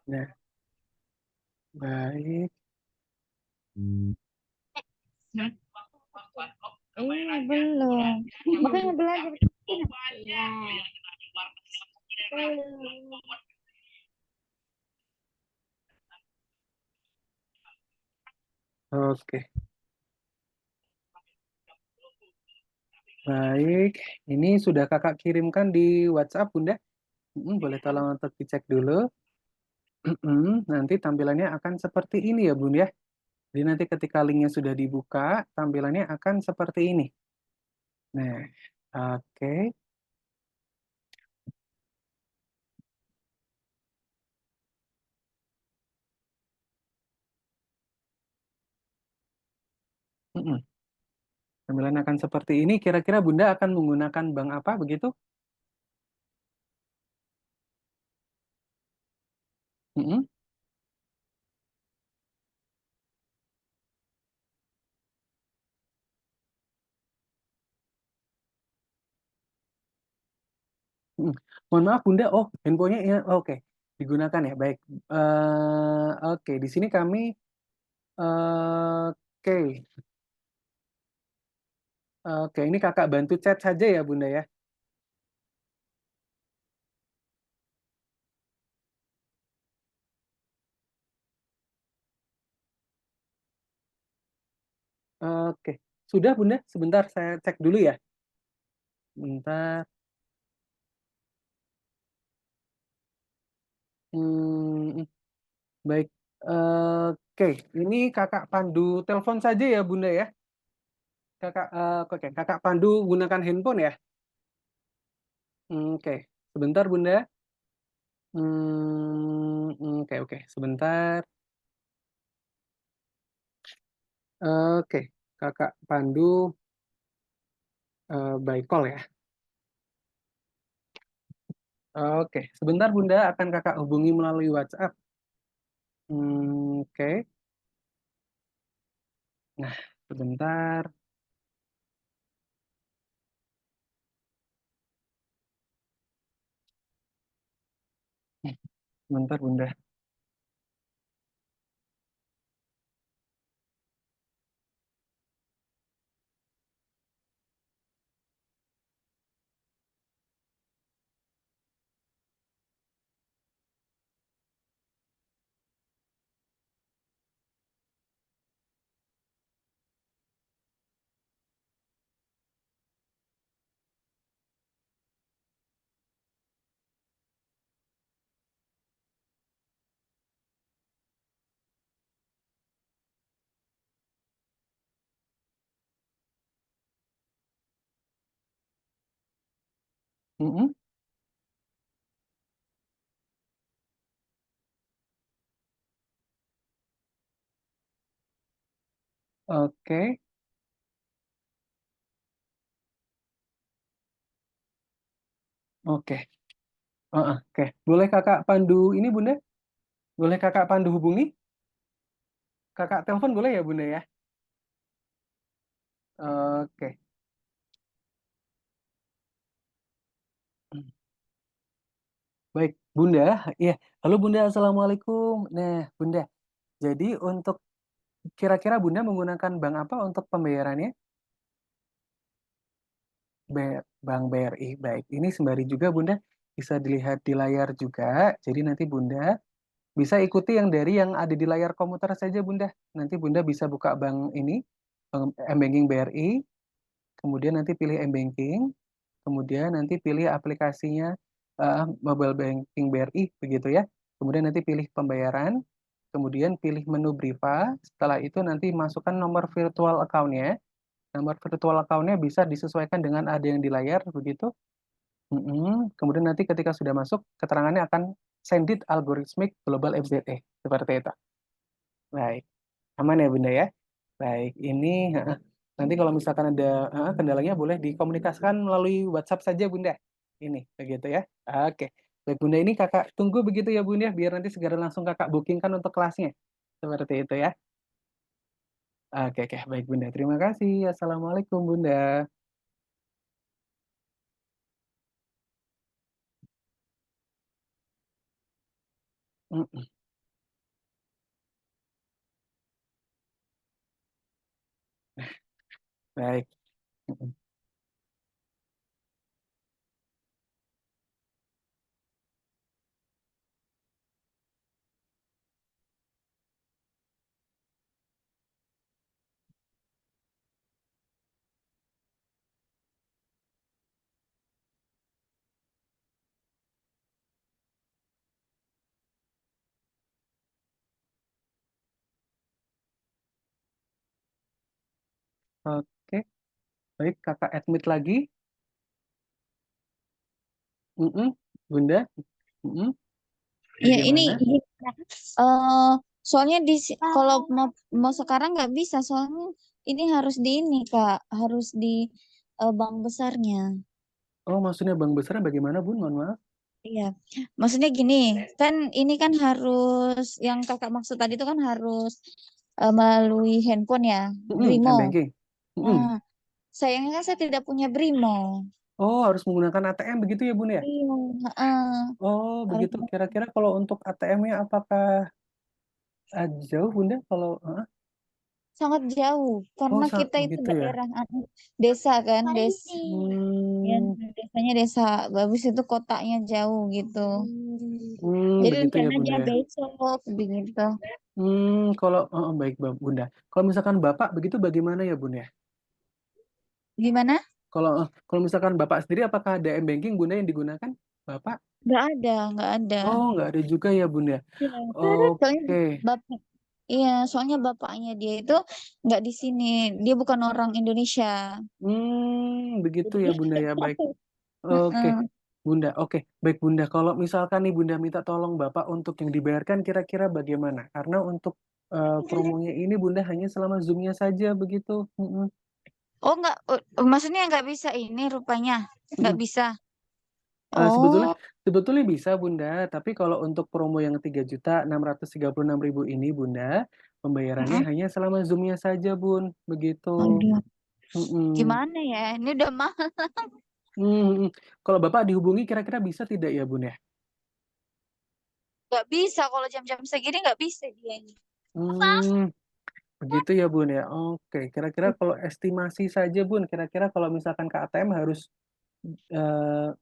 Speaker 1: Nah, baik.
Speaker 3: Belum. Makanya belajar.
Speaker 2: Iya.
Speaker 1: Oke, baik. Ini sudah kakak kirimkan di WhatsApp, Bunda. Boleh tolong untuk dicek dulu. Nanti tampilannya akan seperti ini ya, Bunda ya. Jadi nanti ketika linknya sudah dibuka, tampilannya akan seperti ini. Nah, oke. Mm-mm. Tampilan akan seperti ini. Kira-kira Bunda akan menggunakan bank apa begitu? Mm-mm. Mm. Mohon maaf Bunda. Oh, handphonenya ya. Oke, digunakan ya. Baik. Oke, di sini kami. Oke, oke. Ini kakak bantu chat saja ya Bunda ya. Oke, sudah Bunda. Sebentar saya cek dulu ya. Bentar. Hmm, baik. Oke, ini kakak pandu telepon saja ya Bunda ya. Kakak, oke, kakak pandu gunakan handphone ya. Oke, sebentar Bunda. Oke, oke, sebentar. Oke, kakak pandu by call ya. Oke, sebentar Bunda akan kakak hubungi melalui WhatsApp. Oke, nah sebentar. Sebentar Bunda. Mm-mm. Oke, oke. Oke. Boleh kakak pandu ini Bunda? Boleh kakak pandu hubungi? Kakak telepon boleh ya Bunda ya? Oke. Baik, Bunda. Iya. Halo Bunda, Assalamualaikum. Nah, Bunda. Jadi untuk kira-kira Bunda menggunakan bank apa untuk pembayarannya? Bank BRI. Baik, ini sembari juga Bunda bisa dilihat di layar juga. Jadi nanti Bunda bisa ikuti yang dari yang ada di layar komputer saja Bunda. Nanti Bunda bisa buka bank ini, M-Banking BRI, kemudian nanti pilih M-Banking, kemudian nanti pilih aplikasinya Mobile Banking BRI begitu ya. Kemudian nanti pilih pembayaran, kemudian pilih menu Briva. Setelah itu nanti masukkan nomor virtual account-nya. Nomor virtual account-nya bisa disesuaikan dengan ada yang di layar begitu. Kemudian nanti ketika sudah masuk, keterangannya akan send it algorithmic global FZE. Seperti itu. Baik, aman ya Bunda ya? Baik, ini nanti kalau misalkan ada kendalanya boleh dikomunikasikan melalui WhatsApp saja Bunda. Ini begitu ya. Oke. Baik Bunda, ini kakak tunggu begitu ya Bunda, biar nanti segera langsung kakak bookingkan untuk kelasnya. Seperti itu ya. Oke, oke. Baik Bunda, terima kasih. Assalamualaikum Bunda. Mm, Baik. Mm, Oke, baik kakak admit lagi. Mm-mm. Bunda, mm-mm.
Speaker 3: Ya ini
Speaker 1: Bagaimana?
Speaker 3: eh soalnya kalau mau mau sekarang nggak bisa, soalnya ini harus di ini Kak, harus di bank besarnya.
Speaker 1: Oh, maksudnya bank besar bagaimana Bun? Mohon maaf.
Speaker 3: Iya, maksudnya gini, kan ini kan harus yang kakak maksud tadi itu kan harus melalui handphone ya, Brimo.
Speaker 1: M-Banking.
Speaker 3: Nah,
Speaker 1: Mm-mm.
Speaker 3: sayangnya kan saya tidak punya Brimo.
Speaker 1: Oh, harus menggunakan ATM begitu ya, Bun ya?
Speaker 3: Iya, heeh.
Speaker 1: Oh,
Speaker 3: Harus
Speaker 1: begitu. Kira-kira kalau untuk ATM-nya apakah jauh, Bunda? Kalau
Speaker 3: sangat jauh
Speaker 1: oh,
Speaker 3: karena kita itu
Speaker 1: begitu ya.
Speaker 3: daerah desa kan, ya
Speaker 1: Hmm,
Speaker 3: desanya desa, habis itu kotanya jauh gitu. Jadi
Speaker 1: begitu ya, Bunda
Speaker 3: rencananya
Speaker 1: ya.
Speaker 3: besok begitu.
Speaker 1: Kalau baik, Bunda. Kalau misalkan Bapak begitu bagaimana ya, Bun ya?
Speaker 3: Gimana?
Speaker 1: Kalau misalkan Bapak sendiri apakah ada M-Banking Bunda yang digunakan? Bapak?
Speaker 3: Nggak ada, nggak ada.
Speaker 1: Oh, nggak ada juga ya, Bun ya.
Speaker 3: Iya, soalnya
Speaker 1: Oke.
Speaker 3: bapak, iya, soalnya bapaknya dia itu nggak di sini, dia bukan orang Indonesia.
Speaker 1: Begitu
Speaker 3: Jadi
Speaker 1: ya, Bunda ya. Baik. Oke,
Speaker 3: heeh.
Speaker 1: Bunda. Oke, baik Bunda. Kalau misalkan nih Bunda minta tolong Bapak untuk yang dibayarkan kira-kira bagaimana? Karena untuk promonya ini Bunda hanya selama Zoom-nya saja begitu.
Speaker 3: Oh nggak, maksudnya nggak bisa ini rupanya, nggak
Speaker 1: Mm-mm.
Speaker 3: bisa.
Speaker 1: Sebetulnya
Speaker 3: Oh,
Speaker 1: sebetulnya bisa Bunda, tapi kalau untuk promo yang 3.636.000 ini Bunda, pembayarannya
Speaker 3: mm,
Speaker 1: hanya selama Zoom-nya saja Bun, begitu.
Speaker 3: aduh,
Speaker 1: Mm-mm.
Speaker 3: gimana ya? Ini udah mahal.
Speaker 1: Mm-mm. Kalau Bapak dihubungi kira-kira bisa tidak ya Bun ya?
Speaker 3: Nggak bisa kalau jam-jam segini nggak bisa dia ini.
Speaker 1: Hmm, Begitu ya Bun ya. Oke, kira-kira kalau estimasi saja Bun, kira-kira kalau misalkan ke ATM harus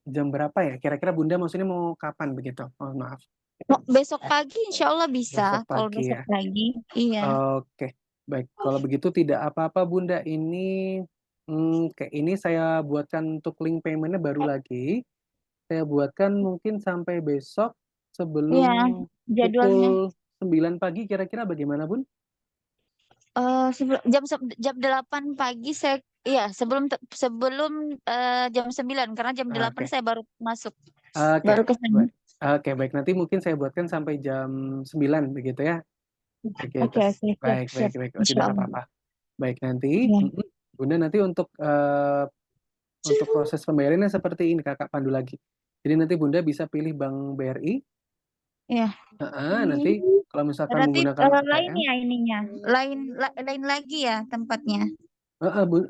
Speaker 1: jam berapa ya? Kira-kira Bunda maksudnya mau kapan begitu? Mohon maaf.
Speaker 3: Oh, besok pagi insya Allah bisa.
Speaker 1: Besok
Speaker 3: Kalau
Speaker 1: pagi
Speaker 3: besok
Speaker 1: ya.
Speaker 3: pagi, iya.
Speaker 1: Oke, baik. Kalau begitu tidak apa-apa Bunda. Kayak ini saya buatkan untuk link paymentnya baru lagi. Saya buatkan mungkin sampai besok sebelum
Speaker 3: Iya,
Speaker 1: pukul
Speaker 3: jadwalnya.
Speaker 1: 9 pagi kira-kira bagaimana Bun?
Speaker 3: Jam 8 pagi saya Iya, sebelum jam 9 karena jam 8
Speaker 1: Oke,
Speaker 3: saya baru masuk,
Speaker 1: oke,
Speaker 3: baru ke sana.
Speaker 1: oke, baik. Nanti mungkin saya buatkan sampai jam 9 begitu ya. Begitu.
Speaker 3: Oke, oke, siap,
Speaker 1: Baik, baik,
Speaker 3: siap.
Speaker 1: baik. Oh,
Speaker 3: Insya
Speaker 1: tidak
Speaker 3: Allah.
Speaker 1: apa-apa. Baik, nanti
Speaker 3: Iya.
Speaker 1: Bunda nanti untuk proses pembayarannya seperti ini Kakak pandu lagi. Jadi nanti Bunda bisa pilih Bank BRI.
Speaker 3: Iya.
Speaker 1: Nanti kalau misalkan
Speaker 3: Berarti
Speaker 1: menggunakan
Speaker 3: lain
Speaker 1: ATM,
Speaker 3: ya ininya, lain lagi ya tempatnya.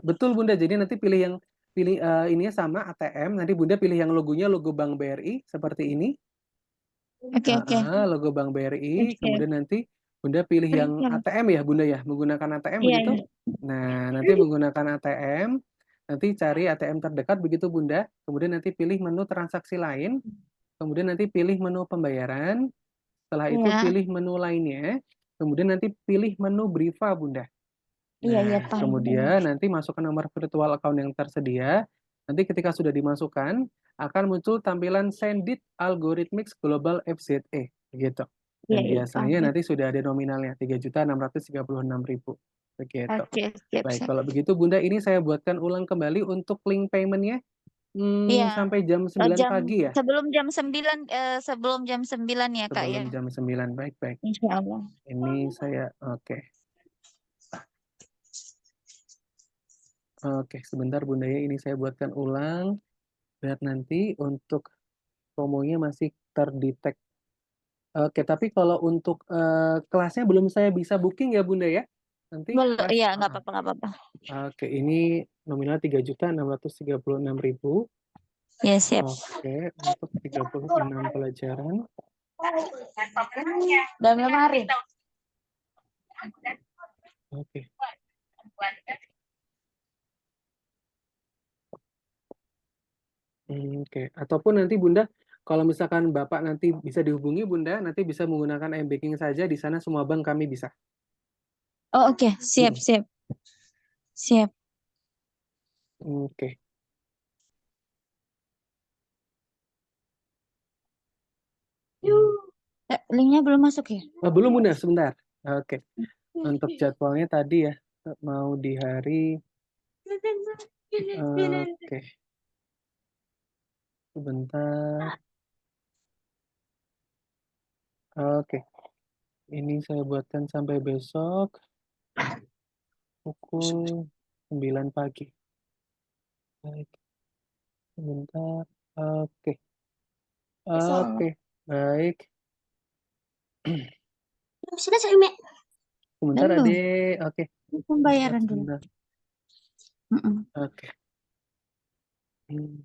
Speaker 1: betul Bunda. Jadi nanti pilih ininya sama ATM. Nanti Bunda pilih yang logonya logo Bank BRI seperti ini.
Speaker 3: Oke, oke.
Speaker 1: Logo Bank BRI.
Speaker 3: Oke.
Speaker 1: Kemudian nanti Bunda pilih yang ATM ya Bunda ya, menggunakan ATM
Speaker 3: Iya,
Speaker 1: begitu.
Speaker 3: iya.
Speaker 1: Nah, nanti menggunakan ATM, nanti cari ATM terdekat begitu Bunda. Kemudian nanti pilih menu transaksi lain. Kemudian nanti pilih menu pembayaran. Setelah itu
Speaker 3: Iya,
Speaker 1: pilih menu lainnya. Kemudian nanti pilih menu Briva Bunda.
Speaker 3: iya, iya,
Speaker 1: Nah,
Speaker 3: paham.
Speaker 1: kemudian nanti masukkan nomor virtual account yang tersedia. Nanti ketika sudah dimasukkan, akan muncul tampilan Sendit Algorithmics Global FZE. Begitu.
Speaker 3: Iya,
Speaker 1: Dan
Speaker 3: iya, paham.
Speaker 1: biasanya nanti sudah ada nominalnya, 3.636.000. Begitu.
Speaker 3: Oke, siap,
Speaker 1: Baik,
Speaker 3: siap.
Speaker 1: kalau begitu Bunda, ini saya buatkan ulang kembali untuk link payment-nya
Speaker 3: Iya,
Speaker 1: sampai jam 9
Speaker 3: jam
Speaker 1: pagi ya?
Speaker 3: sebelum jam 9 ya, Kak ya.
Speaker 1: Sebelum jam 9. Baik, baik.
Speaker 3: Insya Allah.
Speaker 1: Ini saya, oke. Oke, sebentar Bunda ya, ini saya buatkan ulang. Biar nanti untuk promonya masih terdetek. Oke, tapi kalau untuk kelasnya belum saya bisa booking ya Bunda ya? Nanti
Speaker 3: Belum,
Speaker 1: kelas,
Speaker 3: iya, nggak apa-apa, nggak apa-apa.
Speaker 1: oke, ini nominal 3.636.000.
Speaker 3: Ya, siap.
Speaker 1: Oke, untuk 36 pelajaran.
Speaker 3: Dalam lemari.
Speaker 1: Oke. Oke, ataupun nanti Bunda, kalau misalkan Bapak nanti bisa dihubungi Bunda, nanti bisa menggunakan m-banking saja, di sana semua bank kami bisa.
Speaker 3: Oh, oke, siap,
Speaker 1: Mm,
Speaker 3: siap. Siap.
Speaker 1: Oke,
Speaker 3: Linknya belum masuk ya?
Speaker 1: belum Bunda, sebentar. Oke, untuk jadwalnya tadi ya, mau di hari, oke, sebentar. Oke, ini saya buatkan sampai besok pukul 9 pagi. Baik, sebentar. Oke, oke, baik.
Speaker 2: Sudah saya
Speaker 1: Sebentar
Speaker 3: Belum.
Speaker 1: Adek. Oke,
Speaker 3: Pembayaran dulu.
Speaker 1: sebentar.
Speaker 3: Mm-mm.
Speaker 1: Oke. Hmm.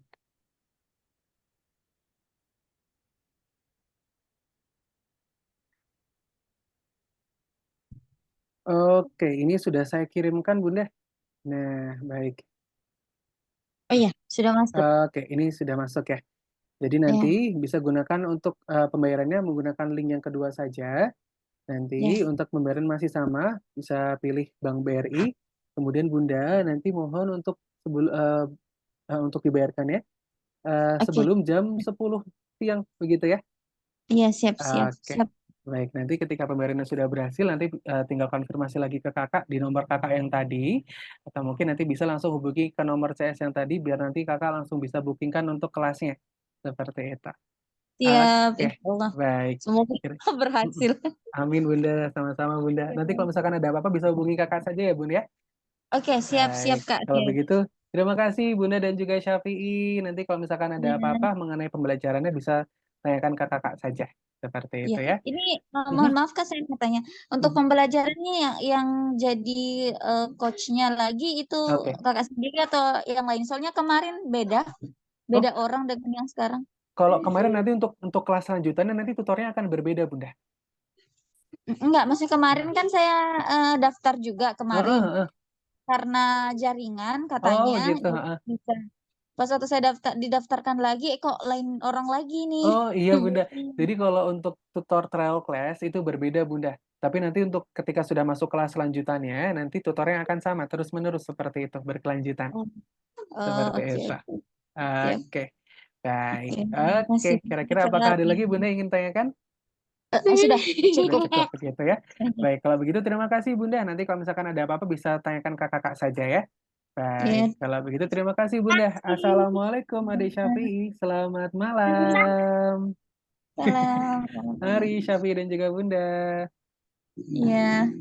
Speaker 1: Oke, ini sudah saya kirimkan Bunda. Nah, baik.
Speaker 3: Oh iya, sudah masuk.
Speaker 1: Oke, ini sudah masuk ya. Jadi nanti
Speaker 3: Ya,
Speaker 1: bisa gunakan untuk pembayarannya menggunakan link yang kedua saja.
Speaker 3: ya.
Speaker 1: Nanti untuk pembayaran masih sama, bisa pilih Bank BRI. Kemudian Bunda nanti mohon untuk dibayarkan ya
Speaker 3: Oke.
Speaker 1: sebelum jam 10 siang begitu ya.
Speaker 3: Iya, siap, siap,
Speaker 1: Oke.
Speaker 3: siap.
Speaker 1: Baik, nanti ketika pembayarannya sudah berhasil, nanti tinggal konfirmasi lagi ke kakak di nomor kakak yang tadi, atau mungkin nanti bisa langsung hubungi ke nomor CS yang tadi, biar nanti kakak langsung bisa bookingkan untuk kelasnya. Seperti itu.
Speaker 3: Siap,
Speaker 1: Oke,
Speaker 3: insya Allah.
Speaker 1: baik.
Speaker 3: Semoga
Speaker 1: Mm-mm.
Speaker 3: berhasil.
Speaker 1: Amin Bunda, sama-sama Bunda. Nanti kalau misalkan ada apa-apa bisa hubungi kakak saja ya Bun ya.
Speaker 3: Oke, siap, siap,
Speaker 1: Baik,
Speaker 3: Kak.
Speaker 1: kalau
Speaker 3: Oke.
Speaker 1: begitu terima kasih Bunda dan juga Syafi'i. Nanti kalau misalkan ada
Speaker 3: Ya,
Speaker 1: apa-apa mengenai pembelajarannya bisa tanyakan ke kakak saja. Seperti
Speaker 3: ya.
Speaker 1: itu ya.
Speaker 3: Ini
Speaker 1: Mhm,
Speaker 3: mohon maaf Kak, saya mau tanya. Untuk
Speaker 1: mhm.
Speaker 3: pembelajarannya yang jadi coachnya lagi itu
Speaker 1: Oke.
Speaker 3: Kakak sendiri atau yang lain? Soalnya kemarin beda,
Speaker 1: Oh,
Speaker 3: beda orang dengan yang sekarang.
Speaker 1: kalau kemarin nanti untuk kelas selanjutannya nanti tutornya akan berbeda, Bunda.
Speaker 3: Enggak, maksudnya kemarin kan saya daftar juga
Speaker 1: Heeh,
Speaker 3: kemarin
Speaker 1: heeh.
Speaker 3: karena jaringan
Speaker 1: Oh,
Speaker 3: katanya
Speaker 1: gitu, heeh.
Speaker 3: bisa. Pas waktu saya didaftarkan lagi, kok lain orang lagi nih.
Speaker 1: Oh, iya, Bunda. Jadi kalau untuk tutor trial class itu berbeda, Bunda. Tapi nanti untuk ketika sudah masuk kelas selanjutannya, nanti tutornya akan sama terus-menerus seperti itu, berkelanjutan.
Speaker 3: Oh, oh,
Speaker 1: Seperti
Speaker 3: oke,
Speaker 1: itu.
Speaker 3: oke. Siap.
Speaker 1: Oke, baik.
Speaker 3: Oke, terima
Speaker 1: Oke,
Speaker 3: kasih.
Speaker 1: kira-kira apakah
Speaker 3: Kak.
Speaker 1: ada lagi Bunda ingin tanyakan?
Speaker 3: Sudah
Speaker 1: Sudah
Speaker 3: cukup.
Speaker 1: cukup begitu ya. Baik, kalau begitu terima kasih Bunda. Nanti kalau misalkan ada apa-apa bisa tanyakan ke kakak saja ya.
Speaker 3: Iya,
Speaker 1: Baik, kalau begitu terima kasih Bunda. Assalamualaikum Adik Syafi'i. Selamat malam.
Speaker 3: salam.
Speaker 1: Mari Syafi'i dan juga Bunda.
Speaker 3: Iya.